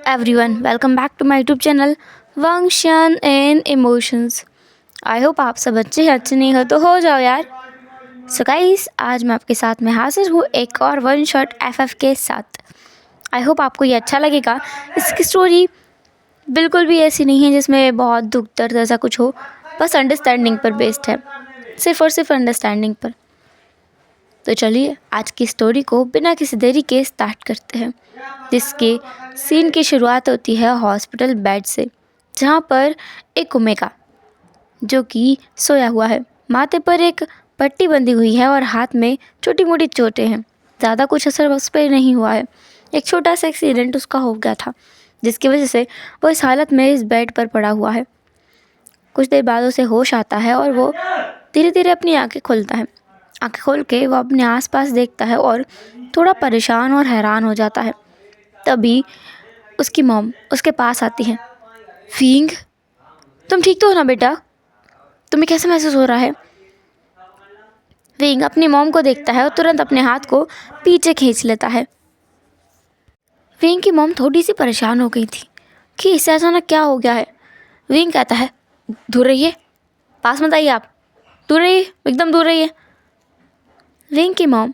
everyone, welcome back to my YouTube channel Function and Emotions। I hope आप सब अच्छे नहीं हो तो हो जाओ यार। सो गाइस, आज मैं आपके साथ में हाजिर हूँ एक और वन शॉट एफएफ के साथ। आई होप आपको ये अच्छा लगेगा। इसकी स्टोरी बिल्कुल भी ऐसी नहीं है जिसमें बहुत दुख दर्द ऐसा कुछ हो, बस अंडरस्टैंडिंग पर बेस्ड है, सिर्फ और सिर्फ अंडरस्टैंडिंग पर। तो चलिए आज की स्टोरी को बिना किसी देरी के स्टार्ट करते हैं, जिसके सीन की शुरुआत होती है हॉस्पिटल बेड से, जहाँ पर एक ओमेगा जो कि सोया हुआ है, माथे पर एक पट्टी बंधी हुई है और हाथ में छोटी मोटी चोटें हैं। ज़्यादा कुछ असर उस पर नहीं हुआ है, एक छोटा सा एक्सीडेंट उसका हो गया था, जिसकी वजह से वो इस हालत में इस बेड पर पड़ा हुआ है। कुछ देर बाद उसे होश आता है और वो धीरे धीरे अपनी आंखें खोलता है। आंखें खोल के वो अपने आसपास देखता है और थोड़ा परेशान और हैरान हो जाता है। तभी उसकी मॉम उसके पास आती है। विंग, तुम ठीक तो हो ना बेटा? तुम्हें कैसे महसूस हो रहा है? विंग अपनी मॉम को देखता है और तुरंत अपने हाथ को पीछे खींच लेता है। विंग की मॉम थोड़ी सी परेशान हो गई थी कि इससे अचानक क्या हो गया है। विंग कहता है, दूर रहिए, पास मत आइए, आप दूर रहिए, एकदम दूर रहिए। विंग की मॉम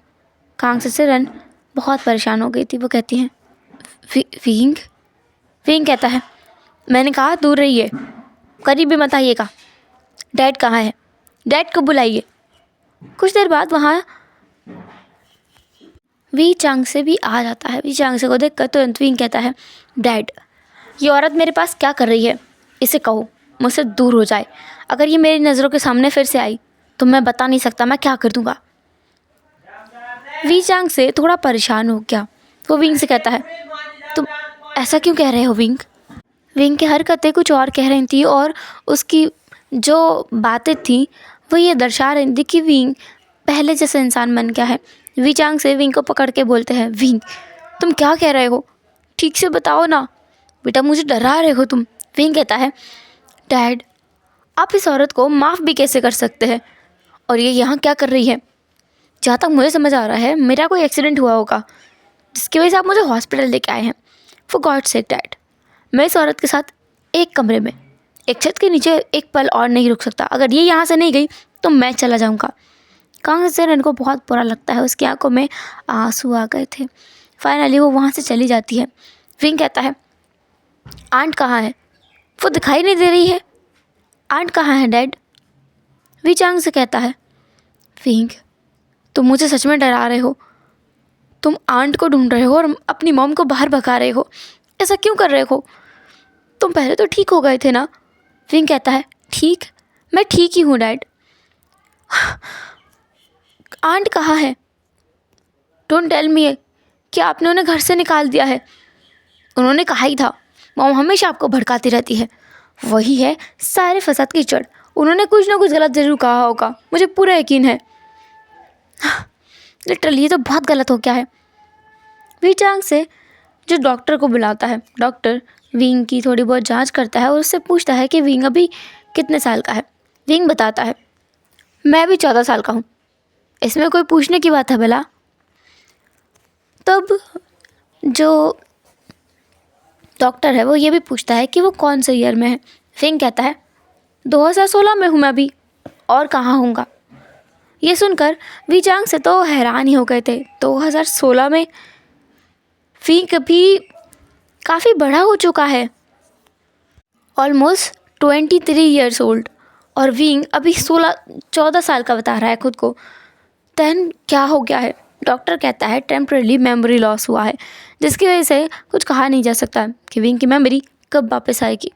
कांग से सिरन बहुत परेशान हो गई थी। वो कहती हैं, विंग विंग कहता है, मैंने कहा दूर रहिए, करीब भी मत आइएगा। डैड कहाँ है? डैड को बुलाइए। कुछ देर बाद वहाँ वी चांग से भी आ जाता है। वी चांग से को देख कर तुरंत विंग कहता है, डैड, ये औरत मेरे पास क्या कर रही है? इसे कहो मुझसे दूर हो जाए। अगर ये मेरी नज़रों के सामने फिर से आई तो मैं बता नहीं सकता मैं क्या कर दूँगा। वी चांग से थोड़ा परेशान हो गया। वो विंग से कहता है, तुम ऐसा क्यों कह रहे हो विंग? विंग की हरकतें कुछ और कह रही थी और उसकी जो बातें थी वो ये दर्शा रही थी कि विंग पहले जैसा इंसान बन गया है। वी चांग से विंग को पकड़ के बोलते हैं, विंग तुम क्या कह रहे हो? ठीक से बताओ ना बेटा, मुझे डरा रहे हो तुम। विंग कहता है, डैड आप इस औरत को माफ़ भी कैसे कर सकते हैं? और ये यहाँ क्या कर रही है? जहाँ तक मुझे समझ आ रहा है मेरा कोई एक्सीडेंट हुआ होगा जिसकी वजह से आप मुझे हॉस्पिटल लेके आए हैं। फॉर गॉड सेक डैड, मैं इस औरत के साथ एक कमरे में एक छत के नीचे एक पल और नहीं रुक सकता। अगर ये यहाँ से नहीं गई तो मैं चला जाऊँगा। कांग से इनको बहुत बुरा लगता है, उसकी आंखों में आंसू आ गए थे। फाइनली वो वहाँ से चली जाती है। विंग कहता है, आंट कहाँ है? वो दिखाई नहीं दे रही है। आंट कहाँ है डैड? वी चांग से कहता है, विंग तुम मुझे सच में डरा रहे हो। तुम आंट को ढूंढ रहे हो और अपनी मॉम को बाहर भगा रहे हो। ऐसा क्यों कर रहे हो? तुम पहले तो ठीक हो गए थे ना? विंग कहता है, ठीक? मैं ठीक ही हूँ डैड। आंट कहाँ है? डोंट टेल मी कि आपने उन्हें घर से निकाल दिया है। उन्होंने कहा ही था, मॉम हमेशा आपको भड़काती रहती है। वही है सारे फसाद की जड़। उन्होंने कुछ ना कुछ गलत ज़रूर कहा होगा, मुझे पूरा यकीन है। लिटरली ये तो बहुत गलत हो गया है। वी चांग से जो डॉक्टर को बुलाता है, डॉक्टर विंग की थोड़ी बहुत जांच करता है और उससे पूछता है कि विंग अभी कितने साल का है। विंग बताता है, मैं भी 14 साल का हूँ। इसमें कोई पूछने की बात है भला? तब जो डॉक्टर है वो ये भी पूछता है कि वो कौन से ईयर में है। विंग कहता है, 2016 में हूँ मैं अभी, और कहाँ हूँगा। ये सुनकर वी चांग से तो हैरान ही हो गए थे। 2016 में विंग अभी काफ़ी बड़ा हो चुका है, ऑलमोस्ट 23 ईयर्स ओल्ड, और विंग अभी 14 साल का बता रहा है खुद को। देन क्या हो गया है? डॉक्टर कहता है टेम्पररी मेमोरी लॉस हुआ है, जिसकी वजह से कुछ कहा नहीं जा सकता कि विंग की मेमोरी कब वापस आएगी।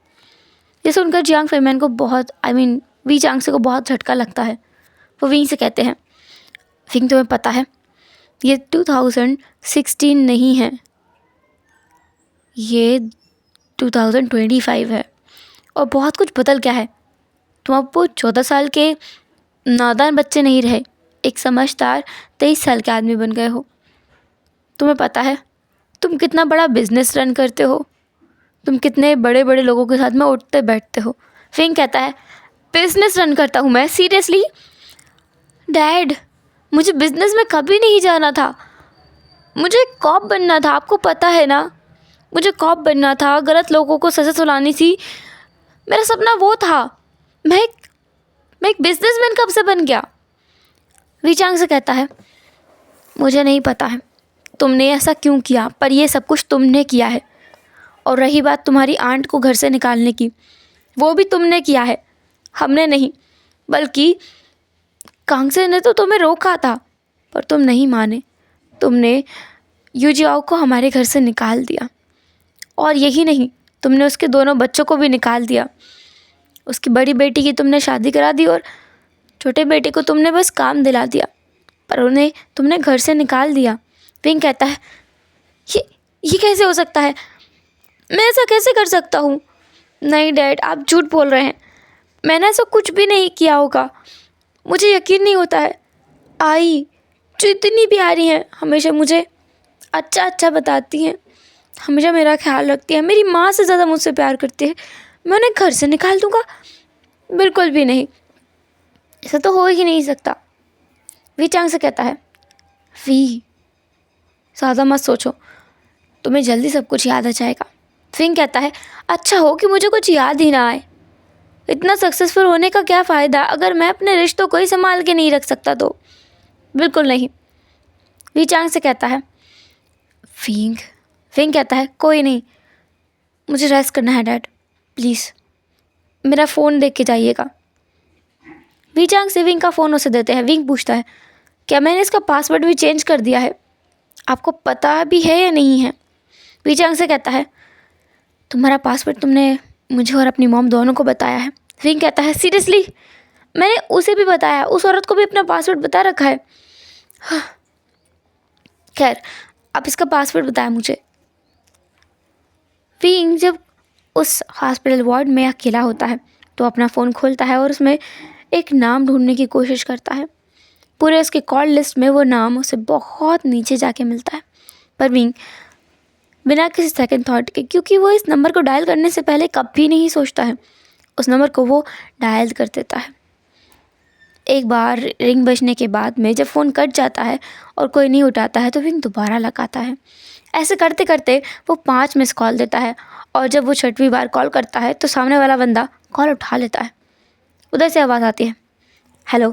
ये सुनकर जियांग फेमैन को बहुत वी चांग से को बहुत झटका लगता है। वो विंग से कहते हैं, विंग तुम्हें पता है ये 2016 नहीं है, ये 2025 है और बहुत कुछ बदल गया है। तुम अब वो 14 साल के नादान बच्चे नहीं रहे, एक समझदार 23 साल के आदमी बन गए हो। तुम्हें पता है तुम कितना बड़ा बिजनेस रन करते हो, तुम कितने बड़े बड़े लोगों के साथ में उठते बैठते हो। विंग कहता है, बिजनेस रन करता हूँ मैं? सीरियसली डैड, मुझे बिजनेस में कभी नहीं जाना था, मुझे कॉप बनना था, आपको पता है ना। मुझे कॉप बनना था, गलत लोगों को सज़ा सुनानी थी। मेरा सपना वो था। मैं एक बिजनेसमैन कब से बन गया। वीचांग से कहता है, मुझे नहीं पता है तुमने ऐसा क्यों किया, पर ये सब कुछ तुमने किया है। और रही बात तुम्हारी आंट को घर से निकालने की, वो भी तुमने किया है, हमने नहीं। बल्कि कांगसे ने तो तुम्हें रोका था, पर तुम नहीं माने। तुमने यूजियाओ को हमारे घर से निकाल दिया। और यही नहीं, तुमने उसके दोनों बच्चों को भी निकाल दिया। उसकी बड़ी बेटी की तुमने शादी करा दी और छोटे बेटे को तुमने बस काम दिला दिया, पर उन्हें तुमने घर से निकाल दिया। विंग कहता है, ये कैसे हो सकता है? मैं ऐसा कैसे कर सकता हूँ? नहीं डैड, आप झूठ बोल रहे हैं। मैंने ऐसा कुछ भी नहीं किया होगा। मुझे यकीन नहीं होता है। आई जो इतनी प्यारी हैं, हमेशा मुझे अच्छा बताती हैं, हमेशा मेरा ख्याल रखती है, मेरी माँ से ज़्यादा मुझसे प्यार करती है। मैं उन्हें घर से निकाल दूँगा? बिल्कुल भी नहीं, ऐसा तो हो ही नहीं सकता। वीचांग से कहता है, वी ज़्यादा मत सोचो, तुम्हें जल्दी सब कुछ याद आ जाएगा। फिंग कहता है, अच्छा हो कि मुझे कुछ याद ही ना आए। इतना सक्सेसफुल होने का क्या फ़ायदा अगर मैं अपने रिश्तों को ही संभाल के नहीं रख सकता तो? बिल्कुल नहीं। वीचांग से कहता है, फिंग कहता है, कोई नहीं, मुझे रेस्ट करना है डैड, प्लीज़ मेरा फ़ोन देख के जाइएगा। वीचांग से विंग का फ़ोन उसे देते हैं। विंग पूछता है, क्या मैंने इसका पासवर्ड भी चेंज कर दिया है? आपको पता भी है या नहीं है? वीचांग से कहता है, तुम्हारा पासवर्ड तुमने मुझे और अपनी मॉम दोनों को बताया है। विंग कहता है, सीरियसली? मैंने उसे भी बताया, उस औरत को भी अपना पासवर्ड बता रखा है। खैर, अब इसका पासवर्ड बताया मुझे। विंग जब उस हॉस्पिटल वार्ड में अकेला होता है तो अपना फ़ोन खोलता है और उसमें एक नाम ढूंढने की कोशिश करता है। पूरे उसके कॉल लिस्ट में वो नाम उसे बहुत नीचे जाके मिलता है, पर विंग बिना किसी सेकंड थॉट के, क्योंकि वो इस नंबर को डायल करने से पहले कभी नहीं सोचता है, उस नंबर को वो डायल कर देता है। एक बार रिंग बजने के बाद में जब फ़ोन कट जाता है और कोई नहीं उठाता है तो विंग दोबारा लगाता है। ऐसे करते करते वो 5 मिस कॉल देता है और जब वो 6वीं बार कॉल करता है तो सामने वाला बंदा कॉल उठा लेता है। उधर से आवाज़ आती है, हेलो।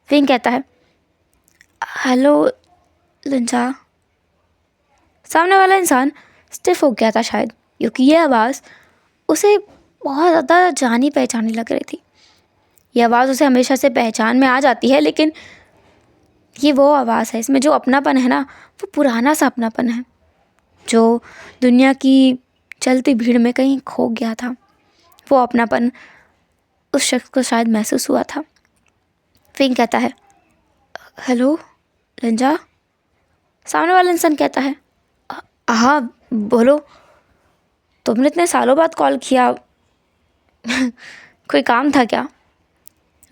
विंग कहता है, हेलो लिंजा। सामने वाला इंसान स्टिफ हो गया था शायद, क्योंकि ये आवाज़ उसे बहुत ज़्यादा जानी पहचानी लग रही थी। ये आवाज़ उसे हमेशा से पहचान में आ जाती है, लेकिन ये वो आवाज़ है, इसमें जो अपनापन है ना, वो पुराना सा अपनापन है जो दुनिया की चलती भीड़ में कहीं खो गया था। वो अपनापन उस शख्स को शायद महसूस हुआ था। विंग कहता है, हेलो रंजा। सामने वाला इंसान कहता है, हाँ बोलो, तुमने इतने सालों बाद कॉल किया, कोई काम था क्या?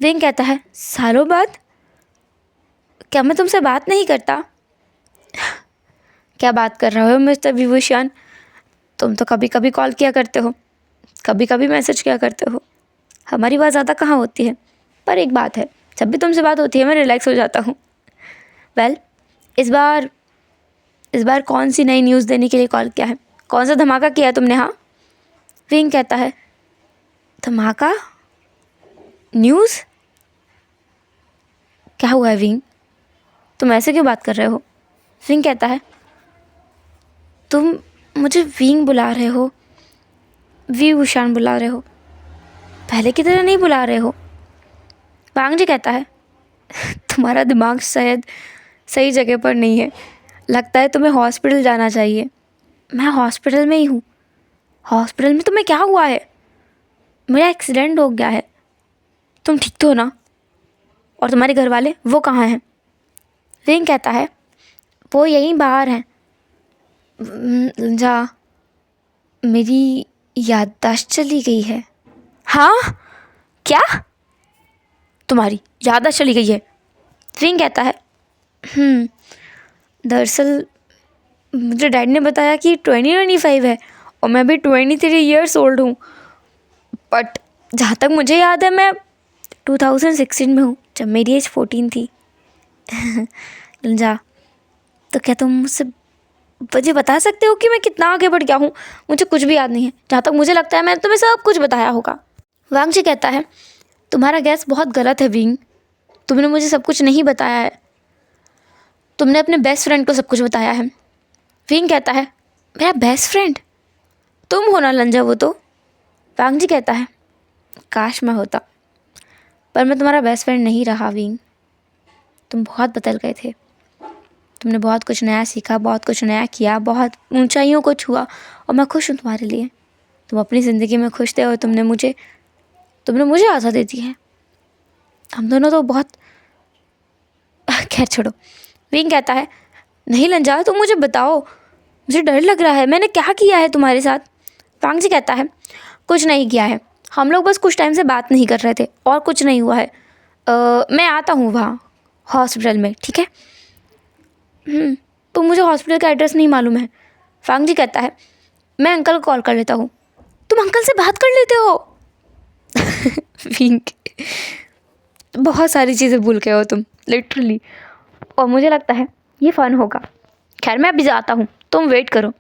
विंग कहता है, सालों बाद? क्या मैं तुमसे बात नहीं करता? क्या बात कर रहे हो मिस्टर विभूषण? तुम तो कभी कभी कॉल किया करते हो, कभी कभी मैसेज किया करते हो, हमारी बात ज़्यादा कहाँ होती है। पर एक बात है, जब भी तुमसे बात होती है मैं रिलैक्स हो जाता हूँ। वेल, इस बार कौन सी नई न्यूज़ देने के लिए कॉल किया है? कौन सा धमाका किया है तुमने? हाँ। विंग कहता है, धमाका? न्यूज़? क्या हुआ है विंग, तुम ऐसे क्यों बात कर रहे हो? विंग कहता है, तुम मुझे विंग बुला रहे हो, विभूषण बुला रहे हो, पहले की तरह नहीं बुला रहे हो। वांग जी कहता है, तुम्हारा दिमाग शायद सही जगह पर नहीं है, लगता है तुम्हें हॉस्पिटल जाना चाहिए। मैं हॉस्पिटल में ही हूँ। हॉस्पिटल में तुम्हें क्या हुआ है? मेरा एक्सीडेंट हो गया है। तुम ठीक तो हो ना? और तुम्हारे घर वाले, वो कहाँ हैं? विंग कहता है, वो यहीं बाहर हैं। जा, मेरी याददाश्त चली गई है। हाँ? क्या? तुम्हारी याददाश्त चली गई है? विंग कहता है, दरअसल मुझे डैड ने बताया कि 2025 है और मैं भी 23 ईयर्स ओल्ड हूँ, बट जहाँ तक मुझे याद है मैं 2016 में हूँ, जब मेरी एज 14 थी। जा, तो क्या तुम मुझसे मुझे बता सकते हो कि मैं कितना आगे बढ़ गया हूँ? मुझे कुछ भी याद नहीं है। जहाँ तक मुझे लगता है मैंने तुम्हें सब कुछ बताया होगा। वांग जी कहता है, तुम्हारा गैस बहुत गलत है विंग, तुमने मुझे सब कुछ नहीं बताया है, तुमने अपने बेस्ट फ्रेंड को सब कुछ बताया है। विंग कहता है, मेरा बेस्ट फ्रेंड? तुम हो ना लंजा वो तो। वांग जी कहता है, काश मैं होता, पर मैं तुम्हारा बेस्ट फ्रेंड नहीं रहा विंग। तुम बहुत बदल गए थे, तुमने बहुत कुछ नया सीखा, बहुत कुछ नया किया, बहुत ऊंचाइयों को छुआ, और मैं खुश हूँ तुम्हारे लिए। तुम अपनी ज़िंदगी में खुश थे और तुमने मुझे आज़ादी दी है। हम दोनों तो बहुत खैर छोड़ो। विंग कहता है, नहीं लंजा, तुम मुझे बताओ, मुझे डर लग रहा है, मैंने क्या किया है तुम्हारे साथ? वांग जी कहता है, कुछ नहीं किया है, हम लोग बस कुछ टाइम से बात नहीं कर रहे थे और कुछ नहीं हुआ है। मैं आता हूँ वहाँ हॉस्पिटल में, ठीक है? तो मुझे हॉस्पिटल का एड्रेस नहीं मालूम है। वांग जी कहता है, मैं अंकल को कॉल कर लेता हूँ। तुम अंकल से बात कर लेते हो? विंग, बहुत सारी चीज़ें भूल गए हो तुम, लिटरली, और मुझे लगता है ये फ़न होगा। खैर मैं अभी जाता हूँ, तुम वेट करो।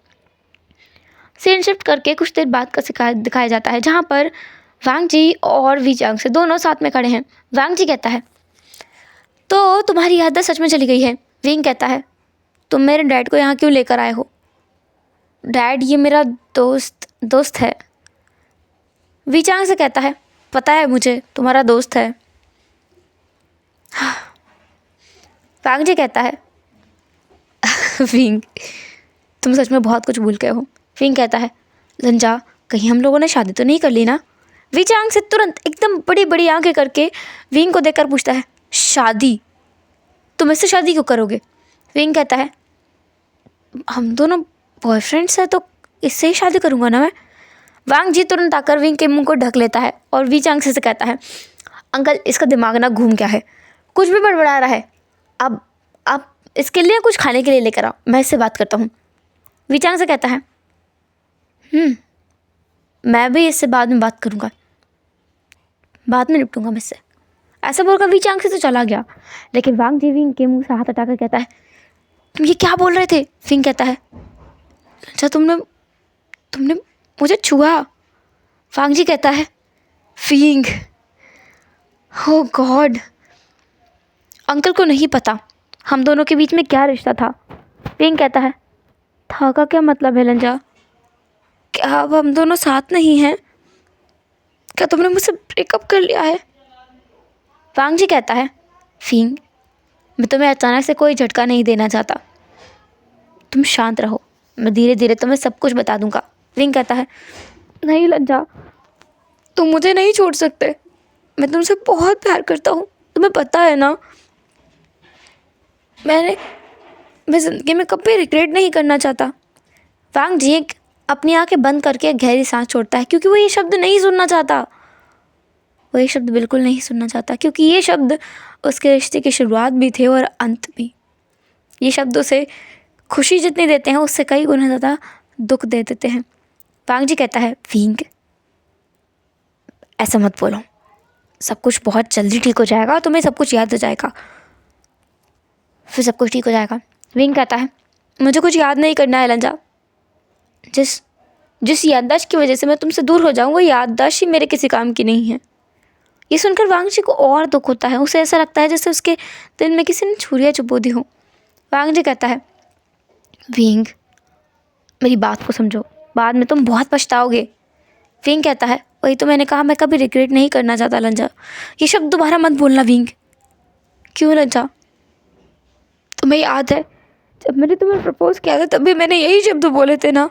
सीन शिफ्ट करके कुछ देर बाद का दिखाया जाता है, जहाँ पर वांग जी और वी चांग से दोनों साथ में खड़े हैं। वांग जी कहता है, तो तुम्हारी याददाश्त सच में चली गई है? विंग कहता है, तुम मेरे डैड को यहाँ क्यों लेकर आए हो? डैड, ये मेरा दोस्त है। वी चांग से कहता है, पता है मुझे, तुम्हारा दोस्त है। वांग जी कहता है, विंग, तुम सच में बहुत कुछ भूल गए हो। विंग कहता है, लंजा, कहीं हम लोगों ने शादी तो नहीं कर ली ना? वी चांग से तुरंत एकदम बड़ी बड़ी आंखें करके विंग को देखकर पूछता है, शादी? तुम इससे शादी क्यों करोगे? विंग कहता है, हम दोनों बॉयफ्रेंड्स हैं तो इससे ही शादी करूँगा ना मैं। वांग जी तुरंत आकर विंग के मुंह को ढक लेता है और वी चांग से कहता है, अंकल, इसका दिमाग ना घूम गया है, कुछ भी बड़बड़ा रहा है। अब आप इसके लिए कुछ खाने के लिए लेकर आओ, मैं इससे बात करता हूँ। वी चांग से कहता है, मैं भी इससे बाद में बात करूँगा, बाद में निपटूंगा मैं इससे। ऐसा बोलकर वी चांग से तो चला गया, लेकिन वांग जी विंग के मुंह से हाथ हटाकर कहता है, तुम ये क्या बोल रहे थे? विंग कहता है, अच्छा तुमने मुझे छुआ। वांग जी कहता है, विंग, ओ गॉड, अंकल को नहीं पता हम दोनों के बीच में क्या रिश्ता था। विंग कहता है, था का क्या मतलब है लंजा? क्या अब हम दोनों साथ नहीं हैं? क्या तुमने मुझसे ब्रेकअप कर लिया है? वांग जी कहता है, विंग, मैं तुम्हें अचानक से कोई झटका नहीं देना चाहता, तुम शांत रहो, मैं धीरे धीरे तुम्हें सब कुछ बता दूंगा। विंग कहता है, नहीं लंजा, तुम मुझे नहीं छोड़ सकते, मैं तुमसे बहुत प्यार करता हूँ, तुम्हें पता है ना। मैं ज़िंदगी में कभी रिग्रेट नहीं करना चाहता। वांग जी अपनी आंखें बंद करके एक गहरी सांस छोड़ता है, क्योंकि वो ये शब्द नहीं सुनना चाहता। वो ये शब्द बिल्कुल नहीं सुनना चाहता, क्योंकि ये शब्द उसके रिश्ते की शुरुआत भी थे और अंत भी। ये शब्द उसे खुशी जितनी देते हैं उससे कई गुना ज़्यादा दुख दे देते हैं। वांग जी कहता है, विंग, ऐसा मत बोलो, सब कुछ बहुत जल्दी ठीक हो जाएगा और तुम्हें सब कुछ याद हो जाएगा, फिर सब कुछ ठीक हो जाएगा। विंग कहता है, मुझे कुछ याद नहीं करना है लंजा, जिस याददाश्त की वजह से मैं तुमसे दूर हो जाऊँ वो याददाश्त ही मेरे किसी काम की नहीं है। ये सुनकर वांग जी को और दुख होता है, उसे ऐसा लगता है जैसे उसके दिल में किसी ने छुरियाँ चुभो दी हो। वांग जी कहता है, विंग, मेरी बात को समझो, बाद में तुम बहुत पछताओगे। विंग कहता है, वही तो मैंने कहा, मैं कभी रिग्रेट नहीं करना चाहता लंजा, ये शब्द दोबारा मत बोलना विंग। क्यों लंजा? तुम्हें याद है जब मैंने तुम्हें प्रपोज किया था तब भी मैंने यही शब्द बोले थे ना?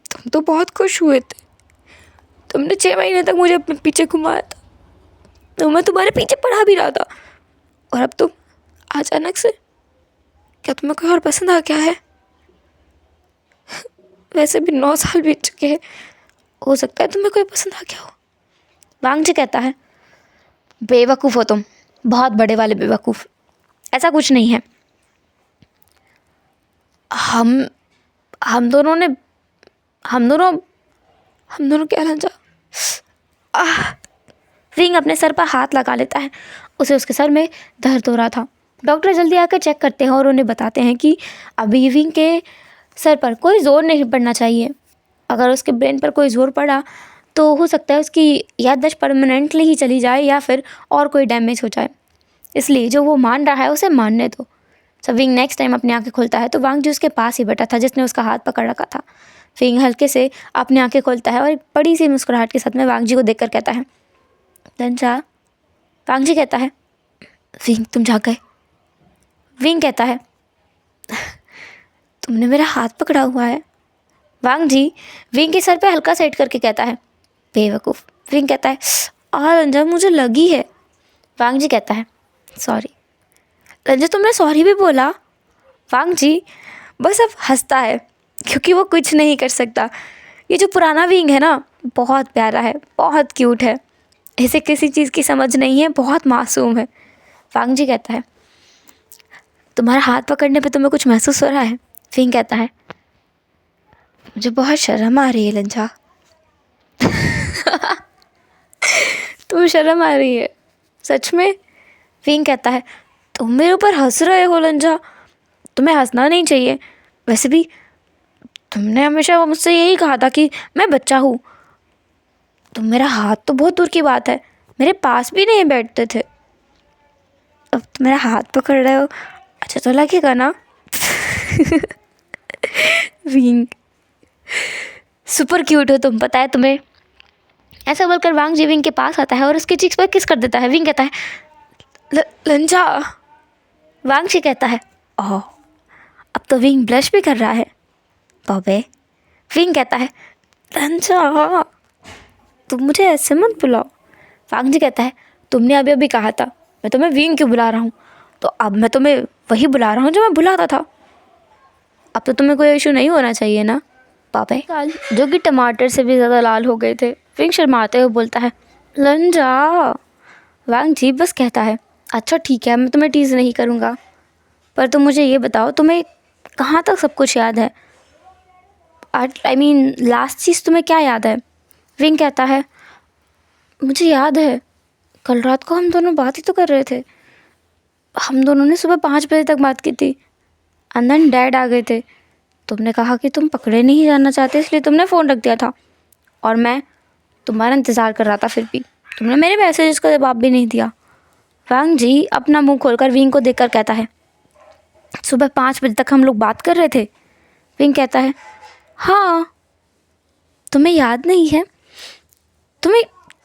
तुम तो बहुत खुश हुए थे, तुमने 6 महीने तक मुझे अपने पीछे घुमाया था, तो मैं तुम्हारे पीछे पड़ा भी रहा था, और अब तुम अचानक से, क्या तुम्हें कोई और पसंद आ गया है? वैसे भी 9 साल बीत चुके हैं, हो सकता है तुम्हें कोई पसंद आ गया हो। वांग जी कहता है, बेवकूफ़ हो तुम, बहुत बड़े वाले बेवकूफ़, ऐसा कुछ नहीं है। हम दोनों क्या लंजा? विंग अपने सर पर हाथ लगा लेता है, उसे उसके सर में दर्द हो रहा था। डॉक्टर जल्दी आकर चेक करते हैं और उन्हें बताते हैं कि अभी विंग के सर पर कोई ज़ोर नहीं पड़ना चाहिए। अगर उसके ब्रेन पर कोई ज़ोर पड़ा तो हो सकता है उसकी याददाश्त परमानेंटली ही चली जाए या फिर और कोई डैमेज हो जाए। इसलिए जो वो मान रहा है उसे मानने दो। सब विंग नेक्स्ट टाइम अपनी आंखें खोलता है तो वांग जी उसके पास ही बैठा था जिसने उसका हाथ पकड़ रखा था। विंग हल्के से अपनी आंखें खोलता है और एक बड़ी सी मुस्कुराहट के साथ में वांग जी को देखकर कहता है, लंजा। वांग जी कहता है, विंग तुम जाग गए। विंग कहता है, तुमने मेरा हाथ पकड़ा हुआ है। वांग जी विंग के सर पे हल्का सेट करके कहता है, बेवकूफ़। विंग कहता है, लंजा मुझे लगी है। वांग जी कहता है, सॉरी। लंजा तुमने सॉरी भी बोला। वांग जी बस अब हंसता है क्योंकि वो कुछ नहीं कर सकता। ये जो पुराना विंग है ना, बहुत प्यारा है, बहुत क्यूट है, इसे किसी चीज़ की समझ नहीं है, बहुत मासूम है। वांग जी कहता है, तुम्हारा हाथ पकड़ने पे तुम्हें कुछ महसूस हो रहा है। विंग कहता है, मुझे बहुत शर्म आ रही है लंजा। तुम्हें शर्म आ रही है सच में। विंग कहता है, तुम मेरे ऊपर हंस रहे हो लंजा, तुम्हें हंसना नहीं चाहिए। वैसे भी तुमने हमेशा मुझसे यही कहा था कि मैं बच्चा हूँ। तुम मेरा हाथ तो बहुत दूर की बात है, मेरे पास भी नहीं बैठते थे। अब तुम मेरा हाथ पकड़ रहे हो, अच्छा तो लगेगा ना। विंग सुपर क्यूट हो तुम, पता है तुम्हें। ऐसा बोलकर वांग जी विंग के पास आता है और उसके चीक्स पर किस कर देता है। विंग कहता है, लंजा। वांग जी कहता है, ओह अब तो विंग ब्लश भी कर रहा है। बॉबे। विंग कहता है, लंजा तुम मुझे ऐसे मत बुलाओ। वांग जी कहता है, तुमने अभी अभी कहा था मैं तुम्हें विंग क्यों बुला रहा हूँ, तो अब मैं तुम्हें वही बुला रहा हूँ जो मैं बुलाता था। अब तो तुम्हें कोई इशू नहीं होना चाहिए ना पापे। जो कि टमाटर से भी ज़्यादा लाल हो गए थे। विंग शर्माते हुए बोलता है, लंजा। वांग जी बस कहता है, अच्छा ठीक है मैं तुम्हें टीज़ नहीं करूँगा, पर तुम मुझे ये बताओ तुम्हें कहाँ तक सब कुछ याद है। आई मीन लास्ट चीज़ तुम्हें क्या याद है। विंग कहता है, मुझे याद है कल रात को हम दोनों बात ही तो कर रहे थे। हम दोनों ने सुबह 5 बजे तक बात की थी। एंड देन डैड आ गए थे। तुमने कहा कि तुम पकड़े नहीं जाना चाहते इसलिए तुमने फ़ोन रख दिया था और मैं तुम्हारा इंतज़ार कर रहा था, फिर भी तुमने मेरे मैसेज का जवाब भी नहीं दिया। वांग जी अपना मुंह खोलकर विंग को देखकर कहता है, सुबह 5 बजे तक हम लोग बात कर रहे थे। विंग कहता है, हाँ तुम्हें याद नहीं है।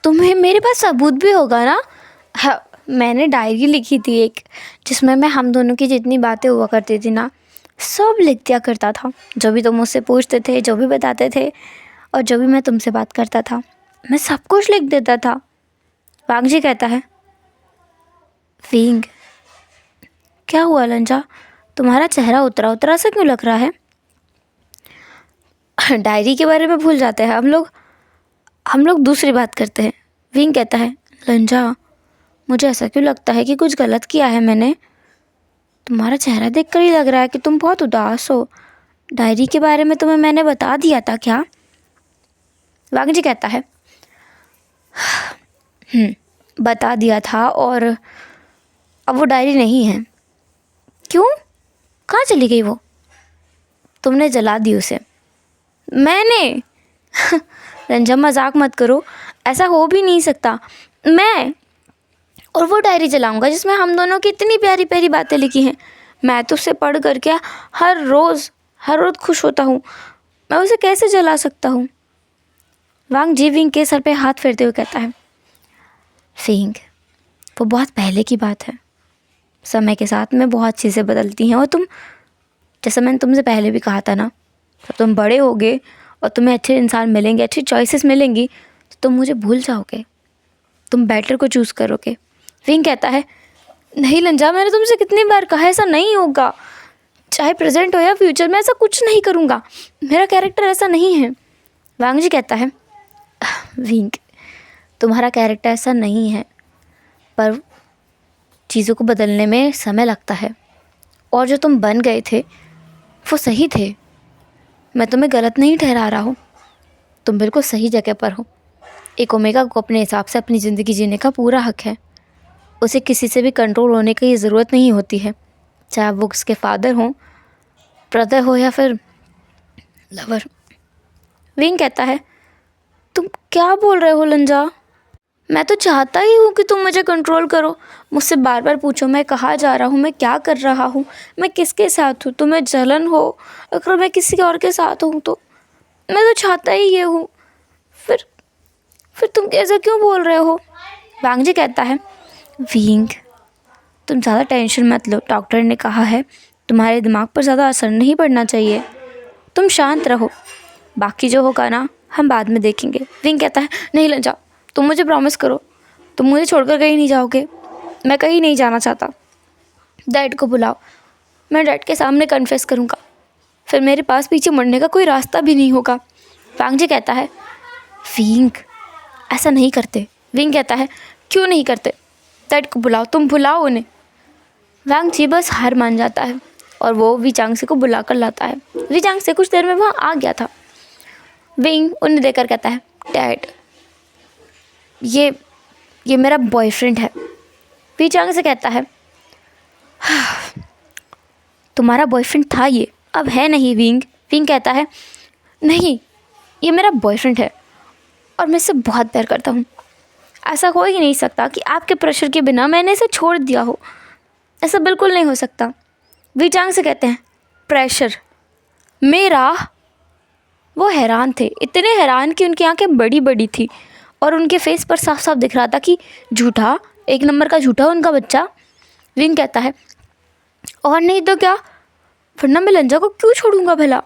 तुम्हें मेरे पास सबूत भी होगा ना। हाँ, मैंने डायरी लिखी थी एक, जिसमें मैं हम दोनों की जितनी बातें हुआ करती थी ना सब लिख दिया करता था। जो भी तुम मुझसे पूछते थे, जो भी बताते थे और जो भी मैं तुमसे बात करता था, मैं सब कुछ लिख देता था। वांग जी कहता है, विंग क्या हुआ लंजा, तुम्हारा चेहरा उतरा उतरा सा क्यों लग रहा है। डायरी के बारे में भूल जाते हैं हम लोग दूसरी बात करते हैं। विंग कहता है, लंजा मुझे ऐसा क्यों लगता है कि कुछ गलत किया है मैंने। तुम्हारा चेहरा देखकर ही लग रहा है कि तुम बहुत उदास हो। डायरी के बारे में तुम्हें मैंने बता दिया था क्या। वांग जी कहता है, बता दिया था और अब वो डायरी नहीं है। क्यों, कहाँ चली गई वो। तुमने जला दी उसे। मैंने। रंजा मजाक मत करो, ऐसा हो भी नहीं सकता। मैं और वो डायरी जलाऊंगा जिसमें हम दोनों की इतनी प्यारी प्यारी बातें लिखी हैं। मैं तो उसे पढ़ करके हर रोज़ खुश होता हूँ। मैं उसे कैसे जला सकता हूँ। वांग जी विंग के सर पे हाथ फेरते हुए कहता है, विंग वो बहुत पहले की बात है। समय के साथ में बहुत चीज़ें बदलती हैं और तुम, जैसा मैंने तुमसे पहले भी कहा था ना, जब तुम बड़े होगे और तुम्हें अच्छे इंसान मिलेंगे, अच्छी चॉइसेस मिलेंगी, तो तुम मुझे भूल जाओगे, तुम बेटर को चूज़ करोगे। विंग कहता है, नहीं लंजा, मैंने तुमसे कितनी बार कहा ऐसा नहीं होगा। चाहे प्रेजेंट हो या फ्यूचर में ऐसा कुछ नहीं करूँगा। मेरा कैरेक्टर ऐसा नहीं है। वांग जी कहता है, विंग तुम्हारा कैरेक्टर ऐसा नहीं है, पर चीज़ों को बदलने में समय लगता है और जो तुम बन गए थे वो सही थे। मैं तुम्हें गलत नहीं ठहरा रहा हूँ, तुम बिल्कुल सही जगह पर हो। एक ओमेगा को अपने हिसाब से अपनी ज़िंदगी जीने का पूरा हक है। उसे किसी से भी कंट्रोल होने की ज़रूरत नहीं होती है, चाहे वो उसके फादर हों, ब्रदर हो या फिर लवर। विंग कहता है, तुम क्या बोल रहे हो लंजा? मैं तो चाहता ही हूँ कि तुम मुझे कंट्रोल करो। मुझसे बार बार पूछो मैं कहाँ जा रहा हूँ, मैं क्या कर रहा हूँ, मैं किसके साथ हूँ, तुम्हें जलन हो अगर मैं किसी और के साथ हूँ तो। मैं तो चाहता ही ये हूँ, फिर तुम ऐसा क्यों बोल रहे हो? वांग जी कहता है, विंग तुम ज़्यादा टेंशन मत लो, डॉक्टर ने कहा है तुम्हारे दिमाग पर ज़्यादा असर नहीं पड़ना चाहिए, तुम शांत रहो, बाकी जो होगा ना हम बाद में देखेंगे। विंग कहता है, नहीं लंजा, तुम मुझे प्रॉमिस करो, तुम मुझे छोड़कर कहीं नहीं जाओगे, मैं कहीं नहीं जाना चाहता। डैड को बुलाओ, मैं डैड के सामने कन्फेस करूँगा, फिर मेरे पास पीछे मुड़ने का कोई रास्ता भी नहीं होगा। वांग जी कहता है, विंग ऐसा नहीं करते। विंग कहता है, क्यों नहीं करते? डैड को बुलाओ, तुम बुलाओ उन्हें। वांग जी बस हार मान जाता है और वो वी चांगसे को बुला कर लाता है। वी चांगसे कुछ देर में वहाँ आ गया था। विंग उन्हें देखकर कहता है, डैड ये मेरा बॉयफ्रेंड है। वी चांगसे कहता है, तुम्हारा बॉयफ्रेंड था ये, अब है नहीं विंग। विंग कहता है, नहीं ये मेरा बॉयफ्रेंड है और मैं इससे बहुत प्यार करता हूँ। ऐसा हो ही नहीं सकता कि आपके प्रेशर के बिना मैंने इसे छोड़ दिया हो, ऐसा बिल्कुल नहीं हो सकता। वी चांग से कहते हैं, प्रेशर मेरा? वो हैरान थे, इतने हैरान कि उनकी आंखें बड़ी बड़ी थी और उनके फेस पर साफ साफ दिख रहा था कि झूठा, एक नंबर का झूठा उनका बच्चा। विंग कहता है, और नहीं तो क्या, वरना मैं लंजा को क्यों छोड़ूंगा भला,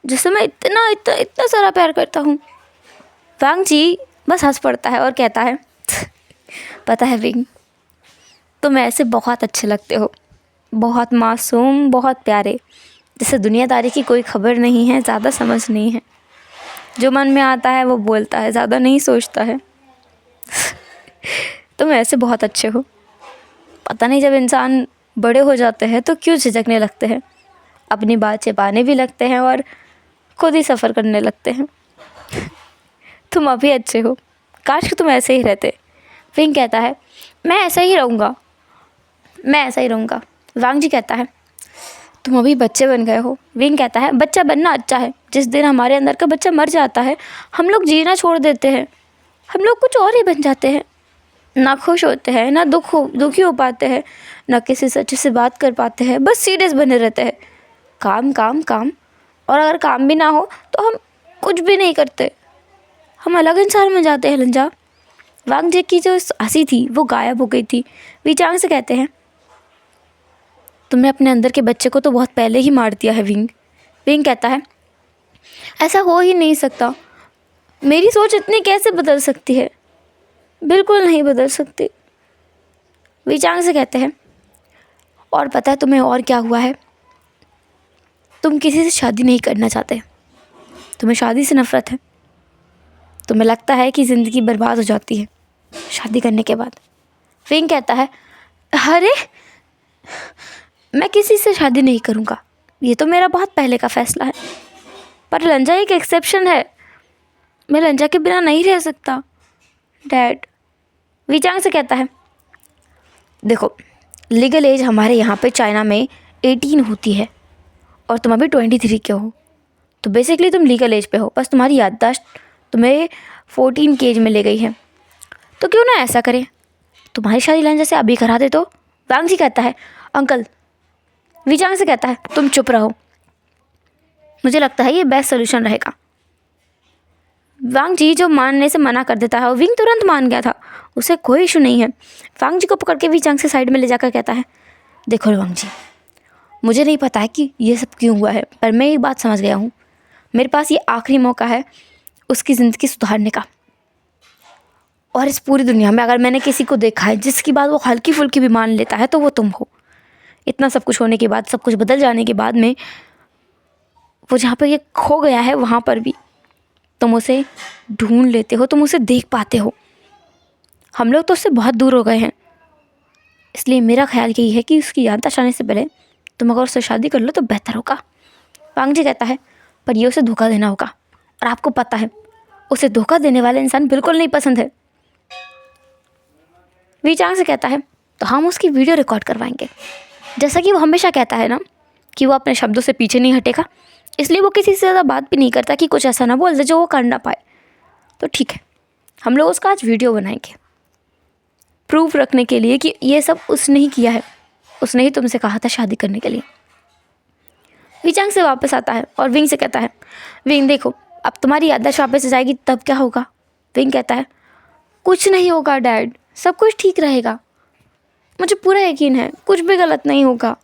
जिससे मैं इतना इतना इतना सारा प्यार करता हूँ। वांग जी बस हंस पड़ता है और कहता है, पता है विंग, तुम ऐसे बहुत अच्छे लगते हो, बहुत मासूम, बहुत प्यारे, जिसे दुनियादारी की कोई खबर नहीं है, ज़्यादा समझ नहीं है, जो मन में आता है वो बोलता है, ज़्यादा नहीं सोचता है। तुम ऐसे बहुत अच्छे हो। पता नहीं जब इंसान बड़े हो जाते हैं तो क्यों झिझकने लगते हैं, अपनी बात छिपाने भी लगते हैं और खुद ही सफ़र करने लगते हैं। तुम अभी अच्छे हो, काश कि तुम ऐसे ही रहते। विंग कहता है, मैं ऐसा ही रहूँगा, मैं ऐसा ही रहूँगा। वांग जी कहता है, तुम अभी बच्चे बन गए हो। विंग कहता है, बच्चा बनना अच्छा है, जिस दिन हमारे अंदर का बच्चा मर जाता है हम लोग जीना छोड़ देते हैं, हम लोग कुछ और ही बन जाते हैं, ना खुश होते हैं, ना दुखी हो पाते हैं, ना किसी से अच्छे से बात कर पाते हैं, बस सीरियस बने रहते हैं, काम काम काम, और अगर काम भी ना हो तो हम कुछ भी नहीं करते, हम अलग इंसान बन जाते हैं लंजा। वांग जी की जो हंसी थी वो गायब हो गई थी। वी चांग से कहते हैं, तुमने अपने अंदर के बच्चे को तो बहुत पहले ही मार दिया है विंग। विंग कहता है, ऐसा हो ही नहीं सकता, मेरी सोच इतनी कैसे बदल सकती है, बिल्कुल नहीं बदल सकती। वी चांग से कहते हैं, और पता है तुम्हें और क्या हुआ है, तुम किसी से शादी नहीं करना चाहते, तुम्हें शादी से नफरत है, तुम्हें लगता है कि ज़िंदगी बर्बाद हो जाती है शादी करने के बाद। विंग कहता है, अरे मैं किसी से शादी नहीं करूँगा, ये तो मेरा बहुत पहले का फ़ैसला है, पर लंजा एक एक्सेप्शन है, मैं लंजा के बिना नहीं रह सकता डैड। वी चांग से कहता है, देखो लीगल एज हमारे यहाँ पे चाइना में 18 होती है और तुम अभी 23 के हो, तो बेसिकली तुम लीगल एज पे हो, बस तुम्हारी याददाश्त तुम्हें 14 की एज में ले गई है, तो क्यों ना ऐसा करें, तुम्हारी शादी लंजा से अभी करा दे तो। वांग जी कहता है, अंकल। वी चांग से कहता है, तुम चुप रहो, मुझे लगता है ये बेस्ट सोल्यूशन रहेगा। वांग जी जो मानने से मना कर देता है, विंग तुरंत मान गया था, उसे कोई इशू नहीं है। वांग जी को पकड़ के वी चांग से साइड में ले जाकर कहता है, देखो वांग जी, मुझे नहीं पता है कि ये सब क्यों हुआ है, पर मैं एक बात समझ गया हूँ, मेरे पास ये आखिरी मौका है उसकी ज़िंदगी सुधारने का, और इस पूरी दुनिया में अगर मैंने किसी को देखा है जिसकी बात वो हल्की फुल्की भी मान लेता है तो वो तुम हो। इतना सब कुछ होने के बाद, सब कुछ बदल जाने के बाद में, वो जहाँ पर ये खो गया है वहाँ पर भी तुम उसे ढूंढ लेते हो, तुम उसे देख पाते हो। हम लोग तो उससे बहुत दूर हो गए हैं, इसलिए मेरा ख्याल यही है कि उसकी याददाश्त आने से पहले तुम अगर उससे शादी कर लो तो बेहतर होगा। वांग जी कहता है, पर ये उसे धोखा देना होगा, और आपको पता है उसे धोखा देने वाला इंसान बिल्कुल नहीं पसंद है। वी चांग से कहता है, तो हम उसकी वीडियो रिकॉर्ड करवाएंगे, जैसा कि वो हमेशा कहता है ना कि वो अपने शब्दों से पीछे नहीं हटेगा, इसलिए वो किसी से ज़्यादा बात भी नहीं करता कि कुछ ऐसा ना बोल दे जो वो कर ना पाए। तो ठीक है, हम लोग उसका आज वीडियो बनाएंगे प्रूफ रखने के लिए कि ये सब उसने ही किया है, उसने ही तुमसे कहा था शादी करने के लिए। विचांग से वापस आता है और विंग से कहता है, विंग देखो, अब तुम्हारी याददाश्त वापस आ जाएगी तब क्या होगा। विंग कहता है, कुछ नहीं होगा डैड, सब कुछ ठीक रहेगा, मुझे पूरा यकीन है, कुछ भी गलत नहीं होगा।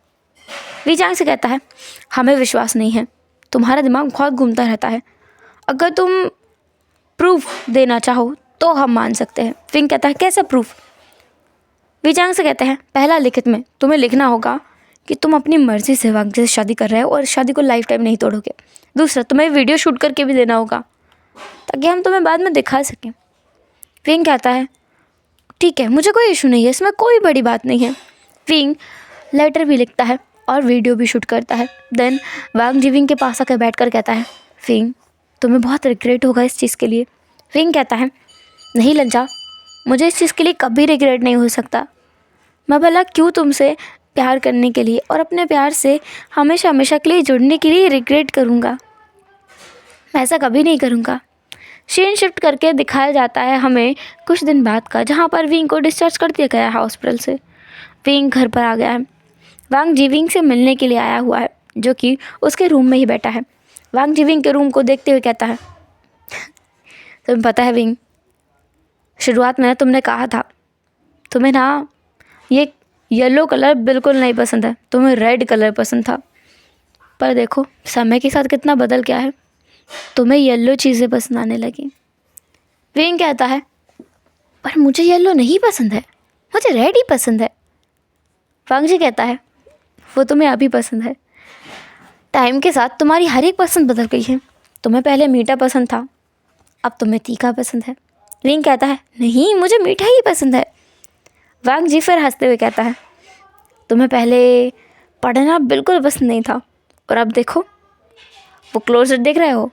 विचांग से कहता है, हमें विश्वास नहीं है, तुम्हारा दिमाग बहुत घूमता रहता है, अगर तुम प्रूफ देना चाहो तो हम मान सकते हैं। विंग कहता है, कैसा प्रूफ। विचांग से कहते हैं, पहला लिखित में तुम्हें लिखना होगा कि तुम अपनी मर्ज़ी से वांग से शादी कर रहे हो और शादी को लाइफ टाइम नहीं तोड़ोगे। दूसरा, तुम्हें वीडियो शूट करके भी देना होगा ताकि हम तुम्हें बाद में दिखा सकें। विंग कहता है, ठीक है, मुझे कोई इशू नहीं है, इसमें कोई बड़ी बात नहीं है। विंग लेटर भी लिखता है और वीडियो भी शूट करता है। देन वांग जी विंग के पास आकर बैठ कर कहता है, विंग तुम्हें बहुत रिग्रेट होगा इस चीज़ के लिए। विंग कहता है, नहीं लंजा, मुझे इस चीज़ के लिए कभी रिग्रेट नहीं हो सकता। मैं भला क्यों तुमसे प्यार करने के लिए और अपने प्यार से हमेशा हमेशा के लिए जुड़ने के लिए रिग्रेट करूँगा। मैं ऐसा कभी नहीं करूँगा। सीन शिफ्ट करके दिखाया जाता है हमें कुछ दिन बाद का, जहाँ पर विंग को डिस्चार्ज कर दिया गया है हॉस्पिटल से। विंग घर पर आ गया है। वांग जी विंग से मिलने के लिए आया हुआ है, जो कि उसके रूम में ही बैठा है। वांग जी विंग के रूम को देखते हुए कहता है, तुम्हें पता है विंग, शुरुआत में तुमने कहा था तुम्हें ना ये येलो कलर बिल्कुल नहीं पसंद है, तुम्हें रेड कलर पसंद था, पर देखो समय के साथ कितना बदल गया है, तुम्हें येलो चीज़ें पसंद आने लगी। विंग कहता है, पर मुझे येलो नहीं पसंद है, मुझे रेड ही पसंद है। वांग जी कहता है, वो तुम्हें अभी पसंद है, टाइम के साथ तुम्हारी हर एक पसंद बदल गई है। तुम्हें पहले मीठा पसंद था, अब तुम्हें तीखा पसंद है। विंग कहता है, नहीं, मुझे मीठा ही पसंद है। वांग जी फिर हंसते हुए कहता है, तुम्हें पहले पढ़ना बिल्कुल पसंद नहीं था और अब देखो, वो क्लोजर देख रहे हो,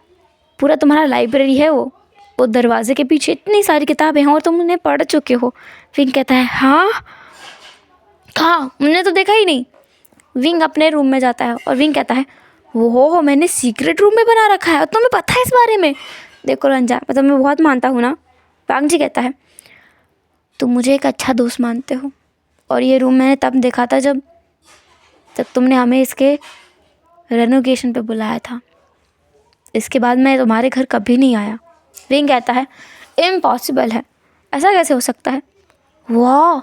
पूरा तुम्हारा लाइब्रेरी है वो दरवाजे के पीछे इतनी सारी किताबें हैं और तुम उन्हें पढ़ चुके हो। विंग कहता है, हाँ कहाँ, मैंने तो देखा ही नहीं। विंग अपने रूम में जाता है और विंग कहता है, वो मैंने सीक्रेट रूम में बना रखा है और तुम्हें पता है इस बारे में। देखो रंजा, मैं तुम्हें बहुत मानता हूँ ना। वांग जी कहता है, तुम मुझे एक अच्छा दोस्त मानते हो और ये रूम मैंने तब देखा था जब तुमने हमें इसके रेनोवेशन पे बुलाया था, इसके बाद मैं तुम्हारे घर कभी नहीं आया। विंग कहता है, इम्पॉसिबल है, ऐसा कैसे हो सकता है। वाह,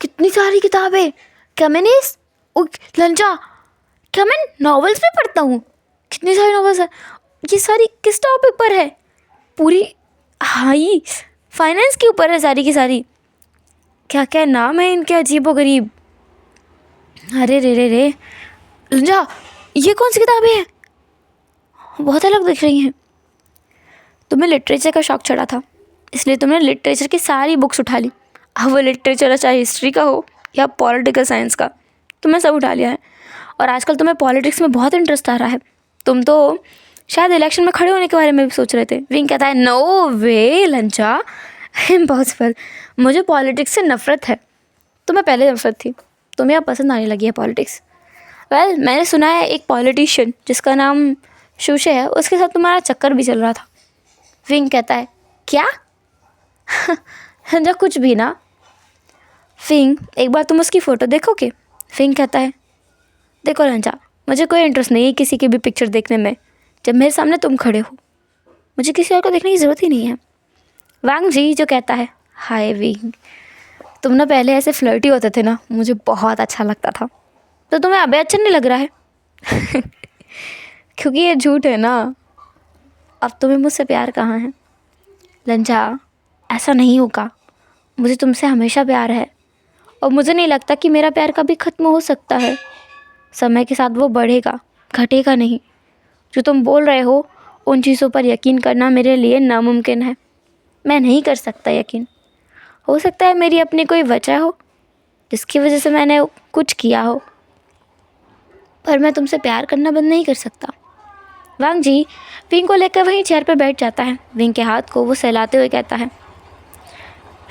कितनी सारी किताबें, क्या मैंने लंजा, क्या मैं नॉवेल्स भी पढ़ता हूँ, कितनी सारी नॉवेल्स है, ये सारी किस टॉपिक पर है, पूरी हाई फाइनेंस के ऊपर है सारी की सारी, क्या क्या नाम है इनके अजीबोगरीब। अरे रे लंजा, ये कौन सी किताबें हैं, बहुत अलग दिख रही हैं। तुम्हें लिटरेचर का शौक चढ़ा था, इसलिए तुमने लिटरेचर की सारी बुक्स उठा ली। अब वो लिटरेचर चाहे हिस्ट्री का हो या पॉलिटिकल साइंस का, तुमने सब उठा लिया है और आजकल तुम्हें पॉलिटिक्स में बहुत इंटरेस्ट आ रहा है। तुम तो शायद इलेक्शन में खड़े होने के बारे में भी सोच रहे थे। विंग कहता है, नो वे लंचा, इम्पॉसिबल, मुझे पॉलिटिक्स से नफ़रत है। तुम्हें पहले नफ़रत थी, तुम्हें अब पसंद आने लगी है पॉलिटिक्स। वेल, मैंने सुना है एक पॉलिटिशियन जिसका नाम शूशे है, उसके साथ तुम्हारा चक्कर भी चल रहा था। विंग कहता है, क्या। लंजा, कुछ भी ना। विंग, एक बार तुम उसकी फ़ोटो देखोगे। विंग कहता है, देखो लंजा, मुझे कोई इंटरेस्ट नहीं है किसी की भी पिक्चर देखने में जब मेरे सामने तुम खड़े हो, मुझे किसी और को देखने की ज़रूरत ही नहीं है। वांग जी जो कहता है, हाय विंग, तुम ना पहले ऐसे फ्लर्टी होते थे ना, मुझे बहुत अच्छा लगता था, तो तुम्हें अभी अच्छा नहीं लग रहा है। क्योंकि ये झूठ है ना, अब तुम्हें मुझसे प्यार कहाँ है। लंजा, ऐसा नहीं होगा, मुझे तुमसे हमेशा प्यार है और मुझे नहीं लगता कि मेरा प्यार कभी ख़त्म हो सकता है। समय के साथ वो बढ़ेगा, घटेगा नहीं। जो तुम बोल रहे हो उन चीज़ों पर यकीन करना मेरे लिए नामुमकिन है, मैं नहीं कर सकता यकीन। हो सकता है मेरी अपनी कोई वजह हो जिसकी वजह से मैंने कुछ किया हो, पर मैं तुमसे प्यार करना बंद नहीं कर सकता। वांग जी विंग को लेकर वहीं चेयर पर बैठ जाता है। विंग के हाथ को वो सहलाते हुए कहता है,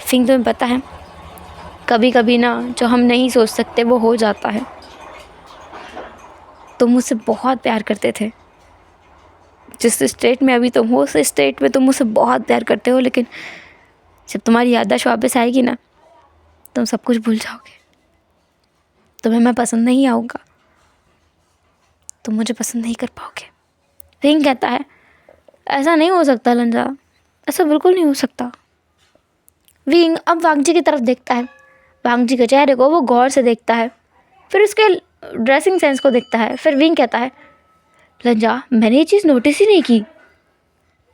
विंग तुम्हें पता है, कभी कभी ना जो हम नहीं सोच सकते वो हो जाता है। तुम मुझसे बहुत प्यार करते थे जिस स्टेट में अभी तुम हो उस स्टेट में तुम मुझसे बहुत प्यार करते हो, लेकिन जब तुम्हारी याददाश्त वापस आएगी ना, तुम सब कुछ भूल जाओगे। तुम्हें मैं पसंद नहीं आऊँगा, तुम मुझे पसंद नहीं कर पाओगे। विंग कहता है ऐसा नहीं हो सकता लंजा, ऐसा बिल्कुल नहीं हो सकता। विंग अब वांगजी की तरफ देखता है, वांगजी के चेहरे को वो गौर से देखता है, फिर उसके ड्रेसिंग सेंस को देखता है। फिर विंग कहता है लंजा, मैंने ये चीज़ नोटिस ही नहीं की,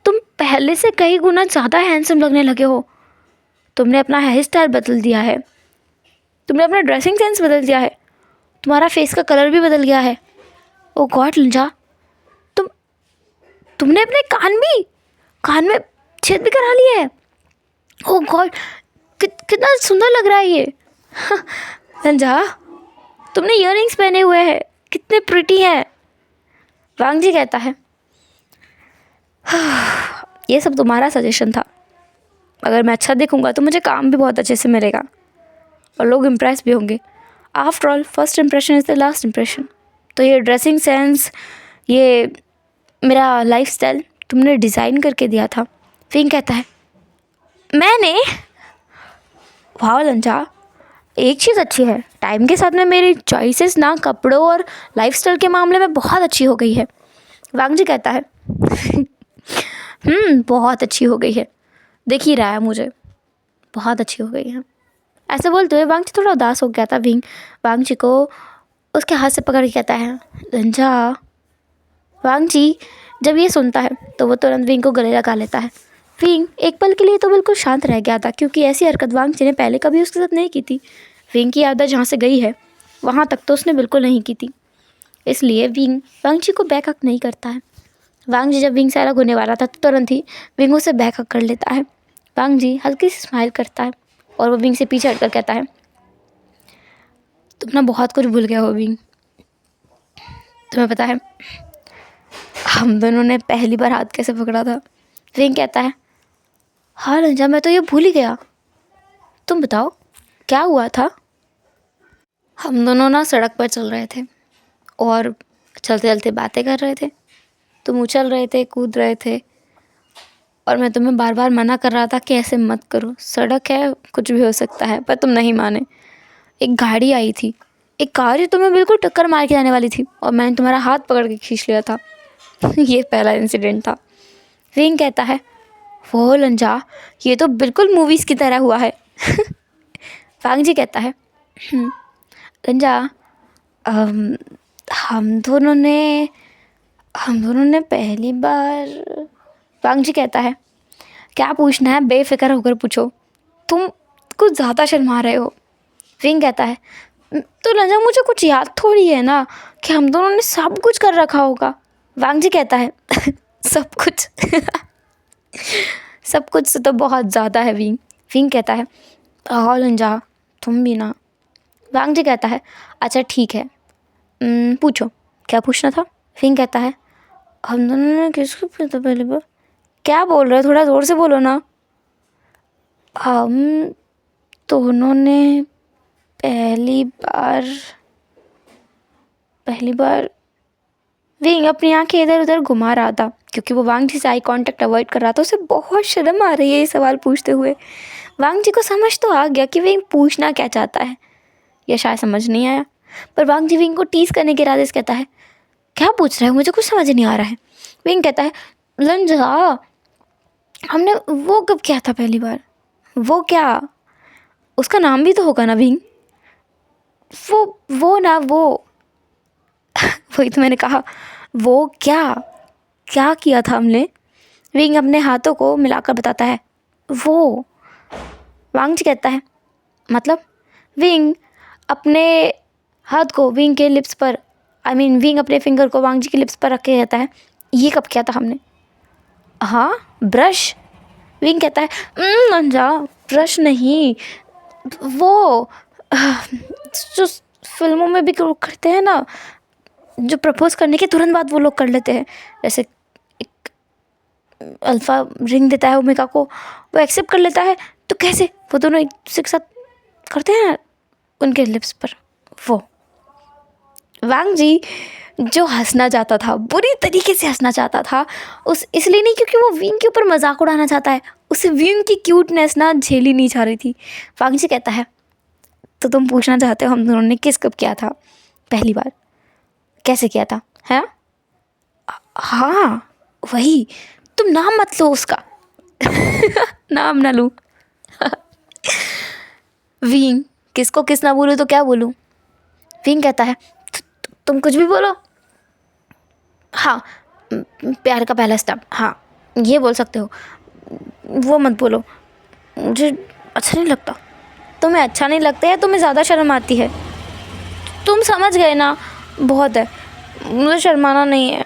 तुम पहले से कई गुना ज़्यादा हैंडसम लगने लगे हो। तुमने अपना हेयर स्टाइल बदल दिया है, तुमने अपना ड्रेसिंग सेंस बदल दिया है, तुम्हारा फेस का कलर भी बदल गया है। ओ गॉड लंजा, तुमने अपने कान में छेद भी करा लिया है। ओ गॉड, कितना सुंदर लग रहा है ये। लंजा, तुमने इयररिंग्स पहने हुए हैं, कितने प्रिटी हैं। वांगजी कहता है ये सब तुम्हारा सजेशन था, अगर मैं अच्छा दिखूंगा तो मुझे काम भी बहुत अच्छे से मिलेगा और लोग इम्प्रेस भी होंगे। After all first impression is the last impression. तो ये ड्रेसिंग सेंस, ये मेरा लाइफस्टाइल तुमने डिज़ाइन करके दिया था। विंग कहता है मैंने? वाह लंजा, एक चीज़ अच्छी है, टाइम के साथ में मेरी चॉइसेस ना कपड़ों और लाइफस्टाइल के मामले में बहुत अच्छी हो गई है। वांगजी कहता है बहुत अच्छी हो गई है, देख ही रहा है मुझे, बहुत अच्छी हो गई है। ऐसे बोलते हुए वांगजी थोड़ा उदास हो गया था। विंग वांगजी को उसके हाथ से पकड़ के कहता है लंजा। वांगजी जब ये सुनता है तो वो तुरंत विंग को गले लगा लेता है। विंग एक पल के लिए तो बिल्कुल शांत रह गया था, क्योंकि ऐसी हरकत वांगजी ने पहले कभी उसके साथ नहीं की थी। विंग की यादें जहाँ से गई है वहाँ तक तो उसने बिल्कुल नहीं की थी, इसलिए विंग वांगजी को बैकअप नहीं करता है। वांगजी जब विंग से अलग होने वाला था तो तुरंत ही विंग उसे बैकअप कर लेता है। वांगजी हल्की सी स्माइल करता है और वो विंग से पीछे हटकर कहता है तुम ना बहुत कुछ भूल गया हो विंग। तुम्हें पता है हम दोनों ने पहली बार हाथ कैसे पकड़ा था? विंग कहता है हाँ लंजा, मैं तो ये भूल ही गया। तुम बताओ क्या हुआ था? हम दोनों ना सड़क पर चल रहे थे और चलते चलते बातें कर रहे थे। तुम उछल रहे थे, कूद रहे थे और मैं तुम्हें बार बार मना कर रहा था कि ऐसे मत करो, सड़क है, कुछ भी हो सकता है, पर तुम नहीं माने। एक गाड़ी आई थी, एक कार जो तुम्हें बिल्कुल टक्कर मार के जाने वाली थी और मैंने तुम्हारा हाथ पकड़ के खींच लिया था। ये पहला इंसिडेंट था। विंग कहता है वो लंजा, ये तो बिल्कुल मूवीज़ की तरह हुआ है। वांगजी कहता है लंजा, हम दोनों ने पहली बार। वांगजी कहता है क्या पूछना है बेफिक्र होकर पूछो, तुम कुछ ज़्यादा शर्मा रहे हो। विंग कहता है तो लंजा मुझे कुछ याद थोड़ी है ना कि हम दोनों ने सब कुछ कर रखा होगा। वांगजी कहता है सब कुछ सब कुछ से तो बहुत ज़्यादा है विंग। विंग कहता है हाँ लंजा, तुम भी ना। वांगजी कहता है अच्छा ठीक है, पूछो क्या पूछना था। विंग कहता है हम दोनों ने किसको पूछा था पहली बार? क्या बोल रहे हो, थोड़ा ज़ोर से बोलो ना। हम दोनों ने पहली बार। विंग अपनी आंखें इधर उधर घुमा रहा था क्योंकि वो वांगजी से आई कांटेक्ट अवॉइड कर रहा था। उसे बहुत शर्म आ रही है ये सवाल पूछते हुए। वांगजी को समझ तो आ गया कि विंग पूछना क्या चाहता है, या शायद समझ नहीं आया, पर वांगजी विंग को टीज करने के इरादे से कहता है क्या पूछ रहे हो, मुझे कुछ समझ नहीं आ रहा है। विंग कहता है लंजा, हमने वो कब किया था पहली बार? वो क्या, उसका नाम भी तो होगा ना विंग? वो वही तो मैंने कहा, वो क्या किया था हमने? विंग अपने हाथों को मिलाकर बताता है वो। वांगजी कहता है मतलब? विंग अपने हाथ को विंग के लिप्स पर विंग अपने फिंगर को वांगजी के लिप्स पर रख के कहता है ये कब किया था हमने? हाँ ब्रश। विंग कहता है लंजा, ब्रश नहीं, वो जो फिल्मों में भी करते हैं ना, जो प्रपोज करने के तुरंत बाद वो लोग कर लेते हैं, जैसे एक अल्फ़ा रिंग देता है ओमेगा को, वो एक्सेप्ट कर लेता है, तो कैसे वो दोनों एक दूसरे के साथ करते हैं उनके लिप्स पर। वो वांग जी जो हंसना चाहता था, बुरी तरीके से हंसना चाहता था, उस इसलिए नहीं क्योंकि वो विंग के ऊपर मजाक उड़ाना चाहता है, उसे विंग की क्यूटनेस ना झेली नहीं जा रही थी। वांग जी कहता है, तो तुम पूछना चाहते हो हम दोनों ने किस कब किया था पहली बार, कैसे किया था, है? हाँ वही, तुम नाम मत लो उसका। नाम ना लूँ। विंग, किसको किस ना बोलूँ तो क्या बोलूँ? विंग कहता है, तुम कुछ भी बोलो। हाँ, प्यार का पहला स्टेप, हाँ ये बोल सकते हो, वो मत बोलो, मुझे अच्छा नहीं लगता। तुम्हें अच्छा नहीं लगता है, तुम्हें ज़्यादा शर्म आती है, तुम समझ गए ना, बहुत है, मुझे शर्माना नहीं है,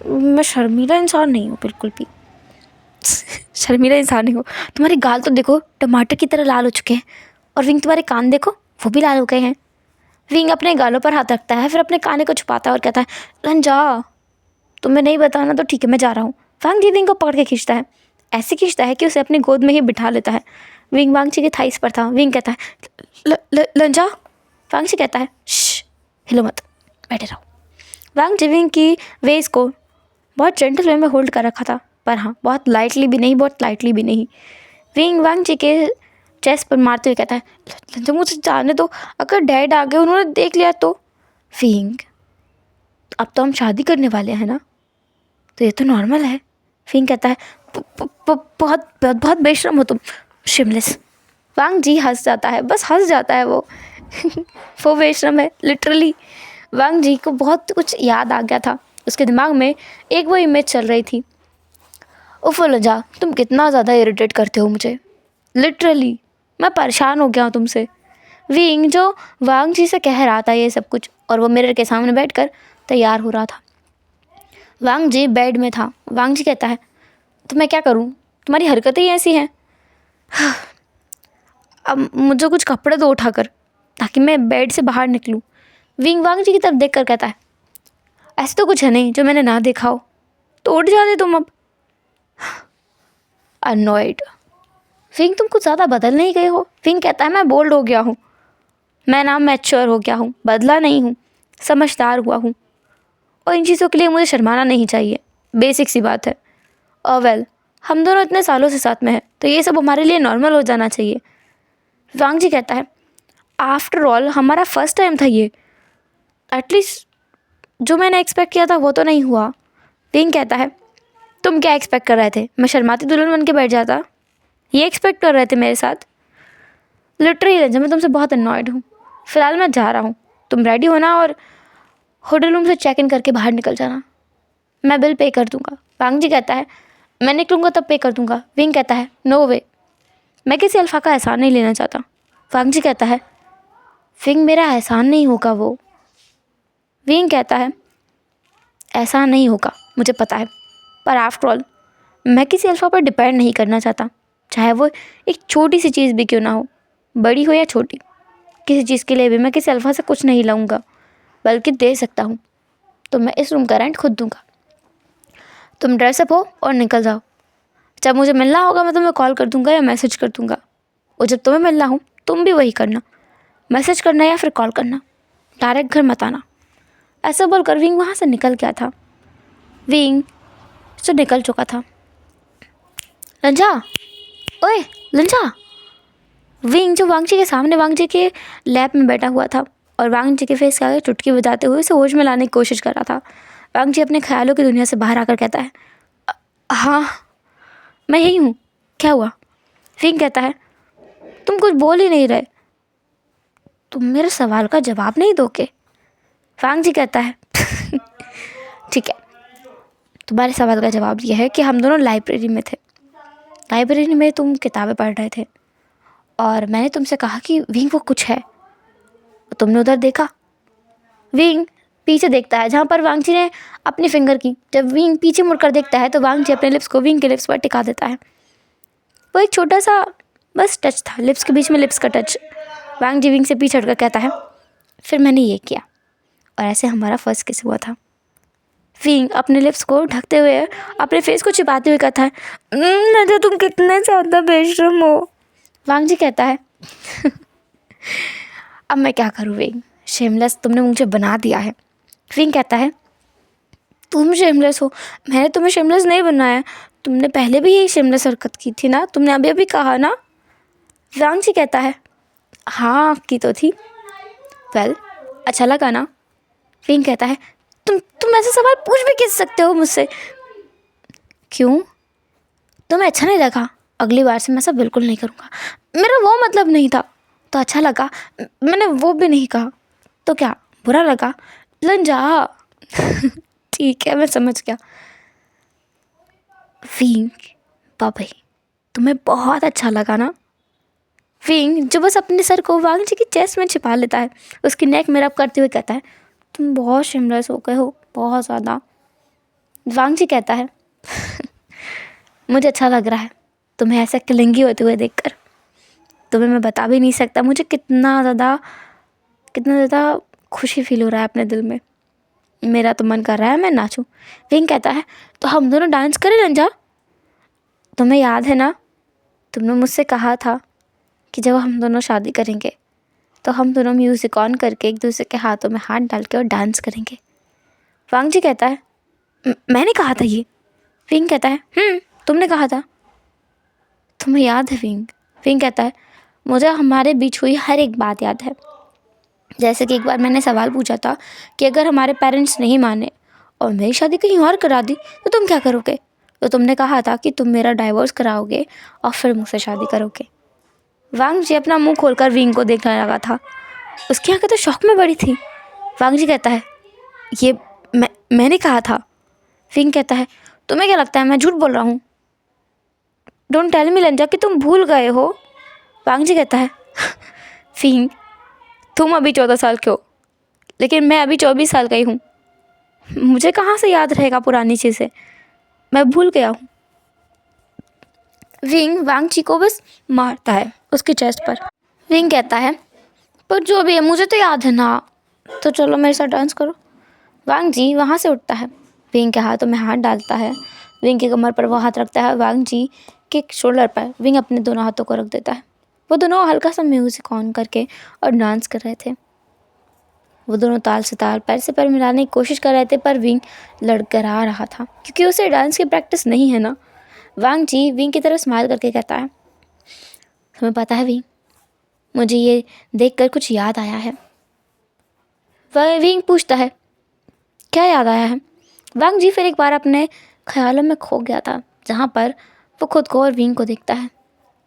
मैं शर्मीला इंसान नहीं हूँ बिल्कुल भी। शर्मीला इंसान नहीं हूँ, तुम्हारे गाल तो देखो टमाटर की तरह लाल हो चुके हैं, और विंग तुम्हारे कान देखो वो भी लाल हो गए हैं। विंग अपने गालों पर हाथ रखता है, फिर अपने काने को छुपाता है और कहता है, रंजा तुम्हें नहीं बताना तो ठीक है, मैं जा रहा हूँ। वांग जी विंग को पकड़ के खींचता है, ऐसे खींचता है कि उसे अपनी गोद में ही बिठा लेता है। विंग वांग जी के थाइस पर था। विंग कहता है, लंजा। वांग जी कहता है, श्श, हिलो मत, बैठे रहो। वांग जी विंग की वेस को बहुत जेंटल वे में होल्ड कर रखा था, पर हाँ बहुत लाइटली भी नहीं, बहुत लाइटली भी नहीं। विंग वांग जी के चेस्ट पर मारते हुए कहता है, लंजा मुझे जाने दो, अगर डैड आ गए उन्होंने देख लिया तो। विंग, अब तो हम शादी करने वाले हैं ना, तो ये तो नॉर्मल है। फिंग कहता है, बहुत बहुत बेशरम हो तुम, शिमलेस। वांग जी हंस जाता है, बस हंस जाता है वो। वो बेशरम है लिटरली। वांग जी को बहुत कुछ याद आ गया था, उसके दिमाग में एक वो इमेज चल रही थी। उफ लजा, तुम कितना ज़्यादा इरिटेट करते हो मुझे, लिटरली मैं परेशान हो गया हूँ तुमसे। विंग जो वांग जी से कह रहा था ये सब कुछ, और वो मिरर के सामने बैठकर तैयार हो रहा था। वांग जी बेड में था। वांग जी कहता है, तो मैं क्या करूं, तुम्हारी हरकतें ही ऐसी हैं। अब मुझे कुछ कपड़े दो उठाकर, ताकि मैं बेड से बाहर निकलूं। विंग वांग जी की तरफ देखकर कहता है, ऐसे तो कुछ है नहीं जो मैंने ना देखा हो, तो उठ जाते तुम अब। अनॉयड। विंग, तुम कुछ ज़्यादा बदल नहीं गए हो। विंग कहता है, मैं बोल्ड हो गया हूँ, मैं ना मैच्योर हो गया हूँ, बदला नहीं हूँ, समझदार हुआ हूँ, और इन चीज़ों के लिए मुझे शर्माना नहीं चाहिए, बेसिक सी बात है। वेल, हम दोनों इतने सालों से साथ में हैं, तो ये सब हमारे लिए नॉर्मल हो जाना चाहिए। वांग जी कहता है, आफ्टर ऑल हमारा फर्स्ट टाइम था ये, एटलीस्ट जो मैंने एक्सपेक्ट किया था वो तो नहीं हुआ। विंग कहता है, तुम क्या एक्सपेक्ट कर रहे थे, मैं शर्माती दुल्हन बन के बैठ जाता, ये एक्सपेक्ट कर रहे थे मेरे साथ? लिटरली रंजन, मैं तुमसे बहुत अनॉयड हूँ, फ़िलहाल मैं जा रहा हूँ, तुम रेडी होना और होटल रूम से चेक इन करके बाहर निकल जाना, मैं बिल पे कर दूँगा। वांग जी कहता है, मैं निकलूँगा तब पे कर दूँगा। विंग कहता है, नो वे, मैं किसी अल्फ़ा का एहसान नहीं लेना चाहता। वांग जी कहता है, विंग मेरा एहसान नहीं होगा वो। विंग कहता है, एहसान नहीं होगा मुझे पता है, पर आफ्टर ऑल मैं किसी अल्फ़ा पर डिपेंड नहीं करना चाहता, चाहे वो एक छोटी सी चीज़ भी क्यों ना हो, बड़ी हो या छोटी, किसी चीज़ के लिए भी मैं किसी अल्फ़ा से कुछ नहीं लाऊंगा, बल्कि दे सकता हूँ, तो मैं इस रूम का रेंट खुद दूंगा। तुम ड्रेसअप हो और निकल जाओ, जब मुझे मिलना होगा मैं तुम्हें कॉल कर दूंगा या मैसेज कर दूंगा, और जब तुम्हें मिलना हो तुम भी वही करना, मैसेज करना या फिर कॉल करना, डायरेक्ट घर मत आना। ऐसा बोलकर विंग वहाँ से निकल गया था। विंग जो निकल चुका था। लंजा, ओए लंजा। विंग जो वांग जी के सामने वांग जी के लैब में बैठा हुआ था और वांग जी के फेस के आगे चुटकी बजाते हुए उसे होश में लाने की कोशिश कर रहा था। वांग जी अपने ख्यालों की दुनिया से बाहर आकर कहता है, हाँ मैं यही हूँ, क्या हुआ? विंग कहता है, तुम कुछ बोल ही नहीं रहे, तुम मेरे सवाल का जवाब नहीं दोगे? वांग जी कहता है, ठीक है, तुम्हारे सवाल का जवाब यह है कि हम दोनों लाइब्रेरी में थे, लाइब्रेरी में तुम किताबें पढ़ रहे थे और मैंने तुमसे कहा कि विंग वो कुछ है, तुमने उधर देखा। विंग पीछे देखता है जहाँ पर वांग जी ने अपनी फिंगर की। जब विंग पीछे मुड़कर देखता है तो वांग जी अपने लिप्स को विंग के लिप्स पर टिका देता है। वो एक छोटा सा बस टच था, लिप्स के बीच में लिप्स का टच। वांग जी विंग से पीछे हटकर कहता है, फिर मैंने ये किया और ऐसे हमारा फर्स्ट किस हुआ था। विंग अपने लिप्स को ढकते हुए अपने फेस को छिपाते हुए कहता है, नजर तुम कितने ज़्यादा बेशरम हो। वांग जी कहता है, अब मैं क्या करूँ विंग, शेमलेस तुमने मुझे बना दिया है। विंग कहता है तुम शेमलेस हो, मैंने तुम्हें शेमलेस नहीं बनाया। तुमने पहले भी यही शेमलेस हरकत की थी ना, तुमने अभी अभी कहा ना। वांगजी कहता है हाँ की तो थी। वेल अच्छा लगा ना। विंग कहता है तुम ऐसे सवाल पूछ भी कैसे सकते हो मुझसे। क्यों, तुम्हें अच्छा नहीं लगा? अगली बार से मैं ऐसा बिल्कुल नहीं करूँगा। मेरा वो मतलब नहीं था। तो अच्छा लगा, मैंने वो भी नहीं कहा। तो क्या बुरा लगा? लंजा। ठीक है मैं समझ गया। विंग बाबा तुम्हें बहुत अच्छा लगा ना। विंग जो बस अपने सर को वांगजी की चेस्ट में छिपा लेता है, उसकी नेक में रब करते हुए कहता है तुम बहुत शेमलेस हो गए हो, बहुत ज़्यादा। वांगजी कहता है मुझे अच्छा लग रहा है तुम्हें ऐसा कलिंगी होते हुए देखकर। तुम्हें मैं बता भी नहीं सकता मुझे कितना ज़्यादा खुशी फील हो रहा है अपने दिल में। मेरा तो मन कर रहा है मैं नाचूं। विंग कहता है तो हम दोनों डांस करें रंजा। तुम्हें याद है ना, तुमने मुझसे कहा था कि जब हम दोनों शादी करेंगे तो हम दोनों म्यूज़िक ऑन करके एक दूसरे के हाथों में हाथ डाल के और डांस करेंगे। वांगजी कहता है मैंने कहा था ये। विंग कहता है तुमने कहा था। तुम्हें याद है विंग? विंग कहता है मुझे हमारे बीच हुई हर एक बात याद है। जैसे कि एक बार मैंने सवाल पूछा था कि अगर हमारे पेरेंट्स नहीं माने और मेरी शादी कहीं और करा दी तो तुम क्या करोगे। तो तुमने कहा था कि तुम मेरा डाइवोर्स कराओगे और फिर मुझसे शादी करोगे। वांगजी अपना मुंह खोलकर विंग को देखने लगा था। उसकी आंखें तो शौक में बड़ी थी। वांगजी कहता है ये मैंने कहा था। विंग कहता है तुम्हें क्या लगता है मैं झूठ बोल रहा हूँ? डोंट टेल मी लंजा कि तुम भूल गए हो। वांगजी कहता है विंग तुम अभी 14 साल के हो लेकिन मैं अभी 24 साल का ही हूँ। मुझे कहाँ से याद रहेगा पुरानी चीज़ें, मैं भूल गया हूँ। विंग वांगजी को बस मारता है उसकी चेस्ट पर। विंग कहता है पर जो भी है मुझे तो याद है ना, तो चलो मेरे साथ डांस करो। वांगजी वहाँ से उठता है, विंग के हाथों में हाथ डालता है, विंग की कमर पर वो हाथ रखता है, वांगजी के शोल्डर पर विंग अपने दोनों हाथों को रख देता है। वो दोनों हल्का सा म्यूज़िक ऑन करके और डांस कर रहे थे। वो दोनों ताल से ताल पैर से पैर मिलाने की कोशिश कर रहे थे पर विंग लड़खड़ा रहा था क्योंकि उसे डांस की प्रैक्टिस नहीं है ना। वांगजी विंग की तरफ स्माइल करके कहता है तुम्हें पता है विंग, मुझे ये देखकर कुछ याद आया है। वह विंग पूछता है क्या याद आया है। वांगजी फिर एक बार अपने ख्यालों में खो गया था जहाँ पर वो खुद को और विंग को देखता है।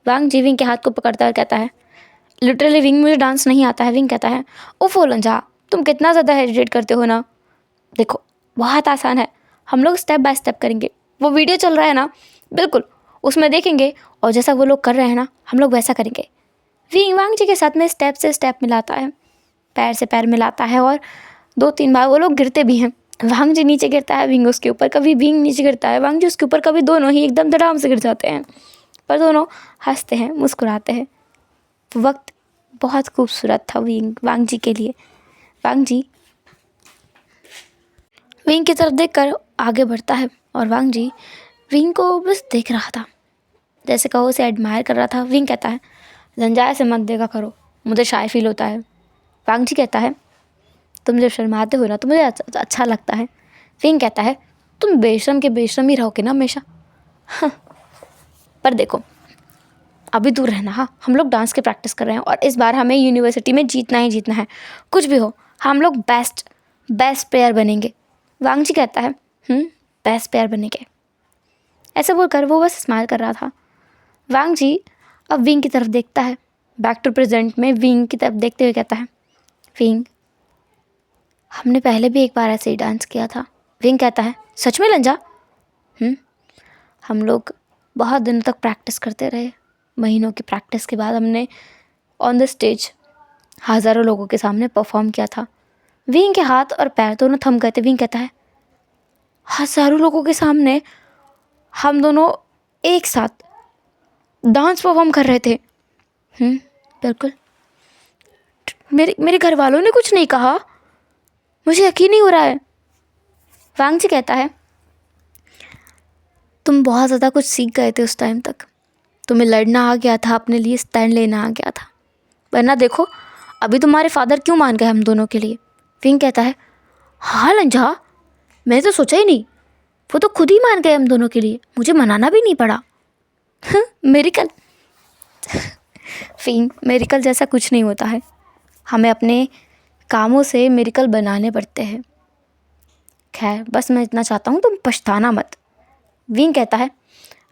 वांगजी विंग के हाथ को पकड़ता है और कहता है लिटरली विंग मुझे डांस नहीं आता है। विंग कहता है ओफो लंजा तुम कितना ज़्यादा हेजिटेट करते हो ना। देखो बहुत आसान है, हम लोग स्टेप बाय स्टेप करेंगे। वो वीडियो चल रहा है ना, बिल्कुल उसमें देखेंगे और जैसा वो लोग कर रहे हैं ना हम लोग वैसा करेंगे। विंग वांगजी के साथ में स्टेप से स्टेप मिलाता है, पैर से पैर मिलाता है और 2-3 बार वो लोग गिरते भी हैं। वांगजी नीचे गिरता है, विंग उसके ऊपर, कभी विंग नीचे गिरता है वांगजी उसके ऊपर, कभी दोनों ही एकदम धड़ाम से गिर जाते हैं। पर दोनों हंसते हैं मुस्कुराते हैं। वक्त बहुत खूबसूरत था वांगजी के लिए। वांगजी विंग की तरफ देखकर आगे बढ़ता है और वांगजी विंग को बस देख रहा था, जैसे कहो उसे एडमायर कर रहा था। विंग कहता है लंजा से मत देखा करो, मुझे शाय फील होता है। वांगजी कहता है तुम जब शर्माते हो ना तो मुझे अच्छा लगता है। विंग कहता है तुम बेशरम के बेशरम ही रहोगे ना हमेशा। हाँ। पर देखो अभी दूर रहना, हाँ हम लोग डांस की प्रैक्टिस कर रहे हैं और इस बार हमें यूनिवर्सिटी में जीतना ही जीतना है, कुछ भी हो हम लोग बेस्ट प्लेयर बनेंगे। वांगजी कहता है बेस्ट प्लेयर बनेंगे। ऐसे बोलकर वो बस स्माइल कर रहा था। वांगजी अब विंग की तरफ देखता है, बैक टू प्रेजेंट में विंग की तरफ देखते हुए कहता है विंग हमने पहले भी एक बार ऐसे ही डांस किया था। विंग कहता है सच में लंजा? हम लोग बहुत दिनों तक प्रैक्टिस करते रहे, महीनों की प्रैक्टिस के बाद हमने ऑन द स्टेज हज़ारों लोगों के सामने परफॉर्म किया था। विंग के हाथ और पैर दोनों थम गए थे। विंग कहता है हज़ारों लोगों के सामने हम दोनों एक साथ डांस परफॉर्म कर रहे थे। बिल्कुल। मेरे घर वालों ने कुछ नहीं कहा, मुझे यकीन नहीं हो रहा है। वांगजी कहता है तुम बहुत ज़्यादा कुछ सीख गए थे उस टाइम तक, तुम्हें लड़ना आ गया था, अपने लिए स्टैंड लेना आ गया था, वरना देखो अभी तुम्हारे फादर क्यों मान गए हम दोनों के लिए? विंग कहता है, हाँ लंजा, मैंने तो सोचा ही नहीं, वो तो खुद ही मान गए हम दोनों के लिए, मुझे मनाना भी नहीं पड़ा। मेरिकल। विंग, मेरिकल जैसा कुछ नहीं होता है, हमें अपने कामों से मेरिकल बनाने पड़ते हैं। खैर, बस मैं इतना चाहता हूँ तुम पछताना मत। विंग कहता है,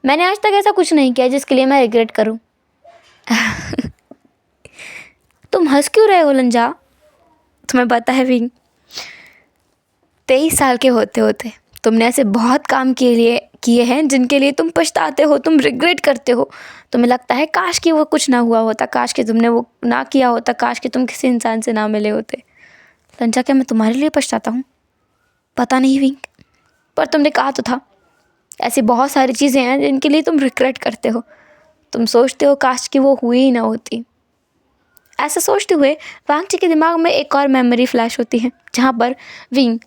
मैंने आज तक ऐसा कुछ नहीं किया जिसके लिए मैं रिग्रेट करूँ। तुम हंस क्यों रहे हो लंजा? तुम्हें पता है विंग, 23 साल के होते होते तुमने ऐसे बहुत काम किए हैं जिनके लिए तुम पछताते हो, तुम रिग्रेट करते हो। तुम्हें लगता है काश कि वो कुछ ना हुआ होता, काश कि तुमने वो ना किया होता, काश कि तुम किसी इंसान से ना मिले होते। लंजा, क्या मैं तुम्हारे लिए पछताता हूँ? पता नहीं विंग, पर तुमने कहा तो था, ऐसी बहुत सारी चीज़ें हैं जिनके लिए तुम रिग्रेट करते हो। तुम सोचते हो काश कि वो हुई ही ना होती। ऐसा सोचते हुए वांग जी के दिमाग में एक और मेमोरी फ्लैश होती है, जहाँ पर विंग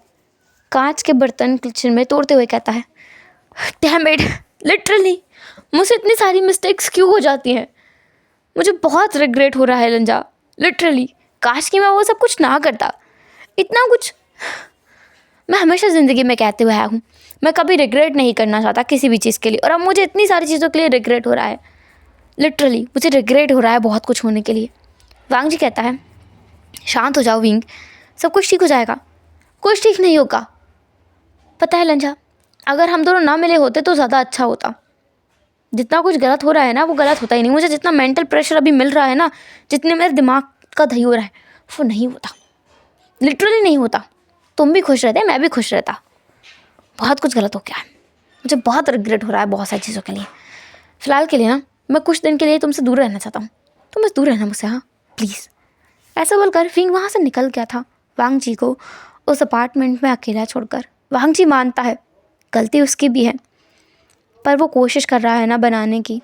कांच के बर्तन किचन में तोड़ते हुए कहता है, डैम इट, लिटरली मुझसे इतनी सारी मिस्टेक्स क्यों हो जाती हैं? मुझे बहुत रिग्रेट हो रहा है लंजा, लिटरली। काश कि मैं वो सब कुछ ना करता। इतना कुछ मैं हमेशा ज़िंदगी में कहते हुए आया हूँ, मैं कभी रिग्रेट नहीं करना चाहता किसी भी चीज़ के लिए, और अब मुझे इतनी सारी चीज़ों के लिए रिग्रेट हो रहा है। लिटरली मुझे रिग्रेट हो रहा है बहुत कुछ होने के लिए। वांग जी कहता है, शांत हो जाओ विंग, सब कुछ ठीक हो जाएगा। कुछ ठीक नहीं होगा। पता है लंजा, अगर हम दोनों ना मिले होते तो ज़्यादा अच्छा होता। जितना कुछ गलत हो रहा है ना, वो गलत होता ही नहीं। मुझे जितना मेंटल प्रेशर अभी मिल रहा है ना, जितने मेरे दिमाग का दही हो रहा है, वो नहीं होता, लिटरली नहीं होता। तुम भी खुश रहते, मैं भी खुश रहता। बहुत कुछ गलत हो गया है, मुझे बहुत रिग्रेट हो रहा है बहुत सारी चीज़ों के लिए। फ़िलहाल के लिए ना, मैं कुछ दिन के लिए तुमसे दूर रहना चाहता हूँ। तुम बस दूर रहना मुझसे, हाँ प्लीज़। ऐसा बोलकर विंग वहाँ से निकल गया था, वांग जी को उस अपार्टमेंट में अकेला छोड़कर। वांग जी मानता है गलती उसकी भी है, पर वो कोशिश कर रहा है ना बनाने की।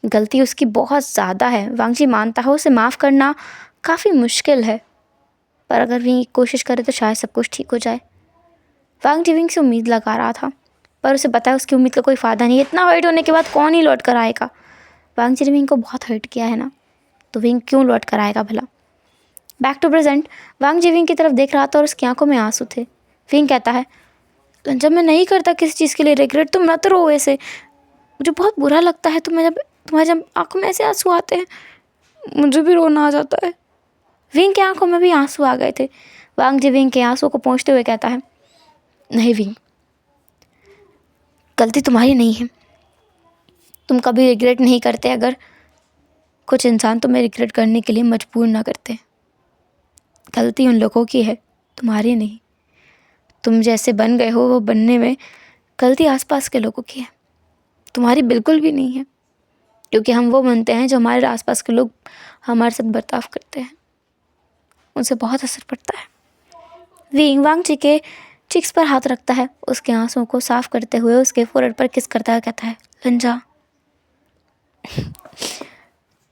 गलती उसकी बहुत ज़्यादा है, वांग जी मानता है, उसे माफ़ करना काफ़ी मुश्किल है, पर अगर विंग कोशिश करे तो शायद सब कुछ ठीक हो जाए। वांग जी विंग से उम्मीद लगा रहा था, पर उसे पता है उसकी उम्मीद का कोई फ़ायदा नहीं है। इतना हर्ट होने के बाद कौन ही लौट कर आएगा? वांग जी ने विंग को बहुत हर्ट किया है ना, तो विंग क्यों लौट कर आएगा भला? बैक टू प्रेजेंट, वांग जी विंग की तरफ देख रहा था और उसकी आंखों में आंसू थे। विंग कहता है, जब मैं नहीं करता किसी चीज़ के लिए रिग्रेट, तुम मत रो ऐसे, मुझे बहुत बुरा लगता है। तुम्हारे जब आंखों में ऐसे आंसू आते हैं, मुझे भी रोना आ जाता है। विंग के आंखों में भी आंसू आ गए थे। वांग जी विंग के आंसू को पोंछते हुए कहता है, नहीं विंग, गलती तुम्हारी नहीं है, तुम कभी रिग्रेट नहीं करते। अगर कुछ इंसान तुम्हें रिग्रेट करने के लिए मजबूर ना करते, गलती उन लोगों की है, तुम्हारी नहीं। तुम जैसे बन गए हो, वो बनने में गलती आसपास के लोगों की है, तुम्हारी बिल्कुल भी नहीं है। क्योंकि हम वो बनते हैं जो हमारे आसपास के लोग हमारे साथ बर्ताव करते हैं, उनसे बहुत असर पड़ता है। विंग वांग जी के चिक्स पर हाथ रखता है, उसके आंसुओं को साफ करते हुए उसके फोrehead पर किस करता है, कहता है, लंजा,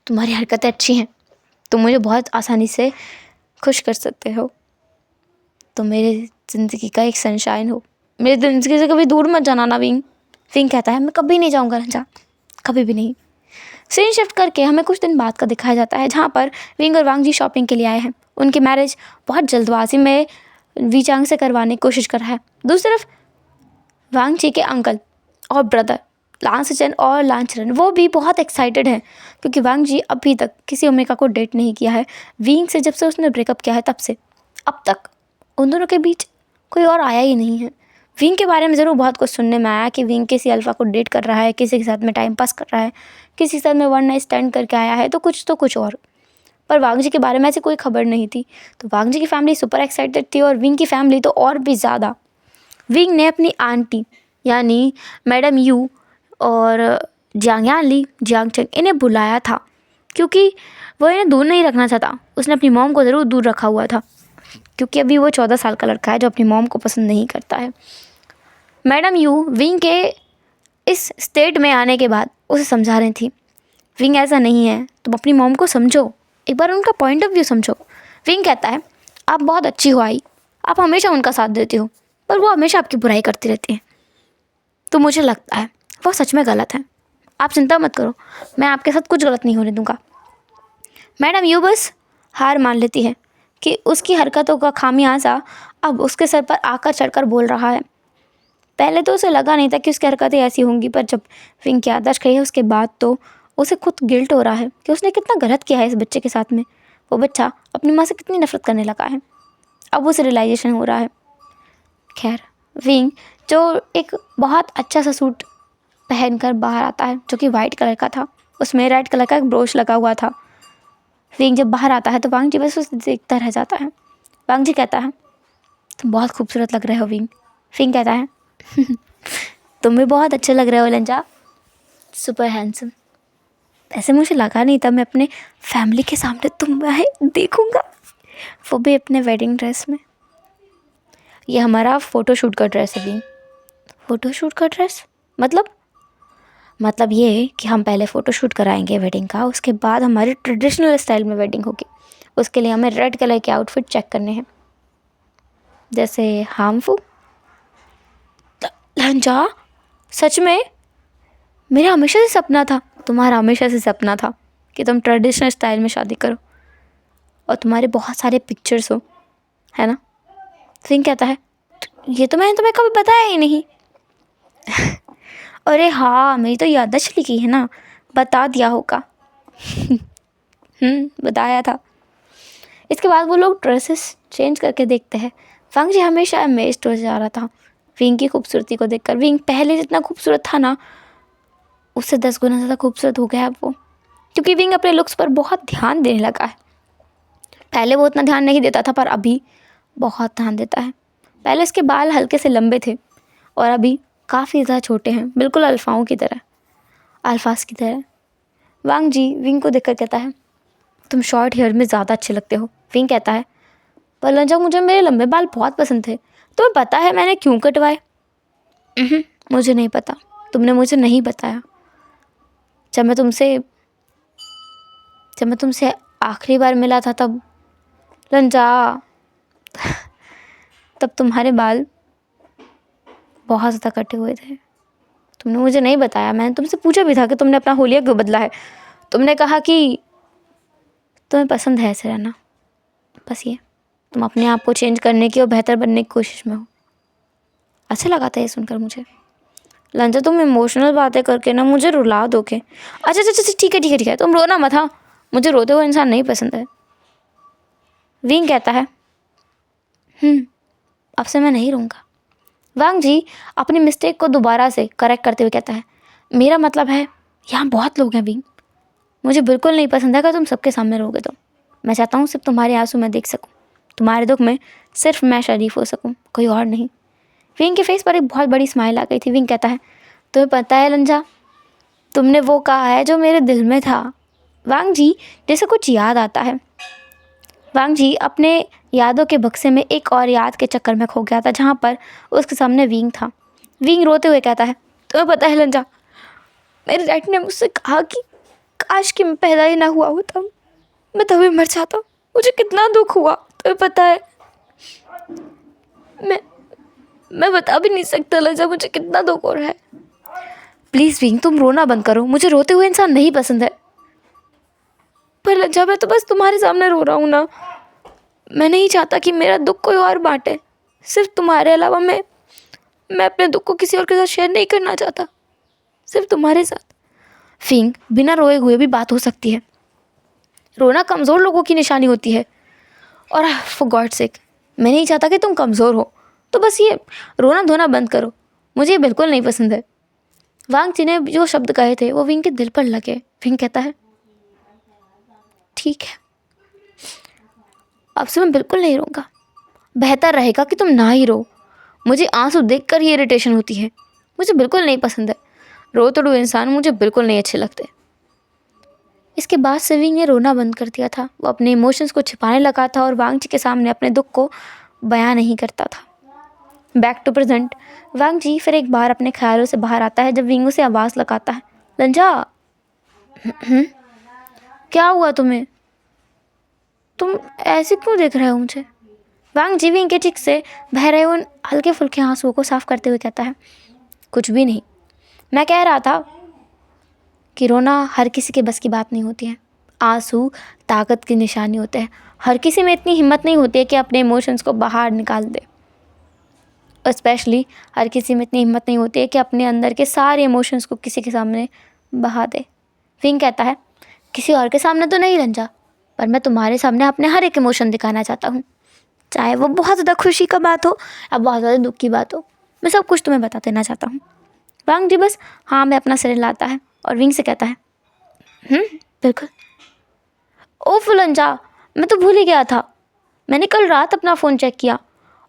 तुम्हारी हरकतें अच्छी हैं, तुम मुझे बहुत आसानी से खुश कर सकते हो, तुम मेरे ज़िंदगी का एक सनशाइन हो, मेरी ज़िंदगी से कभी दूर मत जाना ना विंग। विंग कहता है, मैं कभी नहीं जाऊँगा लंजा, कभी भी नहीं। सीन शिफ्ट करके हमें कुछ दिन बाद का दिखाया जाता है, जहाँ पर विंग और वांग जी शॉपिंग के लिए आए हैं। उनकी मैरिज बहुत जल्दबाजी में वी चांग से करवाने की कोशिश कर रहा है। दूसरी तरफ वांग जी के अंकल और ब्रदर लांसचन और लांचरन, वो भी बहुत एक्साइटेड हैं, क्योंकि वांग जी अभी तक किसी ओमेगा को डेट नहीं किया है। विंग से जब से उसने ब्रेकअप किया है, तब से अब तक उन दोनों के बीच कोई और आया ही नहीं है। विंग के बारे में ज़रूर बहुत कुछ सुनने में आया कि विंग किसी अल्फ़ा को डेट कर रहा है, किसी के साथ में टाइम पास कर रहा है, किसी के साथ में वन नाइट स्टैंड करके आया है, तो कुछ और। पर वांग जी के बारे में ऐसी कोई खबर नहीं थी। तो वांग जी की फैमिली सुपर एक्साइटेड थी, और विंग की फैमिली तो और भी ज़्यादा। विंग ने अपनी आंटी यानी मैडम यू और जियांगचंग इन्हें बुलाया था, क्योंकि वो इन्हें दूर नहीं रखना चाहता। उसने अपनी मॉम को ज़रूर दूर रखा हुआ था, क्योंकि अभी वो 14 साल का लड़का है जो अपनी मॉम को पसंद नहीं करता है। मैडम यू विंग के इस स्टेट में आने के बाद उसे समझा रही थी, विंग ऐसा नहीं है, तुम अपनी मॉम को समझो, एक बार उनका पॉइंट ऑफ व्यू समझो। विंग कहता है, आप बहुत अच्छी हो आई, आप हमेशा उनका साथ देती हो, पर वो हमेशा आपकी बुराई करती रहती है, तो मुझे लगता है वो सच में गलत है। आप चिंता मत करो, मैं आपके साथ कुछ गलत नहीं होने दूंगा। मैडम यू बस हार मान लेती है कि उसकी हरकतों का खामियाजा अब उसके सर पर आकर चढ़कर बोल रहा है। पहले तो उसे लगा नहीं था कि उसकी हरकतें ऐसी होंगी, पर जब विंग की आदर्श कही है उसके बाद तो उसे खुद गिल्ट हो रहा है कि उसने कितना गलत किया है इस बच्चे के साथ में। वो बच्चा अपनी माँ से कितनी नफरत करने लगा है, अब उसे रियलाइजेशन हो रहा है। खैर, विंग जो एक बहुत अच्छा सा सूट पहनकर बाहर आता है जो कि वाइट कलर का था, उसमें रेड कलर का एक ब्रोच लगा हुआ था। विंग जब बाहर आता है तो वांग जी बस उसे देखता रह जाता है। वांग जी कहता है, तुम बहुत खूबसूरत लग रहे हो विंग। विंग कहता है, तुम भी बहुत अच्छे लग रहे हो लंजा, सुपर हैंडसम। ऐसे मुझे लगा नहीं था मैं अपने फैमिली के सामने तुम्हें देखूंगा, वो भी अपने वेडिंग ड्रेस में। ये हमारा फ़ोटोशूट का ड्रेस है विंग। फ़ोटोशूट का ड्रेस मतलब ये कि हम पहले फ़ोटोशूट कराएंगे वेडिंग का, उसके बाद हमारी ट्रेडिशनल स्टाइल में वेडिंग होगी। उसके लिए हमें रेड कलर के आउटफिट चेक करने हैं, जैसे हार्मफुल। लंजा, सच में मेरा हमेशा से सपना था, तुम्हारा हमेशा से सपना था कि तुम ट्रेडिशनल स्टाइल में शादी करो और तुम्हारे बहुत सारे पिक्चर्स हो, है ना? सिंह कहता है, ये तो मैंने तुम्हें कभी बताया ही नहीं। अरे हाँ, मेरी तो याददाश्त चली गई है ना, बता दिया होगा। बताया था। इसके बाद वो लोग ड्रेसेस चेंज करके देखते हैं। वांग जी हमेशा अमेज्ड हो जा रहा था विंग की खूबसूरती को देखकर। विंग पहले जितना खूबसूरत था ना, उससे 10 गुना ज़्यादा खूबसूरत हो गया अब वो, क्योंकि विंग अपने लुक्स पर बहुत ध्यान देने लगा है। पहले वो उतना ध्यान नहीं देता था, पर अभी बहुत ध्यान देता है। पहले उसके बाल हल्के से लंबे थे और अभी काफ़ी ज़्यादा छोटे हैं, बिल्कुल अल्फाओं की तरह, अल्फाज की तरह। वांग जी विंग को देखकर कहता है, तुम शॉर्ट हेयर में ज़्यादा अच्छे लगते हो। विंग कहता है, पर लंजा मुझे मेरे लंबे बाल बहुत पसंद थे, तुम्हें पता है मैंने क्यों कटवाए? मुझे नहीं पता, तुमने मुझे नहीं बताया। जब मैं तुमसे आखिरी बार मिला था तब लंजा तब तुम्हारे बाल बहुत ज़्यादा कटे हुए थे, तुमने मुझे नहीं बताया। मैंने तुमसे पूछा भी था कि तुमने अपना हुलिया क्यों बदला है। तुमने कहा कि तुम्हें पसंद है ऐसे रहना, बस ये, तुम अपने आप को चेंज करने की और बेहतर बनने की कोशिश में हो। अच्छा लगा था ये सुनकर मुझे। लंजा, तुम इमोशनल बातें करके ना मुझे रुला दोगे। अच्छा अच्छा अच्छा, ठीक है, तुम रोना मत। हाँ, मुझे रोते हुए इंसान नहीं पसंद है। विंग कहता है, अब से मैं नहीं रोऊंगा। वांग जी अपनी मिस्टेक को दोबारा से करेक्ट करते हुए कहता है, मेरा मतलब है यहाँ बहुत लोग हैं विंग, मुझे बिल्कुल नहीं पसंद है अगर तुम सबके सामने रोगे तो। मैं चाहता हूँ सिर्फ तुम्हारे आंसू मैं देख सकूँ, तुम्हारे दुख में सिर्फ मैं शरीफ हो सकूँ, कोई और नहीं। विंग के फेस पर एक बहुत बड़ी स्माइल आ गई थी। विंग कहता है, तुम्हें पता है लंजा, तुमने वो कहा है जो मेरे दिल में था। वांग जी जैसे कुछ याद आता है। वांग जी अपने यादों के बक्से में एक और याद के चक्कर में खो गया था, जहाँ पर उसके सामने विंग था। विंग रोते हुए कहता है, तुम्हें पता है लंजा, मेरे डैड ने मुझसे कहा कि काश कि मैं पैदा ही ना हुआ होता, मैं तभी मर जाता। मुझे कितना दुख हुआ, तुम्हें पता है। मैं बता भी नहीं सकता लंजा, मुझे कितना दुख हो रहा है। प्लीज़ विंग, तुम रोना बंद करो, मुझे रोते हुए इंसान नहीं पसंद है। पर लंजा, मैं तो बस तुम्हारे सामने रो रहा हूँ ना, मैं नहीं चाहता कि मेरा दुख कोई और बांटे। सिर्फ तुम्हारे अलावा मैं अपने दुख को किसी और के साथ शेयर नहीं करना चाहता, सिर्फ तुम्हारे साथ। फिंग, बिना रोए हुए भी बात हो सकती है। रोना कमज़ोर लोगों की निशानी होती है, और फॉर गॉड सेक मैं नहीं चाहता कि तुम कमज़ोर हो, तो बस ये रोना धोना बंद करो, मुझे ये बिल्कुल नहीं पसंद है। वांग जी ने जो शब्द कहे थे वो विंग के दिल पर लगे। विंग कहता है, ठीक है, अब से मैं बिल्कुल नहीं रोऊंगा। बेहतर रहेगा कि तुम ना ही रो, मुझे आंसू देखकर ही इरिटेशन होती है, मुझे बिल्कुल नहीं पसंद है। रो तोड़ू इंसान मुझे बिल्कुल नहीं अच्छे लगते। इसके बाद से विंग ने रोना बंद कर दिया था। वो अपने इमोशंस को छिपाने लगा था और वांग जी के सामने अपने दुख को बयां नहीं करता था। Back to present. Wang ji फिर एक बार अपने ख्यालों से बाहर आता है जब विंग उसे आवाज़ लगाता है, लंजा, क्या हुआ तुम्हें? तुम ऐसे क्यों देख रहे हो मुझे? वांग जी विंग के चिक से बह रहे उन हल्के फुल्के आंसुओं को साफ करते हुए कहता है, कुछ भी नहीं, मैं कह रहा था कि रोना हर किसी के बस की बात नहीं होती है। आंसू ताकत की निशानी होते हैं। हर किसी में इतनी हिम्मत नहीं होती है कि अपने इमोशंस को बाहर निकाल दे। स्पेशली हर किसी में इतनी हिम्मत नहीं होती है कि अपने अंदर के सारे इमोशंस को किसी के सामने बहा दे। विंग कहता है, किसी और के सामने तो नहीं रंजा, पर मैं तुम्हारे सामने अपने हर एक इमोशन दिखाना चाहता हूँ, चाहे वो बहुत ज़्यादा खुशी का बात हो या बहुत ज़्यादा दुख की बात हो। मैं सब कुछ तुम्हें बता देना चाहता हूँ। वांग जी बस हाँ में अपना सिर हिलाता है और विंग से कहता है, बिल्कुल। ओह रंजा, मैं तो भूल ही गया था। मैंने कल रात अपना फ़ोन चेक किया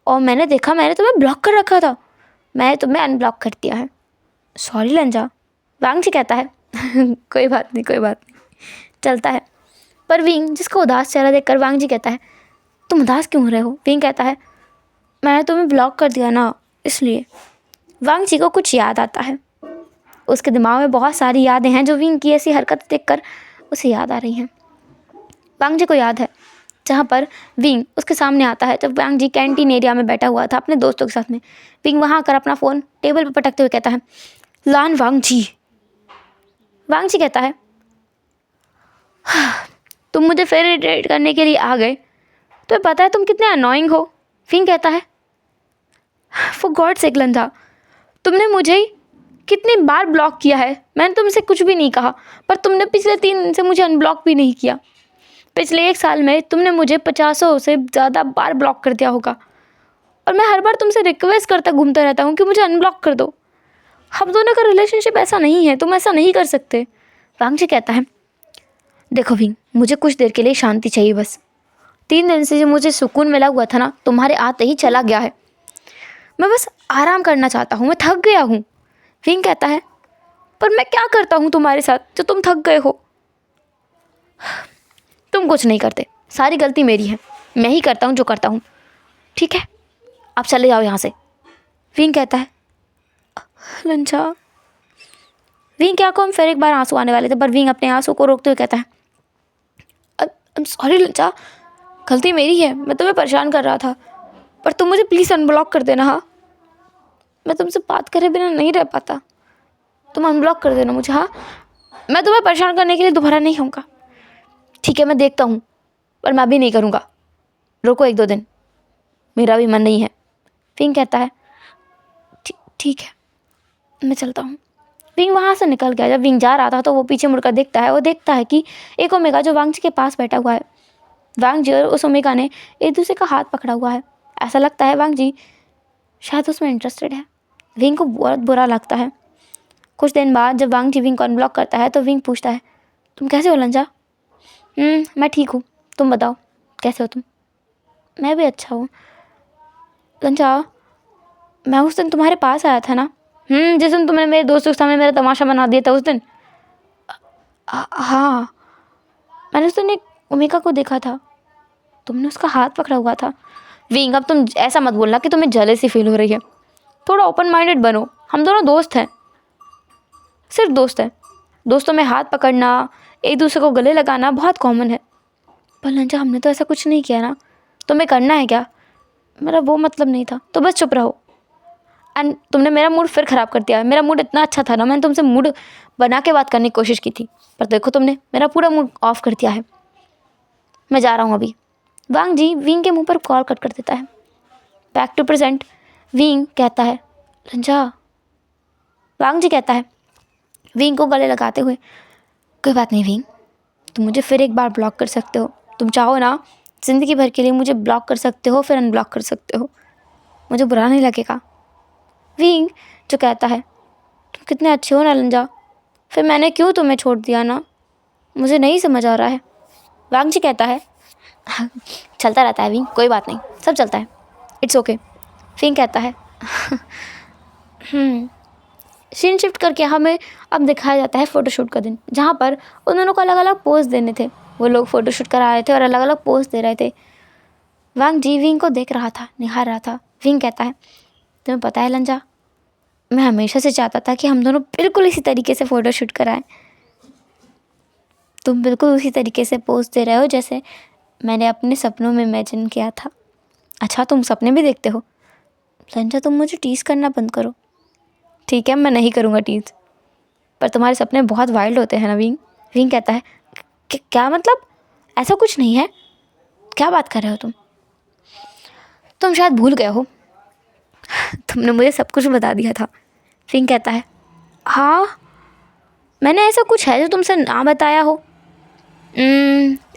और मैंने देखा मैंने तुम्हें ब्लॉक कर रखा था। मैंने तुम्हें अनब्लॉक कर दिया है। सॉरी लंजा, वांग जी कहता है। कोई बात नहीं, कोई बात नहीं, चलता है। पर विंग जिसका उदास चेहरा देखकर वांग जी कहता है, तुम उदास क्यों हो रहे हो? विंग कहता है, मैंने तुम्हें ब्लॉक कर दिया ना, इसलिए। वांग जी को कुछ याद आता है। उसके दिमाग में बहुत सारी यादें हैं जो विंग की ऐसी हरकत देखकर उसे याद आ रही हैं। वांग जी को याद है जहाँ पर विंग उसके सामने आता है जब वांग जी कैंटीन एरिया में बैठा हुआ था अपने दोस्तों के साथ में। विंग वहाँ आकर अपना फ़ोन टेबल पर पटकते हुए कहता है, लान वांग जी। वांग जी कहता है, तुम मुझे फिर इरिटेट करने के लिए आ गए, तो पता है तुम कितने अनोइंग हो। विंग कहता है, फॉर गॉड सेक लंजा, तुमने मुझे कितनी बार ब्लॉक किया है। मैंने तुमसे कुछ भी नहीं कहा, पर तुमने पिछले 3 दिन से मुझे अनब्लॉक भी नहीं किया। पिछले 1 साल में तुमने मुझे 50 से ज़्यादा बार ब्लॉक कर दिया होगा, और मैं हर बार तुमसे रिक्वेस्ट करता घूमता रहता हूँ कि मुझे अनब्लॉक कर दो। हम दोनों का रिलेशनशिप ऐसा नहीं है, तुम ऐसा नहीं कर सकते। वांग जी कहता है, देखो विंग, मुझे कुछ देर के लिए शांति चाहिए बस। 3 दिन से जो मुझे सुकून मिला हुआ था ना, तुम्हारे आते ही चला गया है। मैं बस आराम करना चाहता हूँ, मैं थक गया हूँ। विंग कहता है, पर मैं क्या करता हूँ तुम्हारे साथ जो तुम थक गए हो? तुम कुछ नहीं करते, सारी गलती मेरी है। मैं ही करता हूँ जो करता हूँ, ठीक है? आप चले जाओ यहाँ से। विंग कहता है, लंचा। विंग की आंखों में फिर एक बार आंसू आने वाले थे, पर विंग अपने आंसू को रोकते हुए कहता है, आई एम सॉरी लंचा, गलती मेरी है। मैं तुम्हें परेशान कर रहा था, पर तुम मुझे प्लीज़ अनब्लॉक कर देना। हाँ, मैं तुमसे बात करे बिना नहीं रह पाता। तुम अनब्लॉक कर देना मुझे। हाँ, मैं तुम्हें परेशान करने के लिए दोबारा नहीं आऊँगा। ठीक है, मैं देखता हूँ, पर मैं भी नहीं करूँगा। रुको 1-2 दिन, मेरा भी मन नहीं है। विंग कहता है, ठीक है, मैं चलता हूँ। विंग वहाँ से निकल गया। जब विंग जा रहा था तो वो पीछे मुड़कर देखता है। वो देखता है कि एक ओमेगा जो वांग जी के पास बैठा हुआ है। वांग जी और उस ओमेगा ने एक दूसरे का हाथ पकड़ा हुआ है। ऐसा लगता है वांग जी शायद उसमें इंटरेस्टेड है। विंग को बहुत बुरा लगता है। कुछ दिन बाद जब वांग जी विंग को अनब्लॉक करता है तो विंग पूछता है, तुम कैसे हो लंजा? मैं ठीक हूँ, तुम बताओ कैसे हो तुम? मैं भी अच्छा हूँ लंजा। मैं उस दिन तुम्हारे पास आया था ना, जिस दिन तुमने मेरे दोस्तों के सामने मेरा तमाशा बना दिया था उस दिन। हाँ, मैंने उस दिन एक ओमेगा को देखा था, तुमने उसका हाथ पकड़ा हुआ था। विंग, अब तुम ऐसा मत बोलना कि तुम्हें जेलसी फील हो रही है। थोड़ा ओपन माइंडेड बनो। हम दोनों दोस्त हैं, सिर्फ दोस्त हैं। दोस्तों में हाथ पकड़ना, एक दूसरे को गले लगाना बहुत कॉमन है। पर लंजा, हमने तो ऐसा कुछ नहीं किया ना। तुम्हें करना है क्या? मेरा वो मतलब नहीं था, तो बस चुप रहो। एंड तुमने मेरा मूड फिर ख़राब कर दिया। मेरा मूड इतना अच्छा था ना, मैंने तुमसे मूड बना के बात करने की कोशिश की थी, पर देखो तुमने मेरा पूरा मूड ऑफ कर दिया है। मैं जा रहा हूँ अभी। वांग जी विंग के मुंह पर कॉल कट कर देता है। Back to present. विंग कहता है, लंजा। वांग जी कहता है विंग को गले लगाते हुए, कोई बात नहीं विंग, तुम मुझे फिर एक बार ब्लॉक कर सकते हो। तुम चाहो ना ज़िंदगी भर के लिए मुझे ब्लॉक कर सकते हो, फिर अनब्लॉक कर सकते हो, मुझे बुरा नहीं लगेगा। विंग जो कहता है, तुम कितने अच्छे हो ना लंजा, फिर मैंने क्यों तुम्हें छोड़ दिया ना, मुझे नहीं समझ आ रहा है। वांग जी कहता है, चलता रहता है विंग, कोई बात नहीं, सब चलता है, इट्स ओके। विंग कहता है, सीन शिफ्ट करके हमें अब दिखाया जाता है फ़ोटोशूट का दिन, जहाँ पर उन दोनों को अलग अलग पोज देने थे। वो लोग फ़ोटोशूट करा रहे थे और अलग अलग पोज दे रहे थे। वांग जी विंग को देख रहा था, निहार रहा था। विंग कहता है, तुम्हें पता है लंजा, मैं हमेशा से चाहता था कि हम दोनों बिल्कुल इसी तरीके से फ़ोटोशूट कराएं। तुम बिल्कुल उसी तरीके से पोज दे रहे हो जैसे मैंने अपने सपनों में इमेजिन किया था। अच्छा, तुम सपने भी देखते हो? लंजा, तुम मुझे टीज़ करना बंद करो। ठीक है, मैं नहीं करूँगा टीज़, पर तुम्हारे सपने बहुत वाइल्ड होते हैं ना विंग। विंग कहता है, क्या मतलब? ऐसा कुछ नहीं है, क्या बात कर रहे हो तुम शायद भूल गए हो, तुमने मुझे सब कुछ बता दिया था। विंग कहता है, हाँ मैंने ऐसा कुछ है जो तुमसे ना बताया हो।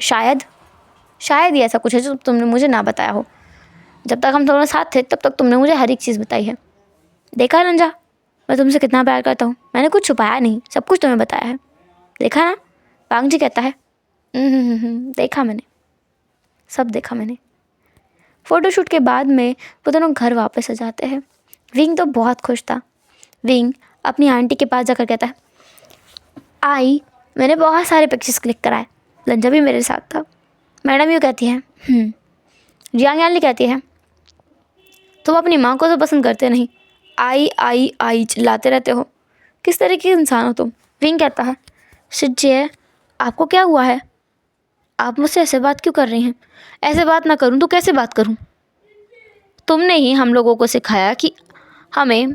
शायद ही ऐसा कुछ है जो तुमने मुझे ना बताया हो। जब तक हम दोनों साथ थे तब तक तुमने मुझे हर एक चीज़ बताई है। देखा रंजा, मैं तुमसे कितना प्यार करता हूँ, मैंने कुछ छुपाया नहीं, सब कुछ तुम्हें बताया है। देखा ना? वांग जी कहता है, देखा मैंने, सब देखा मैंने। फ़ोटोशूट के बाद में वो दोनों घर वापस आ जाते हैं। विंग तो बहुत खुश था। विंग अपनी आंटी के पास जाकर कहता है, मैंने बहुत सारे पिक्चर्स क्लिक कराए, रंजा भी मेरे साथ था। मैडम यूँ कहती है, जियांग याली कहती है, तुम अपनी माँ को तो पसंद करते नहीं, आई चिल्लाते रहते हो, किस तरह के इंसान हो तुम। विंग कहता है, शिज्जे आपको क्या हुआ है, आप मुझसे ऐसे बात क्यों कर रही हैं? ऐसे बात ना करूं तो कैसे बात करूं? तुमने ही हम लोगों को सिखाया कि हमें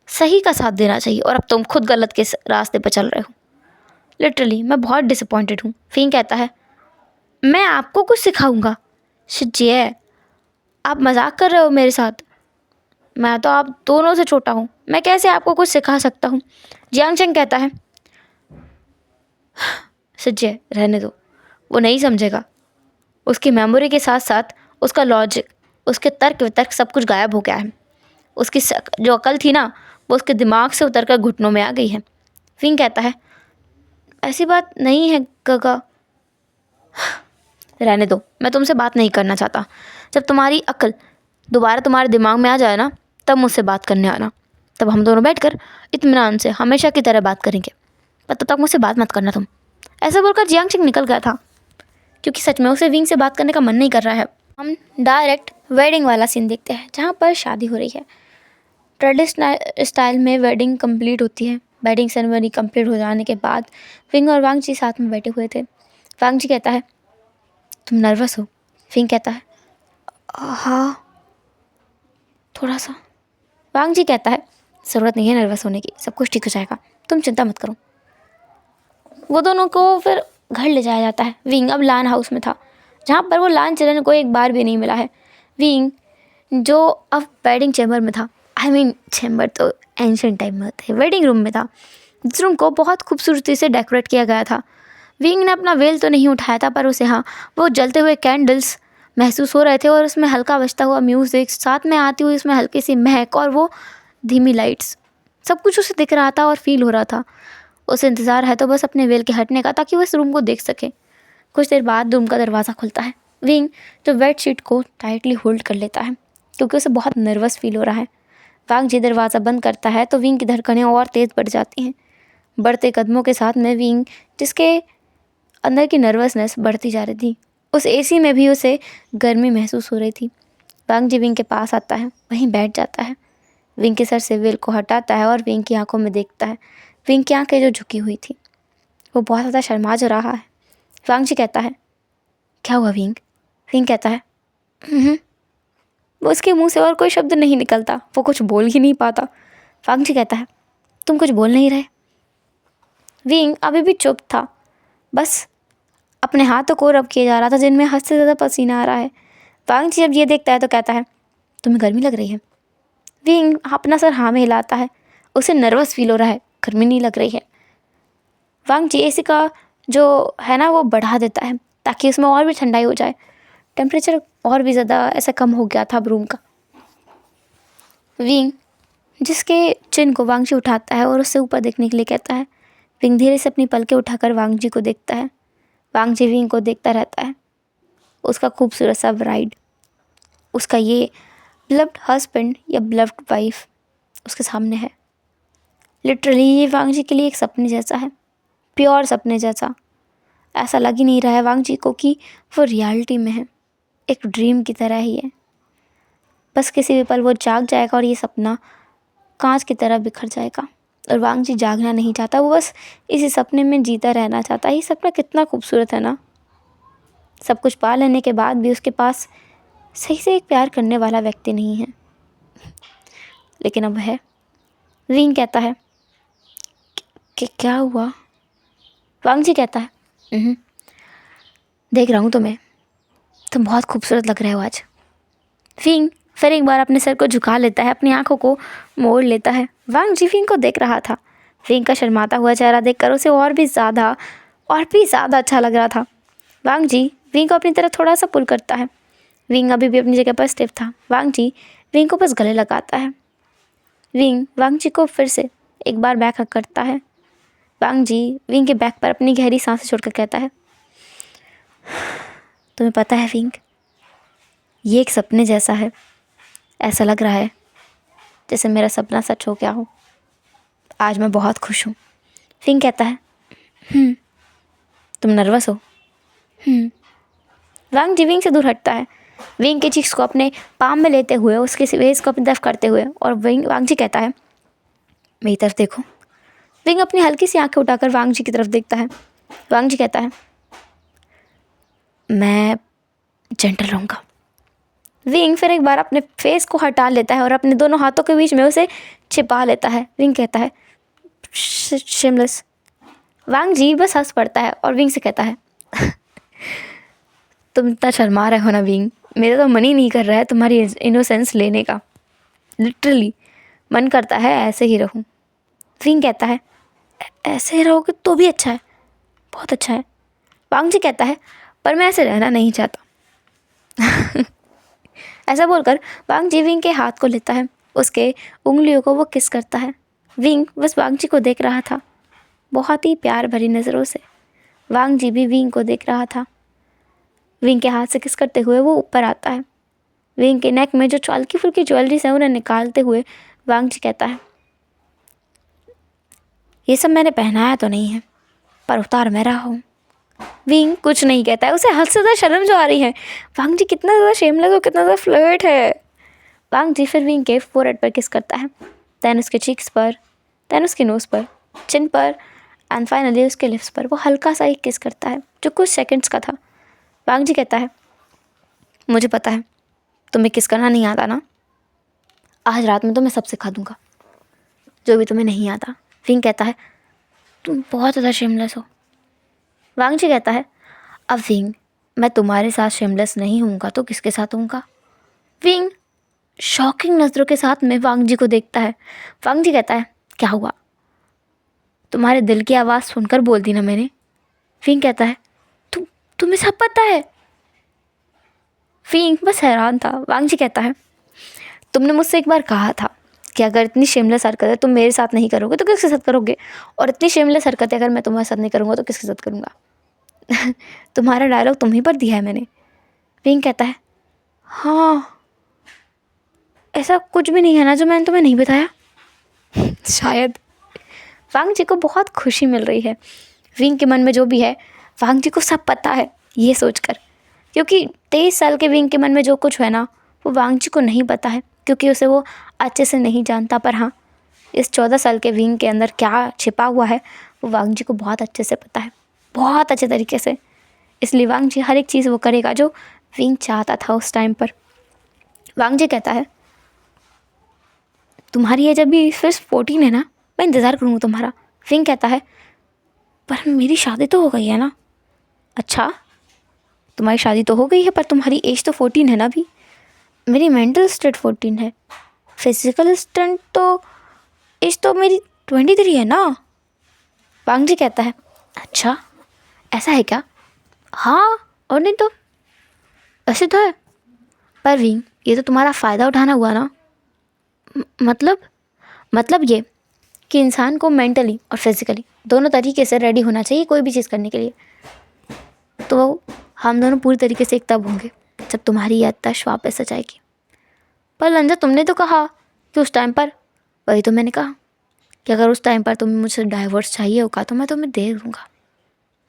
सही का साथ देना चाहिए और अब तुम खुद गलत के रास्ते पर चल रहे हो। लिटरली मैं बहुत डिसअपॉइंटेड हूँ। विंग कहता है, मैं आपको कुछ सिखाऊंगा? शिज्जे आप मजाक कर रहे हो मेरे साथ, मैं तो आप दोनों से छोटा हूँ, मैं कैसे आपको कुछ सिखा सकता हूँ। जियांग चेंग कहता है, शिज्जे रहने दो, वो नहीं समझेगा, उसकी मेमोरी के साथ साथ उसका लॉजिक, उसके तर्क वितर्क सब कुछ गायब हो गया है। उसकी जो अकल थी ना, वो उसके दिमाग से उतर कर घुटनों में आ गई है। विंग कहता है, ऐसी बात नहीं है गगा, रहने दो, मैं तुमसे बात नहीं करना चाहता। जब तुम्हारी अकल दोबारा तुम्हारे दिमाग में आ जाए ना, तब मुझसे बात करने आना, तब हम दोनों बैठकर इत्मीनान से हमेशा की तरह बात करेंगे, पर तब तक मुझसे बात मत करना तुम। ऐसा बोलकर जियांग चिंग निकल गया था, क्योंकि सच में उसे विंग से बात करने का मन नहीं कर रहा है। हम डायरेक्ट वेडिंग वाला सीन देखते हैं, जहाँ पर शादी हो रही है। ट्रेडिशनल स्टाइल में वेडिंग कंप्लीट होती है। वेडिंग सेरेमनी कंप्लीट हो जाने के बाद विंग और वांग जी साथ में बैठे हुए थे। वांग जी कहता है, तुम नर्वस हो? विंग कहता है, हाँ थोड़ा सा। वांग जी कहता है, ज़रूरत नहीं है नर्वस होने की, सब कुछ ठीक हो जाएगा, तुम चिंता मत करो। वो दोनों को फिर घर ले जाया जाता है। विंग अब लान हाउस में था, जहाँ पर वो लान चिरन को एक बार भी नहीं मिला है। विंग जो अब वेडिंग चैम्बर में था, चैम्बर तो एंशिएंट टाइम में होता है, वेडिंग रूम में था, जिस रूम को बहुत खूबसूरती से डेकोरेट किया गया था। विंग ने अपना वेल तो नहीं उठाया था, पर उसे वो जलते हुए कैंडल्स महसूस हो रहे थे, और उसमें हल्का बजता हुआ म्यूज़िक, साथ में आती हुई उसमें हल्की सी महक, और वो धीमी लाइट्स, सब कुछ उसे दिख रहा था और फील हो रहा था। उसे इंतज़ार है तो बस अपने वेल के हटने का, ताकि वो इस रूम को देख सके। कुछ देर बाद रूम का दरवाज़ा खुलता है। विंग जो बेड शीट को टाइटली होल्ड कर लेता है, क्योंकि उसे बहुत नर्वस फील हो रहा है। वांग जी दरवाज़ा बंद करता है तो विंग की धड़कनें और तेज़ बढ़ जाती हैं। बढ़ते कदमों के साथ में विंग, जिसके अंदर की नर्वसनेस बढ़ती जा रही थी, उस एसी में भी उसे गर्मी महसूस हो रही थी। वांग जी विंग के पास आता है, वहीं बैठ जाता है, विंग के सर से वेल को हटाता है और विंग की आंखों में देखता है। विंग की आंखें जो झुकी हुई थी, वो बहुत ज़्यादा शर्मा जो रहा है। वांग जी कहता है, क्या हुआ विंग? विंग कहता है, वो उसके मुंह से और कोई शब्द नहीं निकलता, वो कुछ बोल ही नहीं पाता। वांग जी कहता है, तुम कुछ बोल नहीं रहे? विंग अभी भी चुप था, बस अपने हाथों को रब किया जा रहा था, जिनमें हद से ज़्यादा पसीना आ रहा है। वांग जी जब ये देखता है तो कहता है, तुम्हें गर्मी लग रही है? विंग अपना सर हाँ में हिलाता है, उसे नर्वस फील हो रहा है, गर्मी नहीं लग रही है। वांग जी एसी का जो है ना वो बढ़ा देता है, ताकि उसमें और भी ठंडाई हो जाए। टेम्परेचर और भी ज़्यादा ऐसा कम हो गया था रूम का। विंग जिसके चिन को वांग जी उठाता है और उससे ऊपर देखने के लिए कहता है। विंग धीरे से अपनी पलकें उठाकर वांग जी को देखता है। वांग जी विंग को देखता रहता है। उसका खूबसूरत सा ब्राइड, उसका ये ब्लव्ड हस्बैंड या ब्लव्ड वाइफ उसके सामने है। लिटरली ये वांग जी के लिए एक सपने जैसा है, प्योर सपने जैसा। ऐसा लग ही नहीं रहा है वांग जी को कि वो रियलिटी में है, एक ड्रीम की तरह ही है। बस किसी भी पल वो जाग जाएगा और ये सपना कांच की तरह बिखर जाएगा। और वांग जी जागना नहीं चाहता, वो बस इसी सपने में जीता रहना चाहता है। ये सपना कितना खूबसूरत है ना। सब कुछ पा लेने के बाद भी उसके पास सही से एक प्यार करने वाला व्यक्ति नहीं है, लेकिन अब है। विंग कहता है कि क्या हुआ? वांग जी कहता है, देख रहा हूँ तुम्हें, तुम बहुत खूबसूरत लग रहे हो आज। विंग फिर एक बार अपने सर को झुका लेता है, अपनी आंखों को मोड़ लेता है। वांग जी विंग को देख रहा था। विंग का शर्माता हुआ चेहरा देखकर उसे और भी ज़्यादा अच्छा लग रहा था। वांग जी विंग को अपनी तरफ थोड़ा सा पुल करता है। विंग अभी भी अपनी जगह पर स्टिफ था। वांग जी विंग को बस गले लगाता है। विंग वांग जी को फिर से एक बार बैक हक करता है। वांग जी विंग के बैक पर अपनी गहरी सांसें छोड़कर कहता है, तुम्हें पता है विंग, ये एक सपने जैसा है। ऐसा लग रहा है जैसे मेरा सपना सच हो गया हो। आज मैं बहुत खुश हूँ। विंग कहता है, तुम नर्वस हो? वांग जी विंग से दूर हटता है। विंग के चीक्स को अपने पाम में लेते हुए, उसके वेस को अपनी तरफ करते हुए, और वांग जी कहता है, मेरी तरफ देखो। विंग अपनी हल्की सी आंखें उठाकर वांग जी की तरफ देखता है। वांग जी कहता है, मैं जेंटल रहूँगा। विंग फिर एक बार अपने फेस को हटा लेता है और अपने दोनों हाथों के बीच में उसे छिपा लेता है। विंग कहता है, शेमलेस। वांग जी बस हंस पड़ता है और विंग से कहता है, तुम इतना शर्मा रहे हो ना विंग, मेरा तो मन ही नहीं कर रहा है तुम्हारी इनोसेंस लेने का। लिटरली मन करता है ऐसे ही रहूं। विंग कहता है, ऐसे ही रहोगे तो भी अच्छा है, बहुत अच्छा है। वांग जी कहता है, पर मैं ऐसे रहना नहीं चाहता। ऐसा बोलकर वांग जी विंग के हाथ को लेता है। उसके उंगलियों को वो किस करता है। विंग बस वांग जी को देख रहा था, बहुत ही प्यार भरी नज़रों से। वांग जी भी विंग को देख रहा था। विंग के हाथ से किस करते हुए वो ऊपर आता है। विंग के नेक में जो हल्की फुल्की ज्वेलरी है उन्हें निकालते हुए वांग जी कहता है, ये सब मैंने पहनाया तो नहीं है, पर उतार मैं रहा हूँ। विंग कुछ नहीं कहता है, उसे हद से ज़्यादा शर्म जो आ रही है। वांग जी कितना ज़्यादा शेमलेस और कितना ज़्यादा फ्लर्ट है। वांग जी फिर विंग के फोरहेड पर किस करता है, दैन उसके चीक्स पर, दैन उसके नोज़ पर, चिन पर, एंड फाइनली उसके लिप्स पर वो हल्का सा एक किस करता है जो कुछ सेकंड्स का था। वांग जी कहता है, मुझे पता है तुम्हें किस करना नहीं आता ना, आज रात में तो मैं सब सिखा दूंगा जो भी तुम्हें नहीं आता। विंग कहता है, तुम बहुत ज़्यादा शेमलेस हो। वांग जी कहता है, अब विंग, मैं तुम्हारे साथ शेमलेस नहीं होऊंगा तो किसके साथ होऊंगा। विंग शॉकिंग नज़रों के साथ में वांग जी को देखता है। वांग जी कहता है, क्या हुआ, तुम्हारे दिल की आवाज़ सुनकर बोल दी ना मैंने। विंग कहता है, तुम्हें सब पता है। विंग बस हैरान था। वांग जी कहता है, तुमने मुझसे एक बार कहा था कि अगर इतनी शेमलेस हरकतें तुम मेरे साथ नहीं करोगे तो किसके साथ करोगे, और इतनी शेमलेस हरकतें अगर मैं तुम्हारे साथ नहीं करूँगा तो किसके साथ करूँगा। तुम्हारा डायलॉग तुम ही पर दिया है मैंने। विंग कहता है, हाँ, ऐसा कुछ भी नहीं है ना जो मैंने तुम्हें नहीं बताया। शायद। वांग जी को बहुत खुशी मिल रही है। विंग के मन में जो भी है वांग जी को सब पता है ये सोचकर, क्योंकि 23 साल के विंग के मन में जो कुछ है ना वो वांग जी को नहीं पता है, क्योंकि उसे वो अच्छे से नहीं जानता। पर हाँ, इस 14 साल के विंग के अंदर क्या छिपा हुआ है वो वांग जी को बहुत अच्छे से पता है, बहुत अच्छे तरीके से। इसलिए वांग जी हर एक चीज़ वो करेगा जो विंग चाहता था उस टाइम पर। वांग जी कहता है, तुम्हारी एज अभी सिर्फ 14 है ना, मैं इंतज़ार करूँगा तुम्हारा। विंग कहता है, पर मेरी शादी तो हो गई है ना। अच्छा, तुम्हारी शादी तो हो गई है पर तुम्हारी एज तो 14 है ना अभी। मेरी मेंटल स्टेट 14 है, फिजिकल स्टेट तो एज तो मेरी 23 है ना। वांग जी कहता है, अच्छा ऐसा है क्या। हाँ, और नहीं तो, ऐसे तो है। पर विंग, ये तो तुम्हारा फ़ायदा उठाना हुआ ना। मतलब ये कि इंसान को मेंटली और फिज़िकली दोनों तरीके से रेडी होना चाहिए कोई भी चीज़ करने के लिए। तो हम दोनों पूरी तरीके से एक तब होंगे जब तुम्हारी याददाश्त वापस आ जाएगी। पर लंजा, तुमने तो कहा कि उस टाइम पर, वही तो मैंने कहा कि अगर उस टाइम पर तुम्हें मुझसे डाइवोर्स चाहिए होगा तो मैं तुम्हें दे दूँगा,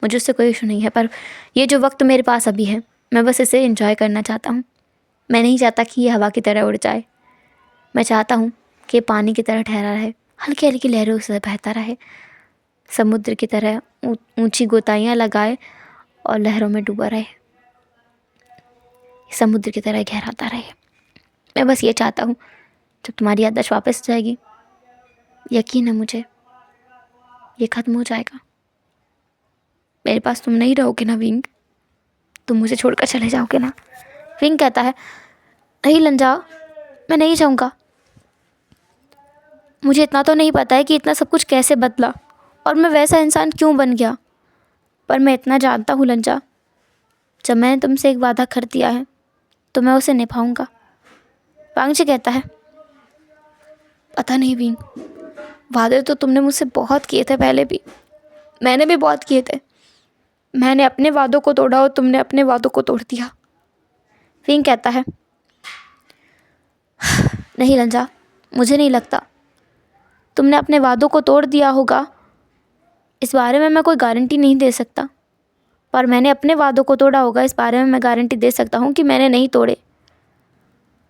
मुझे उससे कोई इशू नहीं है। पर ये जो वक्त मेरे पास अभी है मैं बस इसे एंजॉय करना चाहता हूँ। मैं नहीं चाहता कि ये हवा की तरह उड़ जाए। मैं चाहता हूँ कि पानी की तरह ठहरा रहे, हल्की हल्की लहरों से बहता रहे, समुद्र की तरह ऊंची गोताइयाँ लगाए और लहरों में डूबा रहे, समुद्र की तरह गहराता रहे। मैं बस ये चाहता हूँ जब तुम्हारी याददाश्त वापस जाएगी, यकीन है मुझे ये ख़त्म हो जाएगा। मेरे पास तुम नहीं रहोगे ना विंग? तुम मुझे छोड़कर चले जाओगे ना? विंग कहता है, नहीं लंजा, मैं नहीं जाऊँगा। मुझे इतना तो नहीं पता है कि इतना सब कुछ कैसे बदला और मैं वैसा इंसान क्यों बन गया, पर मैं इतना जानता हूँ लंजा, जब मैंने तुमसे एक वादा कर दिया है तो मैं उसे निभाऊंगा। वांगजी कहता है, पता नहीं विंग, वादे तो तुमने मुझसे बहुत किए थे पहले भी, मैंने भी बहुत किए थे। मैंने अपने वादों को तोड़ा और तुमने अपने वादों को तोड़ दिया। विंग कहता है, नहीं लंजा, मुझे नहीं लगता तुमने अपने वादों को तोड़ दिया होगा। इस बारे में मैं कोई गारंटी नहीं दे सकता, पर मैंने अपने वादों को तोड़ा होगा, इस बारे में मैं गारंटी दे सकता हूँ कि मैंने नहीं तोड़े।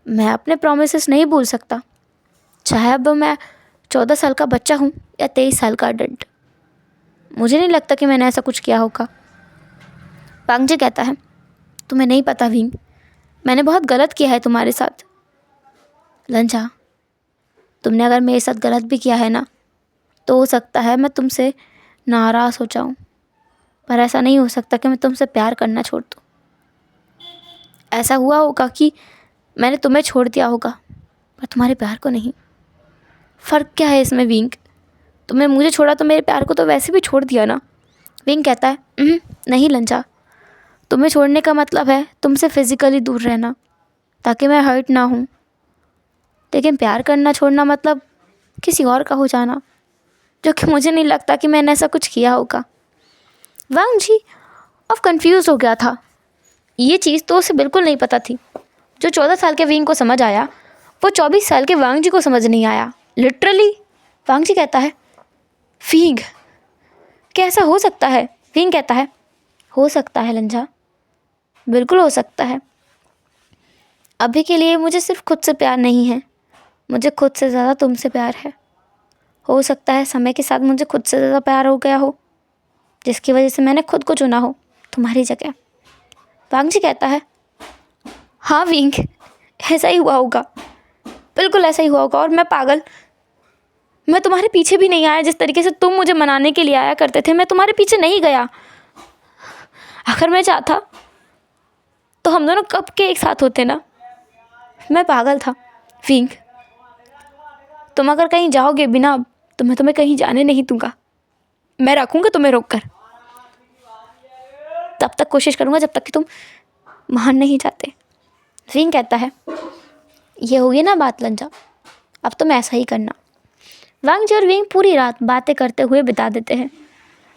मैं अपने प्रॉमिसेस नहीं भूल सकता, चाहे अब मैं 14 साल का बच्चा हूँ या 23 साल का अडल्ट। मुझे नहीं लगता कि मैंने ऐसा कुछ किया होगा। वांगजी कहता है, तुम्हें नहीं पता विंग, मैंने बहुत गलत किया है तुम्हारे साथ। लंजा, तुमने अगर मेरे साथ गलत भी किया है ना, तो हो सकता है मैं तुमसे नाराज़ हो जाऊँ, पर ऐसा नहीं हो सकता कि मैं तुमसे प्यार करना छोड़ दूँ। ऐसा हुआ होगा कि मैंने तुम्हें छोड़ दिया होगा, पर तुम्हारे प्यार को नहीं। फ़र्क क्या है इसमें विंग? तुमने मुझे छोड़ा तो मेरे प्यार को तो वैसे भी छोड़ दिया ना। विंग कहता है, नहीं लंजा, तुम्हें छोड़ने का मतलब है तुमसे फिज़िकली दूर रहना ताकि मैं हर्ट ना हूँ, लेकिन प्यार करना छोड़ना मतलब किसी और का हो जाना, जो कि मुझे नहीं लगता कि मैंने ऐसा कुछ किया होगा। वांगजी अब कंफ्यूज हो गया था। ये चीज़ तो उसे बिल्कुल नहीं पता थी। जो 14 साल के विंग को समझ आया, वो 24 साल के वांगजी को समझ नहीं आया। लिटरली वांगजी कहता है, विंग कैसा हो सकता है? विंग कहता है, हो सकता है लंजा, बिल्कुल हो सकता है। अभी के लिए मुझे सिर्फ खुद से प्यार नहीं है, मुझे खुद से ज़्यादा तुमसे प्यार है। हो सकता है समय के साथ मुझे खुद से ज़्यादा प्यार हो गया हो, जिसकी वजह से मैंने खुद को चुना हो तुम्हारी जगह। वांगजी कहता है, हाँ विंग, ऐसा ही हुआ होगा, बिल्कुल ऐसा ही हुआ होगा। और मैं पागल, मैं तुम्हारे पीछे भी नहीं आया जिस तरीके से तुम मुझे मनाने के लिए आया करते थे। मैं तुम्हारे पीछे नहीं गया। अगर मैं चाहता तो हम दोनों कब के एक साथ होते ना। मैं पागल था विंग। तुम अगर कहीं जाओगे बिना, तो मैं तुम्हें कहीं जाने नहीं दूंगा। मैं रखूँगा तुम्हें रोक कर, तब तक कोशिश करूँगा जब तक कि तुम मान नहीं जाते। विंग कहता है, ये होगी ना बात लंजा, अब तुम ऐसा ही करना। वांगजी और विंग पूरी रात बातें करते हुए बिता देते हैं।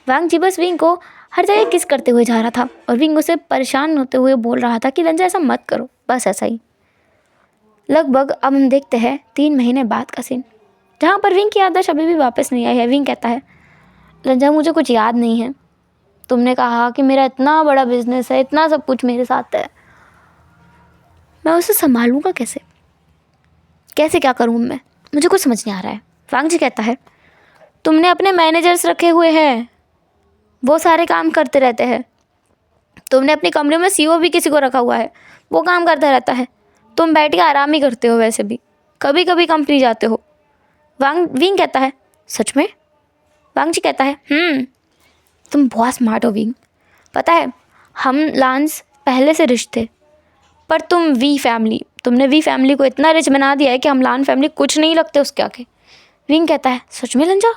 वांगजी बस विंग को हर जगह किस करते हुए जा रहा था और विंग उसे परेशान होते हुए बोल रहा था कि लंजा ऐसा मत करो, बस ऐसा ही। लगभग अब हम देखते हैं 3 महीने बाद का सीन, जहाँ पर विंग की आदर्श अभी भी वापस नहीं आई है। विंग कहता है, लंजा मुझे कुछ याद नहीं है, तुमने कहा कि मेरा इतना बड़ा बिजनेस है, इतना सब कुछ मेरे साथ है, मैं उसे संभालूंगा कैसे, कैसे क्या करूँ मैं, मुझे कुछ समझ नहीं आ रहा है। वांगजी कहता है, तुमने अपने मैनेजर्स रखे हुए हैं, वो सारे काम करते रहते हैं। तुमने अपने कमरे में सीईओ भी किसी को रखा हुआ है, वो काम करता रहता है। तुम बैठ के आराम ही करते हो, वैसे भी कभी कभी कंपनी जाते हो। विंग कहता है, सच में? वांगजी कहता है, तुम बहुत स्मार्ट हो विंग। पता है, हम लांस पहले से रिच थे, पर तुमने वी फैमिली को इतना रिच बना दिया है कि हम लान फैमिली कुछ नहीं लगते उसके आगे। विंग कहता है, सच में लंजा?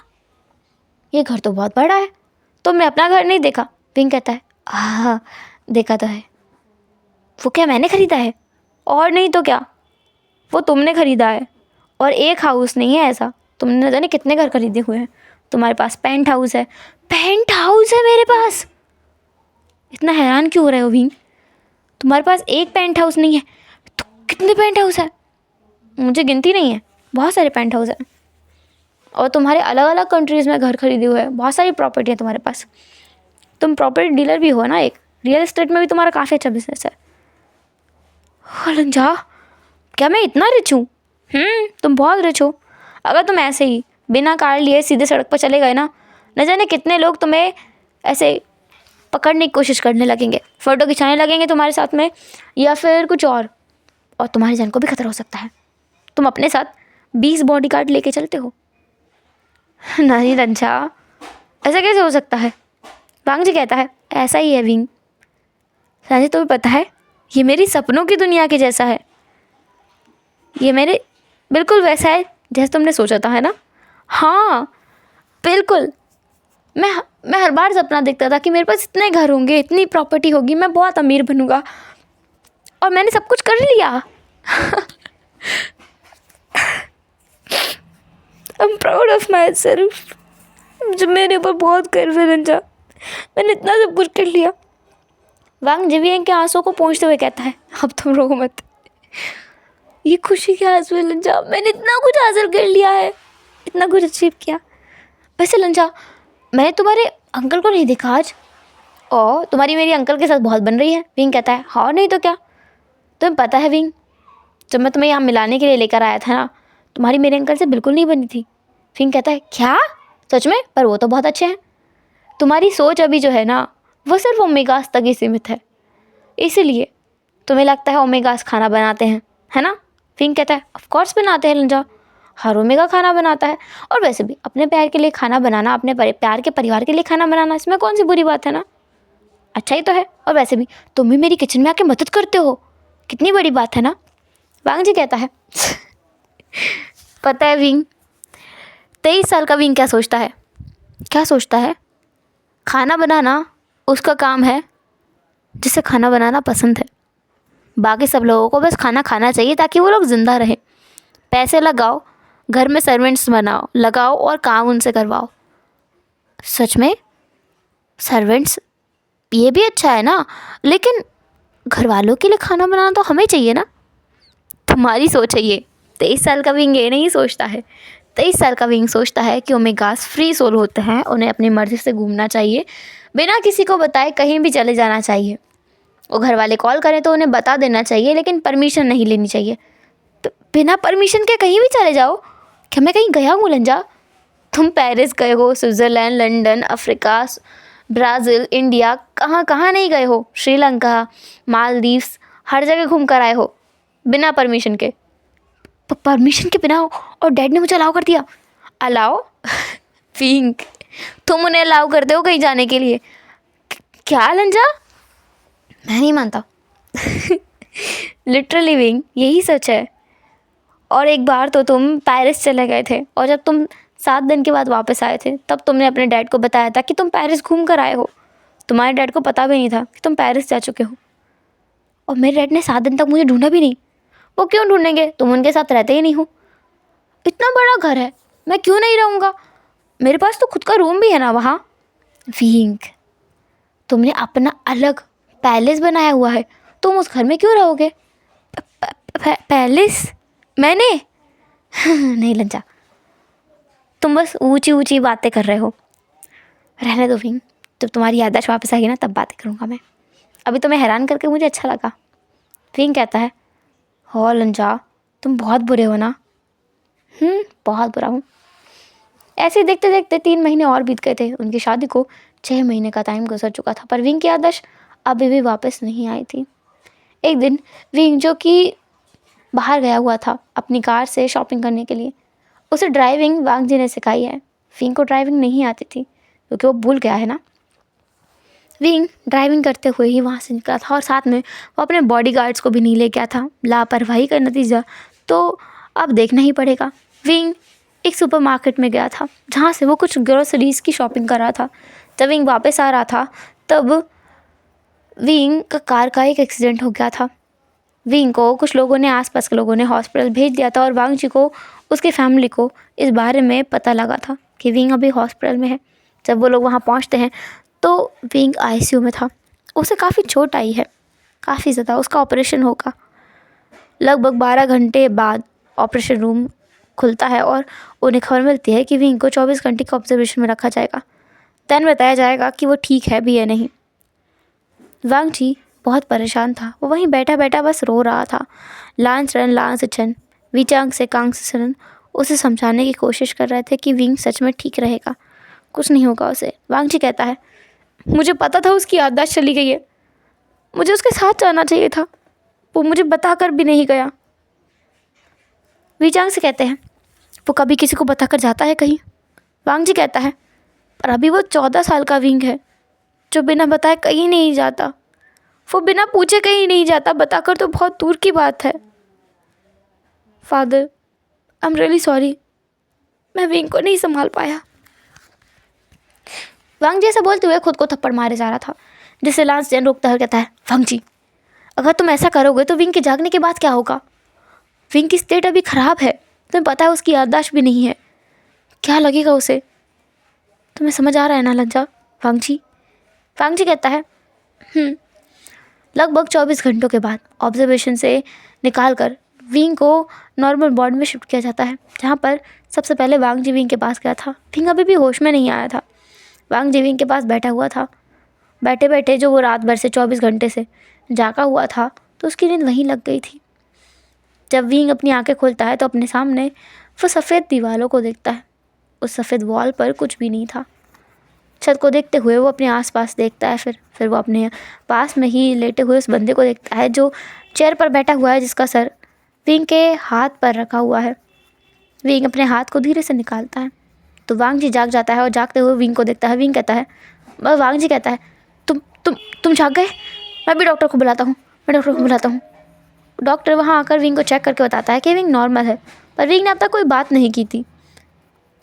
ये घर तो बहुत बड़ा है, तुमने अपना घर नहीं देखा? विंग कहता है, हाँ देखा तो है। वो क्या मैंने ख़रीदा है? और नहीं तो क्या, वो तुमने ख़रीदा है। और एक हाउस नहीं है ऐसा, तुमने न जाने कितने घर खरीदे हुए हैं। तुम्हारे पास पेंट हाउस है, मेरे पास। इतना हैरान क्यों हो रहे हो विंग? तुम्हारे पास एक पेंट हाउस नहीं है तो कितने पेंट हाउस है? मुझे गिनती नहीं है, बहुत सारे पेंट हाउस हैं। और तुम्हारे अलग अलग कंट्रीज़ में घर खरीदे हुए हैं, बहुत सारी प्रॉपर्टी है तुम्हारे पास। तुम प्रॉपर्टी डीलर भी हो ना, एक रियल एस्टेट में भी तुम्हारा काफ़ी अच्छा बिजनेस है। लंजा, क्या मैं इतना रिच हूँ? तुम बहुत रिच हो। अगर तुम ऐसे ही बिना कार लिए सीधे सड़क पर चले गए ना, न जाने कितने लोग तुम्हें ऐसे पकड़ने की कोशिश करने लगेंगे, फ़ोटो खिंचाने लगेंगे तुम्हारे साथ में, या फिर कुछ और तुम्हारी जान को भी खतरा हो सकता है। तुम अपने साथ 20 बॉडीगार्ड लेके चलते हो। नहीं लंजा, ऐसा कैसे हो सकता है? वांग जी कहता है ऐसा ही है विंग। संजय तुम्हें पता है ये मेरी सपनों की दुनिया के जैसा है, ये मेरे बिल्कुल वैसा है जैसे तुमने सोचा था, है ना? हाँ बिल्कुल। मैं हर बार सपना देखता था कि मेरे पास इतने घर होंगे, इतनी प्रॉपर्टी होगी, मैं बहुत अमीर बनूंगा, और मैंने सब कुछ कर लिया। I am proud of my self. मुझे मेरे ऊपर बहुत गर्व है रंजा, मैंने इतना सब कुछ कर लिया। वांग जिवियन के आंसू को पोंछते हुए कहता है अब तुम रो मत, ये खुशी के आंसू है लंजा, मैंने इतना कुछ हासिल कर लिया है, इतना कुछ अचीव किया। वैसे लंजा मैंने तुम्हारे अंकल को नहीं देखा आज, और तुम्हारी मेरी अंकल के साथ बहुत बन रही है। विंग कहता है हाँ नहीं तो क्या, तुम्हें पता है विंग, जब मैं तुम्हें यहाँ मिलाने के लिए लेकर आया था ना, तुम्हारी मेरे अंकल से बिल्कुल नहीं बनी थी। विंग कहता है क्या सच में? पर वो तो बहुत अच्छे हैं। तुम्हारी सोच अभी जो है ना वो सिर्फ ओमेगास तक ही सीमित है, इसीलिए तुम्हें लगता है ओमेगास खाना बनाते हैं, है ना? विंग कहता है ऑफ कोर्स बनाते हैं लंजा, हर ओमेगा खाना बनाता है, और वैसे भी अपने प्यार के लिए खाना बनाना, अपने प्यार के परिवार के लिए खाना बनाना, इसमें कौन सी बुरी बात है ना? अच्छा ही तो है, और वैसे भी तुम भी मेरी किचन में आके मदद करते हो, कितनी बड़ी बात है ना? वांग जी कहता है पता है विंग, 23 साल का विंग क्या सोचता है? क्या सोचता है? खाना बनाना उसका काम है जिसे खाना बनाना पसंद है। बाकी सब लोगों को बस खाना खाना चाहिए ताकि वो लोग ज़िंदा रहें। पैसे लगाओ, घर में सर्वेंट्स बनाओ, लगाओ और काम उनसे करवाओ। सच में सर्वेंट्स ये भी अच्छा है ना, लेकिन घर वालों के लिए खाना बनाना तो हमें चाहिए ना। तुम्हारी सोच है ये। 23 साल का विंग ये नहीं सोचता है। 23 साल का विंग सोचता है कि ओमेगास फ्री सोल होते हैं, उन्हें अपनी मर्ज़ी से घूमना चाहिए, बिना किसी को बताए कहीं भी चले जाना चाहिए। वो घर वाले कॉल करें तो उन्हें बता देना चाहिए, लेकिन परमिशन नहीं लेनी चाहिए। बिना परमिशन के कहीं भी चले जाओ? क्या मैं कहीं गया हूँ लंजा? तुम पेरिस गए हो, Switzerland, London, Africa, Brazil, India, कहाँ कहाँ नहीं गए हो? श्रीलंका, मालदीव्स, हर जगह घूम कर आए हो बिना परमिशन के। परमिशन के बिना, और डैड ने मुझे अलाउ कर दिया। अलाउ? विंग तुम उन्हें अलाउ करते हो कहीं जाने के लिए? क्या लंजा? मैं नहीं मानता। लिटरली विंग यही सच है। और एक बार तो तुम पेरिस चले गए थे, और जब तुम 7 दिन के बाद वापस आए थे तब तुमने अपने डैड को बताया था कि तुम पेरिस घूम कर आए हो। तुम्हारे डैड को पता भी नहीं था कि तुम पेरिस जा चुके हो, और मेरे डैड ने 7 दिन तक मुझे ढूंढा भी नहीं। वो क्यों ढूंढेंगे? तुम उनके साथ रहते ही नहीं हो। इतना बड़ा घर है, मैं क्यों नहीं रहूँगा? मेरे पास तो खुद का रूम भी है ना वहाँ। विंग तुमने अपना अलग पैलेस बनाया हुआ है, तुम उस घर में क्यों रहोगे? पैलेस? मैंने? नहीं लंजा, तुम बस ऊंची ऊंची बातें कर रहे हो। रहने दो विंग, जब तुम्हारी याददाश्त वापस आएगी ना तब बातें करूँगा मैं। अभी तुम्हें हैरान करके मुझे अच्छा लगा। विंग कहता है हो लंजा, तुम बहुत बुरे हो ना? बहुत बुरा हूँ। ऐसे ही देखते देखते 3 महीने और बीत गए थे। उनकी शादी को 6 महीने का टाइम गुजर चुका था, पर विंग की याददाश्त अभी भी वापस नहीं आई थी। एक दिन विंग, जो कि बाहर गया हुआ था अपनी कार से शॉपिंग करने के लिए, उसे ड्राइविंग वांग जी ने सिखाई है। विंग को ड्राइविंग नहीं आती थी क्योंकि वो भूल गया है ना। विंग ड्राइविंग करते हुए ही वहाँ से निकला था, और साथ में वो अपने बॉडीगार्ड्स को भी नहीं ले गया था। लापरवाही का नतीजा तो अब देखना ही पड़ेगा। विंग एक सुपरमार्केट में गया था जहाँ से वो कुछ ग्रोसरीज़ की शॉपिंग कर रहा था। जब विंग वापस आ रहा था तब विंग का कार का एक एक्सीडेंट हो गया था। विंग को कुछ लोगों ने, आसपास के लोगों ने हॉस्पिटल भेज दिया था, और वांग जी को, उसकी फैमिली को इस बारे में पता लगा था कि विंग अभी हॉस्पिटल में है। जब वो लोग वहाँ पहुँचते हैं तो विंग आईसीयू में था। उसे काफ़ी चोट आई है, काफ़ी ज़्यादा। उसका ऑपरेशन होगा। लगभग 12 घंटे बाद ऑपरेशन रूम खुलता है और उन्हें खबर मिलती है कि विंग को 24 घंटे के ऑब्जर्वेशन में रखा जाएगा। दैन बताया जाएगा कि वो ठीक है भी या नहीं। वांग जी बहुत परेशान था। वो वहीं बैठा बैठा बस रो रहा था। लांचरन विचांग से कांग से सरन उसे समझाने की कोशिश कर रहे थे कि विंग सच में ठीक रहेगा, कुछ नहीं होगा उसे। वांग जी कहता है मुझे पता था उसकी याददाश्त चली गई है, मुझे उसके साथ जाना चाहिए था, वो मुझे बताकर भी नहीं गया। विचांग से कहते हैं वो कभी किसी को बताकर जाता है कहीं? वांग जी कहता है पर अभी वो 14 साल का विंग है, जो बिना बताए कहीं नहीं जाता, वो बिना पूछे कहीं नहीं जाता, बताकर तो बहुत दूर की बात है। Father, I am really sorry, मैं विंग को नहीं संभाल पाया। वांग जी ऐसा बोलते हुए खुद को थप्पड़ मारे जा रहा था, जिससे लांस जैन रोकता है, कहता है, वांग जी, अगर तुम ऐसा करोगे तो विंग के जागने के बाद क्या होगा? विंग की स्टेट अभी ख़राब है, तुम्हें पता है उसकी याददाश्त भी नहीं है, क्या लगेगा उसे? तुम्हें समझ आ रहा है ना लज्जा? वांग जी कहता है, लगभग 24 घंटों के बाद ऑब्जर्वेशन से निकाल कर विंग को नॉर्मल वार्ड में शिफ्ट किया जाता है, जहाँ पर सबसे पहले वांग जी विंग के पास गया था। विंग अभी भी होश में नहीं आया था। वांग जी विंग के पास बैठा हुआ था। बैठे बैठे जो वो रात भर से 24 घंटे से जागा हुआ था, तो उसकी नींद वहीं लग गई थी। जब विंग अपनी आंखें खोलता है तो अपने सामने वो सफ़ेद दीवारों को देखता है। उस सफ़ेद वॉल पर कुछ भी नहीं था। छत को देखते हुए वो अपने आसपास देखता है, फिर वो अपने पास में ही लेटे हुए उस बंदे को देखता है जो चेयर पर बैठा हुआ है, जिसका सर विंग के हाथ पर रखा हुआ है। विंग अपने हाथ को धीरे से निकालता है तो वांग जी जाग जाता है और जागते हुए विंग को देखता है। विंग कहता है, वांग जी कहता है, तुम जाग गए? मैं भी डॉक्टर को बुलाता हूँ। डॉक्टर वहाँ आकर विंग को चेक करके बताता है कि विंग नॉर्मल है, पर विंग ने अब तक कोई बात नहीं की थी।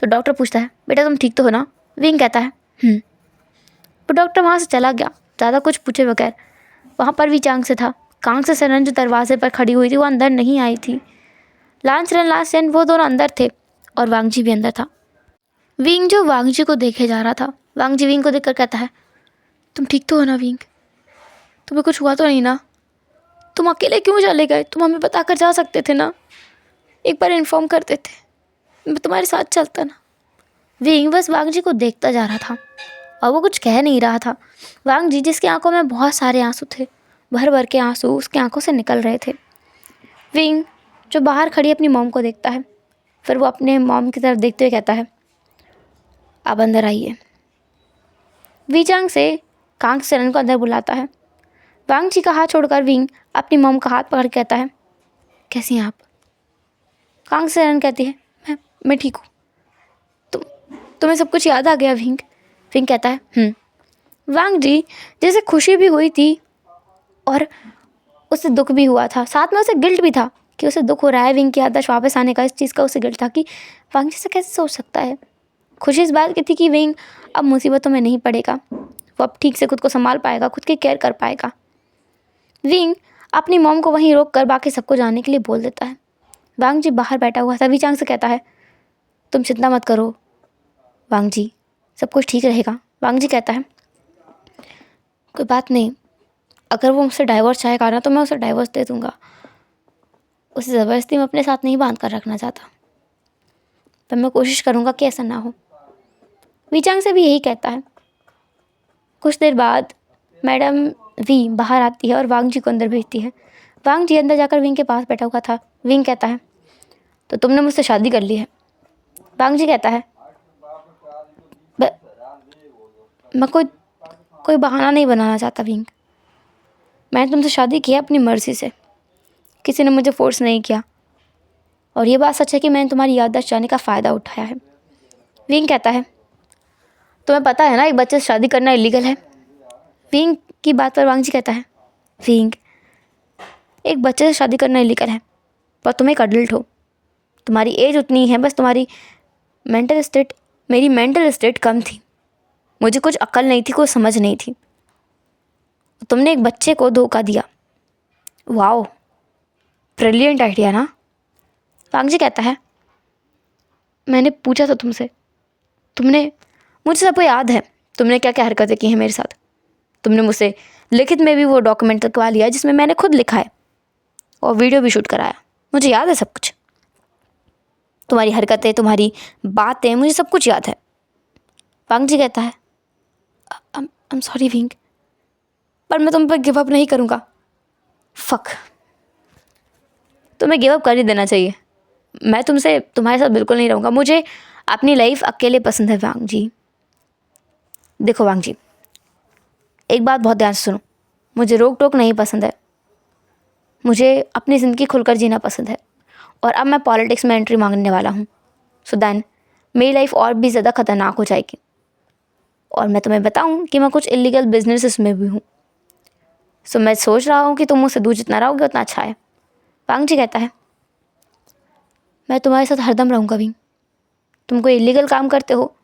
तो डॉक्टर पूछता है, बेटा तुम ठीक तो हो ना? विंग कहता है, तो डॉक्टर वहाँ से चला गया, ज़्यादा कुछ पूछे बगैर। वहाँ पर भी चांग से था। कांग से सरन जो दरवाजे पर खड़ी हुई थी वो अंदर नहीं आई थी। लांस रेन वो दोनों अंदर थे और वांग जी भी अंदर था। विंग जो वांग जी को देखे जा रहा था, वांग जी विंग को देखकर कहता है, तुम ठीक तो हो ना विंग? तुम्हें कुछ हुआ तो नहीं ना? तुम अकेले क्यों चले गए? तुम हमें बताकर जा सकते थे ना, एक बार इन्फॉर्म कर देते, मैं तुम्हारे साथ चलता ना। विंग बस वांग जी को देखता जा रहा था और वो कुछ कह नहीं रहा था। वांग जी, जिसकी आंखों में बहुत सारे आंसू थे, भर भर के आंसू उसकी आंखों से निकल रहे थे। विंग जो बाहर खड़ी अपनी मॉम को देखता है, फिर वो अपने मॉम की तरफ देखते हुए कहता है, आप अंदर आइए। वीचांग से कांग सेरन को अंदर बुलाता है। वांग जी का हाथ छोड़कर विंग अपनी मॉम का हाथ पकड़ कहता है, कैसी हैं आप? कांग सेरन कहती है, मैं ठीक हूँ। तुम्हें सब कुछ याद आ गया विंग? विंग कहता है, वांग जी जैसे खुशी भी हुई थी और उसे दुख भी हुआ था, साथ में उसे गिल्ट भी था कि उसे दुख हो रहा है विंग की याददाश्त वापस आने का। इस चीज़ का उसे गिल्ट था कि वांग जी से कैसे सोच सकता है। खुशी इस बात की थी कि विंग अब मुसीबतों में नहीं पड़ेगा, वो अब ठीक से खुद को संभाल पाएगा, खुद की केयर कर पाएगा। विंग अपनी मॉम को वहीं रोक कर बाकी सबको जाने के लिए बोल देता है। वांग जी बाहर बैठा हुआ था। वीचांग से कहता है, तुम चिंता मत करो वांग जी, सब कुछ ठीक रहेगा। वांग जी कहता है, कोई बात नहीं, अगर वो मुझसे डाइवोर्स चाहेगा ना तो मैं उसे डाइवोर्स दे दूँगा। उसे ज़बरदस्ती मैं अपने साथ नहीं बांध कर रखना चाहता, पर मैं कोशिश करूँगा कि ऐसा ना हो। वीचांग से भी यही कहता है। कुछ देर बाद मैडम वी बाहर आती है और वांग जी को अंदर भेजती है। वांग जी अंदर जाकर विंग के पास बैठा हुआ था। विंग कहता है, तो तुमने मुझसे शादी कर ली है? वांग जी कहता है, मैं कोई बहाना नहीं बनाना चाहता विंग, मैंने तुमसे शादी की है अपनी मर्ज़ी से, किसी ने मुझे फोर्स नहीं किया, और ये बात सच है कि मैंने तुम्हारी याददाश्त जाने का फ़ायदा उठाया है। विंग कहता है, तुम्हें पता है ना एक बच्चे से शादी करना इलीगल है? विंग की बात पर वांग जी कहता है, विंग, एक बच्चे से शादी करना इलीगल है, पर तुम एक अडल्ट हो, तुम्हारी एज उतनी है, बस तुम्हारी मेरी मेंटल स्टेट कम थी, मुझे कुछ अक्ल नहीं थी, कुछ समझ नहीं थी, तुमने एक बच्चे को धोखा दिया। वाओ, ब्रिलियंट आइडिया ना? वांग जी कहता है, मैंने पूछा था तुमसे, मुझे सब याद है, तुमने क्या क्या हरकतें की हैं मेरे साथ। तुमने मुझसे लिखित में भी वो डॉक्यूमेंट लिखवा लिया जिसमें मैंने खुद लिखा है और वीडियो भी शूट कराया, मुझे याद है सब कुछ, तुम्हारी हरकतें, तुम्हारी बातें, मुझे सब कुछ याद है। वांग जी कहता है, आई एम सॉरी विंग, पर मैं तुम पर गिव अप नहीं करूँगा। फक, तुम्हें गिव अप कर ही देना चाहिए, मैं तुम्हारे साथ बिल्कुल नहीं रहूँगा, मुझे अपनी लाइफ अकेले पसंद है। वांग जी, देखो वांग जी, एक बात बहुत ध्यान से सुनो, मुझे रोक टोक नहीं पसंद है, मुझे अपनी ज़िंदगी खुलकर जीना पसंद है, और अब मैं पॉलिटिक्स में एंट्री मांगने वाला हूँ, सो दैन मेरी लाइफ और भी ज़्यादा ख़तरनाक हो जाएगी। और मैं तुम्हें बताऊं कि मैं कुछ इलीगल बिजनेसेस में भी हूँ। सो मैं सोच रहा हूँ कि तुम मुझसे दूर जितना रहोगे उतना अच्छा है। वांग जी कहता है, मैं तुम्हारे साथ हरदम रहूँगा विंग। तुम कोई इलीगल काम करते हो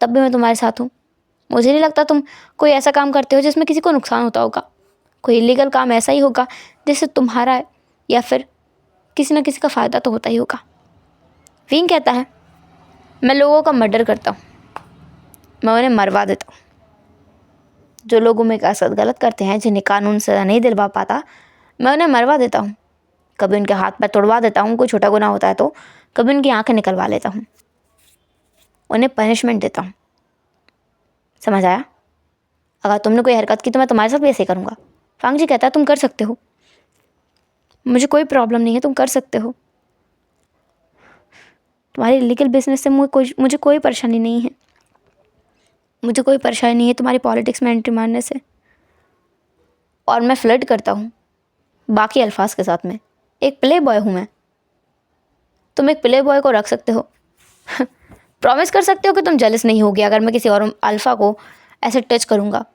तब भी मैं तुम्हारे साथ हूँ। मुझे नहीं लगता तुम कोई ऐसा काम करते हो जिसमें किसी को नुकसान होता होगा। कोई इलीगल काम ऐसा ही होगा जिससे तुम्हारा या फिर किसी न किसी का फ़ायदा तो होता ही होगा। विंग कहता है, मैं लोगों का मर्डर करता हूँ, मैं उन्हें मरवा देता हूँ। जो लोग उम्मीद के साथ गलत करते हैं, जिन्हें कानून सज़ा नहीं दिलवा पाता, मैं उन्हें मरवा देता हूँ। कभी उनके हाथ पैर तोड़वा देता हूँ, कोई छोटा गुनाह होता है तो। कभी उनकी आंखें निकलवा लेता हूँ, उन्हें पनिशमेंट देता हूँ। समझ आया? अगर तुमने कोई हरकत की तो मैं तुम्हारे साथ भी ऐसे ही करूँगा। वांग जी कहता है, तुम कर सकते हो, मुझे कोई प्रॉब्लम नहीं है, तुम कर सकते हो। तुम्हारे लीगल बिजनेस से मुझे कोई परेशानी नहीं है। मुझे कोई परेशानी नहीं है तुम्हारी पॉलिटिक्स में एंट्री मारने से। और मैं फ्लर्ट करता हूँ बाकी अल्फाज के साथ में। एक प्ले बॉय हूँ मैं। तुम एक प्ले बॉय को रख सकते हो। प्रॉमिस कर सकते हो कि तुम जेलस नहीं होगे अगर मैं किसी और अल्फ़ा को ऐसे टच करूँगा,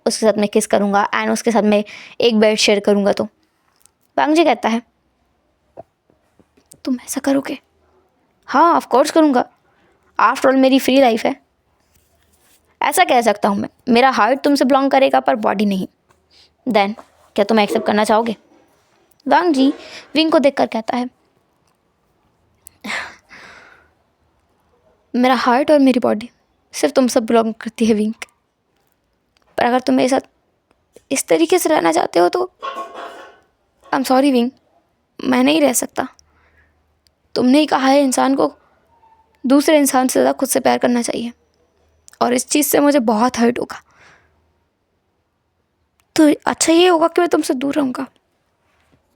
उसके साथ मैं किस करूँगा एंड उसके साथ मैं एक बेड शेयर करूँगा तो। वांग जी कहता है, तुम ऐसा करोगे? हाँ, ऑफ कोर्स करूँगा। आफ्टर ऑल मेरी फ्री लाइफ है। ऐसा कह सकता हूँ मैं, मेरा हार्ट तुमसे बिलोंग करेगा पर बॉडी नहीं। देन क्या तुम एक्सेप्ट करना चाहोगे? वांग जी विंग को देखकर कहता है, मेरा हार्ट और मेरी बॉडी सिर्फ तुम सब बिलोंग करती है विंग। पर अगर तुम मेरे साथ इस तरीके से रहना चाहते हो तो आई एम सॉरी विंग, मैं नहीं रह सकता। तुमने ही कहा है इंसान को दूसरे इंसान से ज़्यादा खुद से प्यार करना चाहिए, और इस चीज़ से मुझे बहुत हर्ट होगा। तो अच्छा ये होगा कि मैं तुमसे दूर रहूँगा,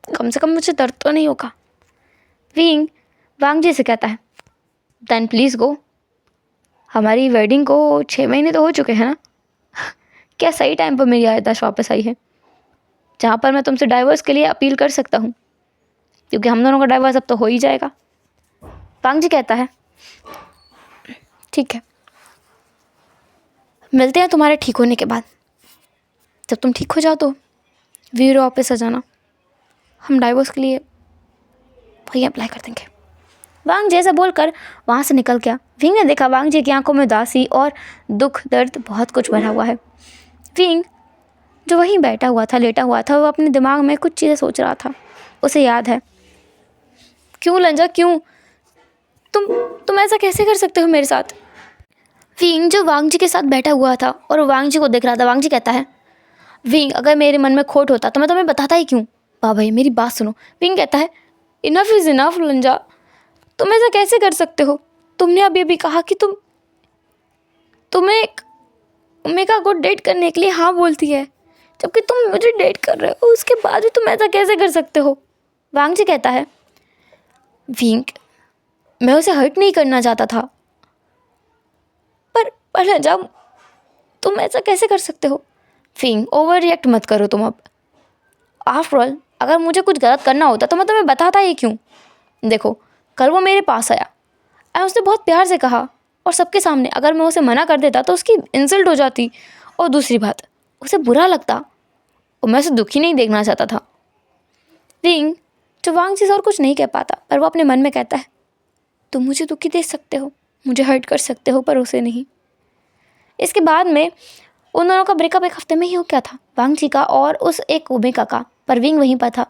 कम से कम मुझे दर्द तो नहीं होगा। विंग वांग जी से कहता है, देन प्लीज़ गो। हमारी वेडिंग को 6 महीने तो हो चुके हैं ना। क्या सही टाइम पर मेरी याददाश्त वापस आई है, जहाँ पर मैं तुमसे डाइवोर्स के लिए अपील कर सकता हूँ, क्योंकि हम दोनों का डाइवोर्स अब तो हो ही जाएगा। वांग जी कहता है, ठीक है, मिलते हैं तुम्हारे ठीक होने के बाद। जब तुम ठीक हो जाओ तो वीरो वापस आ जाना, हम डाइवोर्स के लिए वही अप्लाई कर देंगे। वांग जी ऐसा बोलकर वहाँ से निकल गया। विंग ने देखा वांग जी की आंखों में उदासी और दुख दर्द बहुत कुछ भरा हुआ है। विंग जो वहीं बैठा हुआ था, लेटा हुआ था, वो अपने दिमाग में कुछ चीज़ें सोच रहा था। उसे याद है, क्यों लंजा, क्यों तुम ऐसा कैसे कर सकते हो मेरे साथ? विंग जो वांग जी के साथ बैठा हुआ था और वो वांग जी को देख रहा था। वांग जी कहता है, विंग अगर मेरे मन में खोट होता तो मैं तुम्हें बताता ही क्यों? वाह भाई, मेरी बात सुनो। विंग कहता है, इनफ इज़ इनफ लंजा, तुम ऐसा कैसे कर सकते हो? तुमने अभी अभी कहा कि तुम्हें एक ओमेगा को डेट करने के लिए हाँ बोलती है, जबकि तुम मुझे डेट कर रहे हो, उसके बाद भी तुम ऐसा कैसे कर सकते हो? वांग जी कहता है, विंग मैं उसे हर्ट नहीं करना चाहता था, पर लंजा तुम ऐसा कैसे कर सकते हो? विंग ओवर रिएक्ट मत करो तुम अब। आफ्टर ऑल अगर मुझे कुछ गलत करना होता तो मैं तुम्हें बताता ही क्यों? देखो, कल वो मेरे पास आया और उसने बहुत प्यार से कहा, और सबके सामने अगर मैं उसे मना कर देता तो उसकी इंसल्ट हो जाती, और दूसरी बात उसे बुरा लगता, और मैं उसे दुखी नहीं देखना चाहता था। विंग जो वांग जी से और कुछ नहीं कह पाता, पर वो अपने मन में कहता है, तुम मुझे दुखी देख सकते हो, मुझे हर्ट कर सकते हो, पर उसे नहीं। इसके बाद में उन दोनों का ब्रेकअप एक हफ्ते में ही हो गया था, वांग जी का और उस एक ओमेगा का, पर विंग वहीं पर था।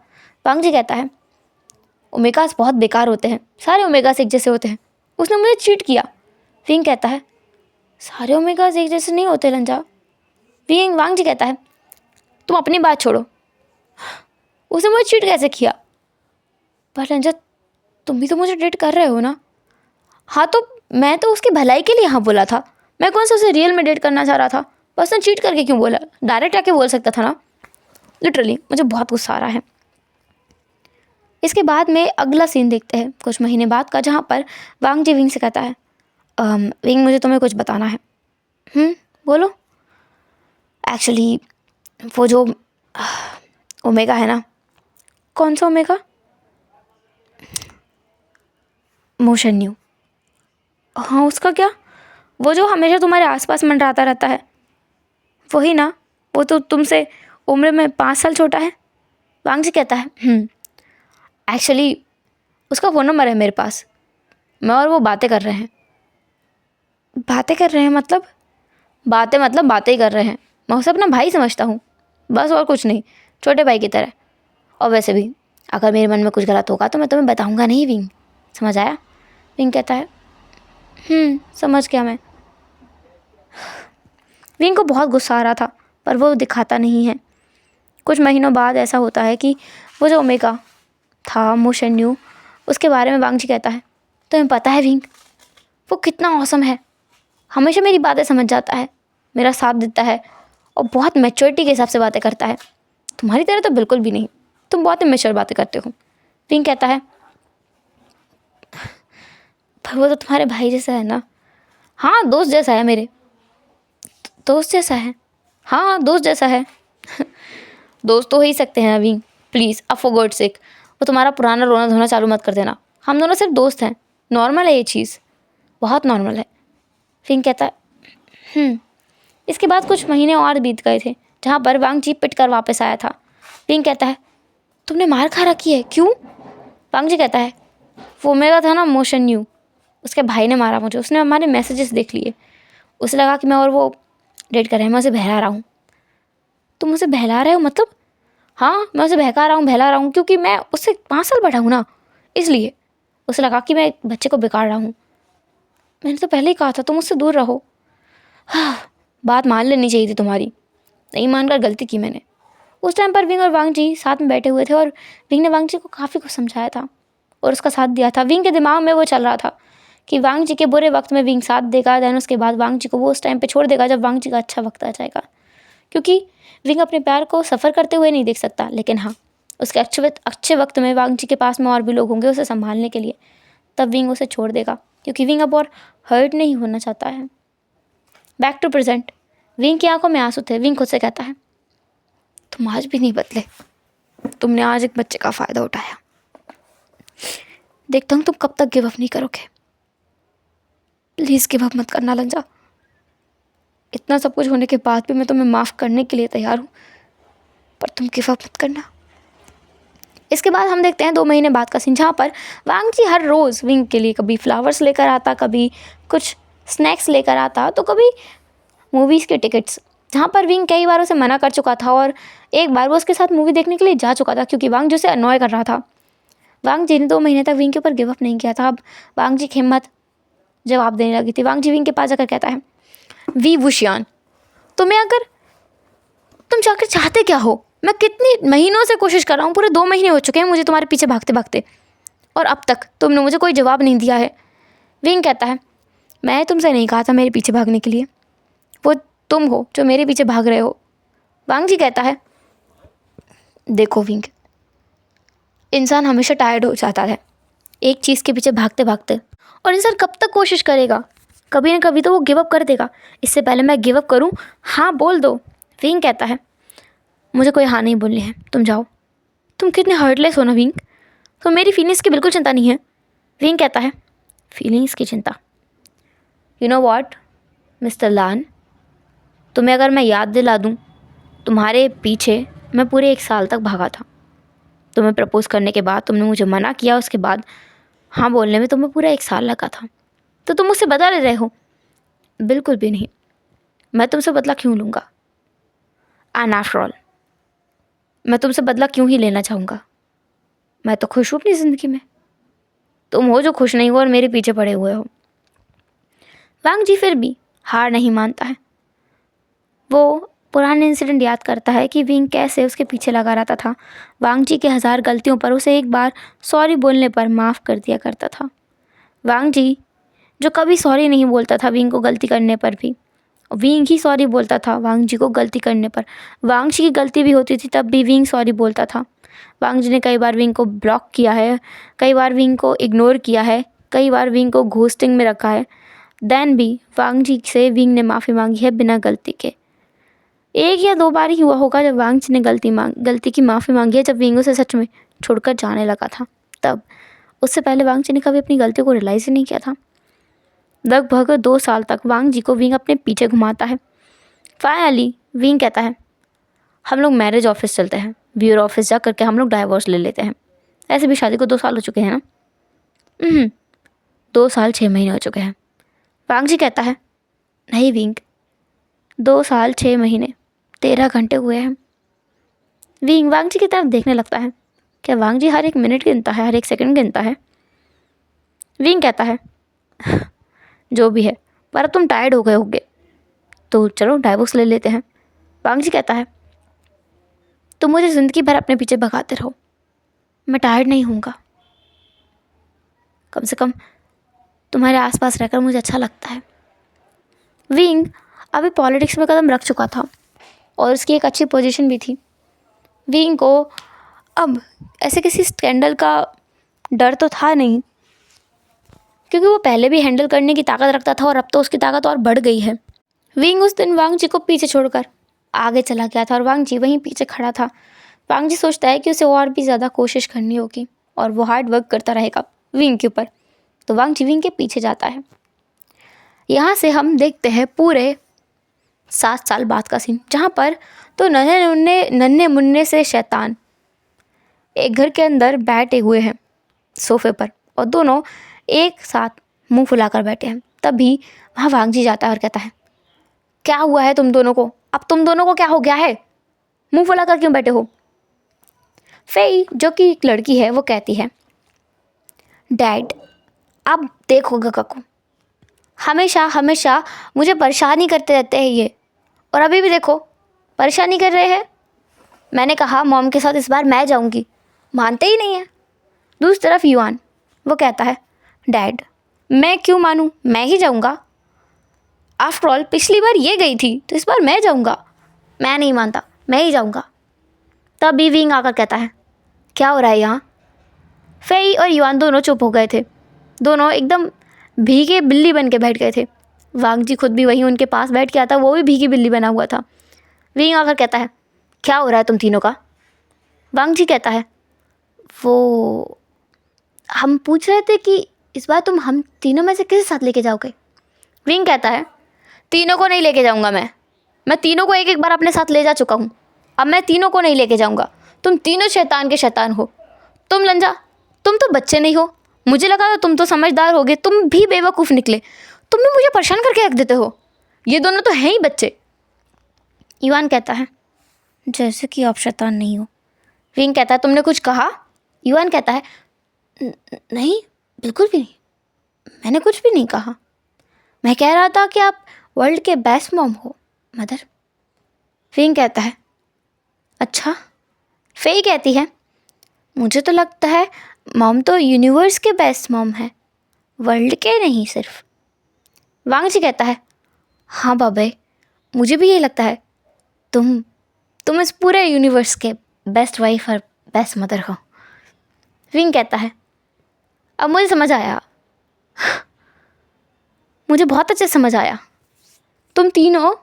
वांग जी कहता है, ओमेगास बहुत बेकार होते हैं, सारे ओमेगास एक जैसे होते हैं, उसने मुझे चीट किया। विंग कहता है, सारे ओमेगास एक जैसे नहीं होते लंजा। वांग जी कहता है, तुम अपनी बात छोड़ो, उसने मुझे चीट कैसे किया? पर लंजा तुम भी तो मुझे डेट कर रहे हो ना? हाँ तो मैं तो उसकी भलाई के लिए हाँ बोला था, मैं कौन सा उसे रियल में डेट करना चाह रहा था? बस ने चीट करके क्यों बोला? डायरेक्ट आके बोल सकता था ना। लिटरली मुझे बहुत गुस्सा आ रहा है। इसके बाद में अगला सीन देखते हैं कुछ महीने बाद का, जहाँ पर वांग जी विंग से कहता है, विंग मुझे तुम्हें कुछ बताना है। बोलो। एक्चुअली वो जो ओमेगा है ना। कौन सा ओमेगा? Motion new. हाँ उसका क्या? वो जो हमेशा तुम्हारे आसपास मंडराता रहता है, वही ना? वो तो तुमसे उम्र में 5 साल छोटा है। वांग जी कहता है एक्चुअली उसका फ़ोन नंबर है मेरे पास, मैं और वो बातें कर रहे हैं। बातें कर रहे हैं मतलब? बातें ही कर रहे हैं। मैं उसे अपना भाई समझता हूँ, बस और कुछ नहीं, छोटे भाई की तरह। और वैसे भी अगर मेरे मन में कुछ गलत होगा तो मैं तुम्हें बताऊँगा नहीं विंग, समझ आया? विंग कहता है समझ गया मैं। विंग को बहुत गुस्सा आ रहा था पर वो दिखाता नहीं है। कुछ महीनों बाद ऐसा होता है कि वो जो ओमेगा था, मोशन्यू, उसके बारे में वांग जी कहता है, तुम्हें पता है विंग, वो कितना औसम है। हमेशा मेरी बातें समझ जाता है, मेरा साथ देता है और बहुत मैच्योरिटी के हिसाब से बातें करता है। तुम्हारी तरह तो बिल्कुल भी नहीं, तुम बहुत इमेच्योर बातें करते हो। विंग कहता है, पर वो तो तुम्हारे भाई जैसा है ना? हाँ, दोस्त जैसा है मेरे। दोस्त जैसा है? हाँ, दोस्त जैसा है। दोस्त तो हो ही सकते हैं विंग, प्लीज़ अब फॉर गॉड सेक वो तुम्हारा पुराना रोना धोना चालू मत कर देना। हम दोनों सिर्फ दोस्त हैं, नॉर्मल है ये चीज़, बहुत नॉर्मल है। विंग कहता है इसके बाद कुछ महीने और बीत गए थे जहाँ पर वांग जी पिट कर वापस आया था। विंग कहता है, तुमने मार खा रखी है, क्यों? वांग जी कहता है, वो मेरा था ना मोशन्यू, उसके भाई ने मारा मुझे। उसने हमारे मैसेजेस देख लिए, उसे लगा कि मैं और वो डेट कर रहे हैं। मैं उसे बहला रहा हूँ। तुम उसे बहला रहे हो मतलब? हाँ, मैं उसे बहला रहा हूँ क्योंकि मैं उससे 5 साल बड़ा हूँ ना, इसलिए। उसे लगा कि मैं बच्चे को बिगाड़ रहा हूँ। मैंने तो पहले ही कहा था तुम उससे दूर रहो। बात मान लेनी चाहिए थी तुम्हारी, नहीं मानकर गलती की मैंने। उस टाइम पर विंग और वांग जी साथ में बैठे हुए थे और विंग ने वांग जी को काफ़ी कुछ समझाया था और उसका साथ दिया था। विंग के दिमाग में वो चल रहा था कि वांग जी के बुरे वक्त में विंग साथ देगा, दैन उसके बाद वांग जी को वो उस टाइम पे छोड़ देगा जब वांग जी का अच्छा वक्त आ जाएगा। क्योंकि विंग अपने प्यार को सफ़र करते हुए नहीं देख सकता, लेकिन हाँ, उसके अच्छे वक्त में वांग जी के पास में और भी लोग होंगे उसे संभालने के लिए, तब विंग उसे छोड़ देगा क्योंकि विंग अब और हर्ट नहीं होना चाहता है। Back to present. विंग की आंखों में आंसू थे। विंग खुद से कहता है, तुम आज भी नहीं बदले, तुमने आज एक बच्चे का फ़ायदा उठाया। देखता हूँ तुम कब तक गिव अप नहीं करोगे। प्लीज़ गिव अप मत करना लंजा। इतना सब कुछ होने के बाद भी मैं तुम्हें माफ़ करने के लिए तैयार हूँ, पर तुम गिव अप मत करना। इसके बाद हम देखते हैं 2 महीने बाद का सीन, जहाँ पर वांग जी हर रोज़ विंग के लिए कभी फ्लावर्स लेकर आता, कभी कुछ स्नैक्स लेकर आता, तो कभी मूवीज़ के टिकट्स, जहाँ पर विंग कई बार उसे मना कर चुका था और एक बार वो उसके साथ मूवी देखने के लिए जा चुका था क्योंकि वांग जी उसे अनॉय कर रहा था। वांग जी ने 2 महीने तक विंग के ऊपर गिव अप नहीं किया था। अब वांग जी की हिम्मत जवाब देने लगी थी। वांग जी विंग के पास जाकर कहता है, वी वुशियान, तुम जाकर चाहते क्या हो? मैं कितनी महीनों से कोशिश कर रहा हूँ, पूरे 2 महीने हो चुके हैं मुझे तुम्हारे पीछे भागते भागते, और अब तक तुमने मुझे कोई जवाब नहीं दिया है। विंग कहता है, मैं तुमसे नहीं कहा था मेरे पीछे भागने के लिए, वो तुम हो जो मेरे पीछे भाग रहे हो। वांग जी कहता है, देखो विंग, इंसान हमेशा टायर्ड हो जाता है एक चीज़ के पीछे भागते भागते, और इंसान कब तक कोशिश करेगा? कभी ना कभी तो वो गिव अप कर देगा। इससे पहले मैं गिव अप करूँ, हाँ बोल दो। विंग कहता है, मुझे कोई हाँ नहीं बोलनी है, तुम जाओ। तुम कितने हर्टलेस हो ना विंग, तो मेरी फीलिंग्स की बिल्कुल चिंता नहीं है। विंग कहता है, फीलिंग्स की चिंता? यू नो व्हाट मिस्टर लान, तुम्हें अगर मैं याद दिला दूँ, तुम्हारे पीछे मैं पूरे 1 साल तक भागा था। तुम्हें प्रपोज़ करने के बाद तुमने मुझे मना किया, उसके बाद हाँ बोलने में तुम्हें पूरा 1 साल लगा था, तो तुम मुझसे बदला ले रहे हो? बिल्कुल भी नहीं, मैं तुमसे बदला क्यों लूँगा? एंड आफ्टर ऑल, मैं तुमसे बदला क्यों ही लेना चाहूँगा? मैं तो खुश हूँ अपनी ज़िंदगी में, तुम हो जो खुश नहीं हो और मेरे पीछे पड़े हुए हो। वांग जी फिर भी हार नहीं मानता है। वो पुराने इंसिडेंट याद करता है कि विंग कैसे उसके पीछे लगा रहता था। वांग जी के 1000 गलतियों पर उसे एक बार सॉरी बोलने पर माफ़ कर दिया करता था। वांग जी जो कभी सॉरी नहीं बोलता था विंग को गलती करने पर भी, विंग ही सॉरी बोलता था वांग जी को गलती करने पर। वांग जी की गलती भी होती थी तब भी विंग सॉरी बोलता था। वांग जी ने कई बार विंग को ब्लॉक किया है, कई बार विंग को इग्नोर किया है, कई बार विंग को घोस्टिंग में रखा है। देन भी वांग जी से विंग ने माफ़ी मांगी है बिना गलती के। 1 या 2 बार ही हुआ होगा जब वांग जी ने गलती की माफ़ी मांगी है, जब विंग उसे सच में छोड़कर जाने लगा था तब। उससे पहले वांग जी ने कभी अपनी गलती को रियलाइज़ ही नहीं किया था। लगभग 2 साल तक वांग जी को विंग अपने पीछे घुमाता है। फाइनली विंग कहता है, हम लोग मैरिज ऑफिस चलते हैं, ब्यूरो ऑफिस जा करके हम लोग डाइवोर्स ले लेते हैं। ऐसे भी शादी को 2 साल हो चुके हैं ना। 2 साल 6 महीने हो चुके हैं। वांग जी कहता है, नहीं विंग, 2 साल 6 महीने 13 घंटे हुए हैं। विंग वांग जी की तरफ देखने लगता है। क्या वांग जी हर एक मिनट गिनता है, हर एक सेकंड गिनता है? विंग कहता है, जो भी है, पर अब तुम टायर्ड हो गए होगे तो चलो डाइवोर्स ले लेते हैं। वांग जी कहता है, तुम मुझे ज़िंदगी भर अपने पीछे भगाते रहो, मैं टायर्ड नहीं होऊंगा। कम से कम तुम्हारे आसपास रहकर मुझे अच्छा लगता है। विंग अभी पॉलिटिक्स में कदम रख चुका था और उसकी एक अच्छी पोजीशन भी थी। विंग को अब ऐसे किसी स्कैंडल का डर तो था नहीं, क्योंकि वो पहले भी हैंडल करने की ताकत रखता था और अब तो उसकी ताकत और बढ़ गई है। विंग उस दिन वांग जी को पीछे छोड़कर आगे चला गया था और वांग जी वहीं पीछे खड़ा था। वांग जी सोचता है कि उसे और भी ज़्यादा कोशिश करनी होगी और वो हार्ड वर्क करता रहेगा विंग के ऊपर। तो वांग जी विंग के पीछे जाता है। यहाँ से हम देखते हैं पूरे 7 साल बाद का सीन, जहाँ पर तो नन्हे मुन्ने से शैतान एक घर के अंदर बैठे हुए हैं सोफे पर और दोनों एक साथ मुंह फुलाकर बैठे हैं। तभी वहाँ वांग जी जाता है और कहता है, क्या हुआ है तुम दोनों को? अब तुम दोनों को क्या हो गया है? मुंह फुलाकर क्यों बैठे हो? फेई जो कि एक लड़की है वो कहती है, डैड आप देखो गगा को, हमेशा हमेशा मुझे परेशान ही करते रहते हैं ये, और अभी भी देखो परेशानी कर रहे हैं। मैंने कहा मॉम के साथ इस बार मैं जाऊंगी, मानते ही नहीं है। दूसरी तरफ युआन वो कहता है, डैड मैं क्यों मानूं, मैं ही जाऊंगा। आफ्टर ऑल पिछली बार ये गई थी तो इस बार मैं जाऊंगा। मैं नहीं मानता, मैं ही जाऊंगा। तभी विंग आकर कहता है, क्या हो रहा है यहाँ? फेई और युआन दोनों चुप हो गए थे। दोनों एकदम भीगे बिल्ली बन के बैठ गए थे। वांग जी खुद भी वहीं उनके पास बैठ के आता, वो भी भीगी बिल्ली बना हुआ था। विंग आकर कहता है, क्या हो रहा है तुम तीनों का? वांग जी कहता है, वो हम पूछ रहे थे कि इस बार तुम हम तीनों में से किसे साथ लेके जाओगे? विंग कहता है, तीनों को नहीं लेके जाऊंगा मैं तीनों को एक एक बार अपने साथ ले जा चुका हूँ, अब मैं तीनों को नहीं लेके जाऊंगा। तुम तीनों शैतान के शैतान हो। तुम लंजा, तुम तो बच्चे नहीं हो, मुझे लगा था तुम तो समझदार होगे, तुम भी बेवकूफ़ निकले। तुम भी मुझे परेशान करके रख देते हो, ये दोनों तो हैं ही बच्चे। युआन कहता है, जैसे कि आप शैतान नहीं हो। विंग कहता है, तुमने कुछ कहा? युआन कहता है, नहीं बिल्कुल भी नहीं, मैंने कुछ भी नहीं कहा। मैं कह रहा था कि आप वर्ल्ड के बेस्ट मॉम हो मदर। विंग कहता है, अच्छा। फेई कहती है, मुझे तो लगता है मॉम तो यूनिवर्स के बेस्ट मॉम है, वर्ल्ड के नहीं सिर्फ। वांग जी कहता है, हाँ बाबे, मुझे भी ये लगता है, तुम इस पूरे यूनिवर्स के बेस्ट वाइफ और बेस्ट मदर हो। विंग कहता है, अब मुझे समझ आया, मुझे बहुत अच्छे समझ आया। तुम तीनों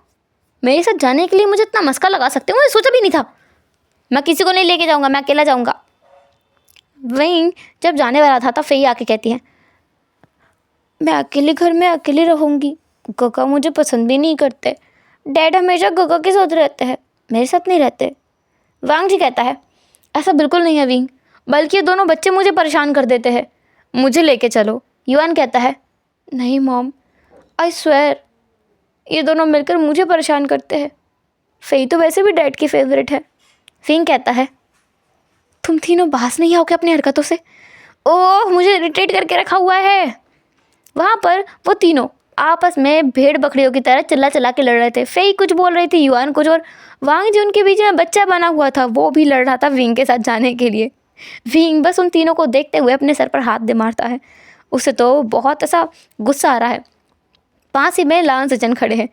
मेरे साथ जाने के लिए मुझे इतना मस्का लगा सकते हो, मुझे सोचा भी नहीं था। मैं किसी को नहीं लेके जाऊंगा, मैं अकेला जाऊंगा। विंग जब जाने वाला था तब फेई आके कहती है, मैं अकेले घर में अकेले रहूँगी, गगा मुझे पसंद भी नहीं करते। डैड हमेशा गगा के साथ रहते हैं, मेरे साथ नहीं रहते। वांग जी कहता है, ऐसा बिल्कुल नहीं है विंग, बल्कि ये दोनों बच्चे मुझे परेशान कर देते हैं, मुझे लेके चलो। युआन कहता है, नहीं मॉम, आई स्वेयर ये दोनों मिलकर मुझे परेशान करते हैं। फेई तो वैसे भी डैड की फेवरेट है। विंग कहता है, तुम तीनों बाहर नहीं आओगे अपनी हरकतों से? ओह मुझे इरिटेट करके रखा हुआ है। वहाँ पर वो तीनों आपस में भेड़ बकरियों की तरह चिल्ला चिल्ला के लड़ रहे थे। फेई कुछ बोल रही थी, युआन कुछ, और वांग जी उनके बीच में बच्चा बना हुआ था, वो भी लड़ रहा था विंग के साथ जाने के लिए। विंग बस उन तीनों को देखते हुए अपने सर पर हाथ दे मारता है। उसे तो बहुत ऐसा गुस्सा आ रहा है। पास ही में लान सजन खड़े हैं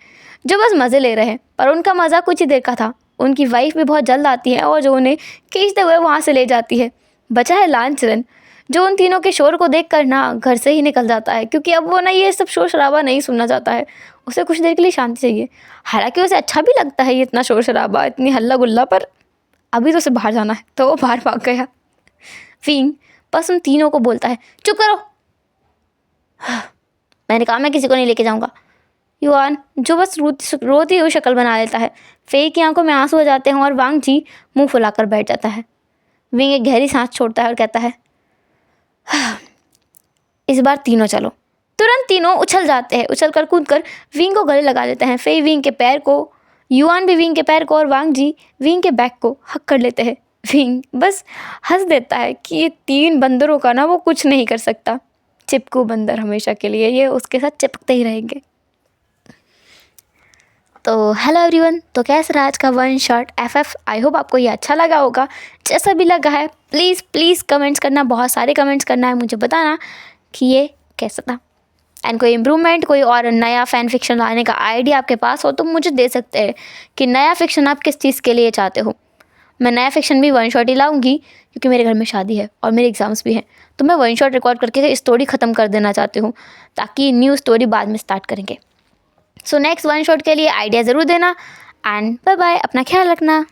जो बस मज़े ले रहे हैं, पर उनका मज़ा कुछ ही देर का था। उनकी वाइफ भी बहुत जल्द आती है और जो उन्हें खींचते हुए वहाँ से ले जाती है। बचा है लान चरण, जो उन तीनों के शोर को देखकर ना घर से ही निकल जाता है, क्योंकि अब वो ना ये सब शोर शराबा नहीं सुनना चाहता है। उसे कुछ देर के लिए शांति चाहिए। हालांकि उसे अच्छा भी लगता है ये इतना शोर शराबा, इतनी हल्ला गुल्ला, पर अभी तो उसे बाहर जाना है, तो वो बाहर भाग गया। विंग बस उन तीनों को बोलता है, चुप करो, मैंने कहा मैं किसी को नहीं लेके जाऊँगा। युआन जो बस रोती हुई शक्ल बना लेता है। फेई की आंखों में आंसू आ जाते हैं और वांग जी मुंह फुलाकर बैठ जाता है। विंग एक गहरी सांस छोड़ता है और कहता है, इस बार तीनों चलो। तुरंत तीनों उछल जाते हैं। उछल कर कूद कर विंग को गले लगा लेते हैं। फेई विंग के पैर को, युआन भी विंग के पैर को और वांग जी विंग के बैक को हक कर लेते हैं। विंग बस हंस देता है कि ये 3 बंदरों का ना वो कुछ नहीं कर सकता। चिपकू बंदर हमेशा के लिए ये उसके साथ चिपकते ही रहेंगे। तो हेलो एवरीवन, तो कैसा रहा आज का one shot FF। I hope आपको ये अच्छा लगा होगा। जैसा भी लगा है प्लीज़ कमेंट्स करना, बहुत सारे कमेंट्स करना है, मुझे बताना कि ये कैसा था। एंड कोई इम्प्रूवमेंट, कोई और नया फ़ैन फिक्शन लाने का आइडिया आपके पास हो तो मुझे दे सकते हैं कि नया फिक्शन आप किस चीज़ के लिए चाहते हो। मैं नया फिक्शन भी वन शॉट ही लाऊंगी क्योंकि मेरे घर में शादी है और मेरे एग्ज़ाम्स भी हैं, तो मैं वन शॉट रिकॉर्ड करके स्टोरी ख़त्म कर देना चाहती हूँ ताकि न्यू स्टोरी बाद में स्टार्ट करेंगे। सो नेक्स्ट वन शॉट के लिए आइडिया ज़रूर देना। एंड बाय बाय, अपना ख्याल रखना।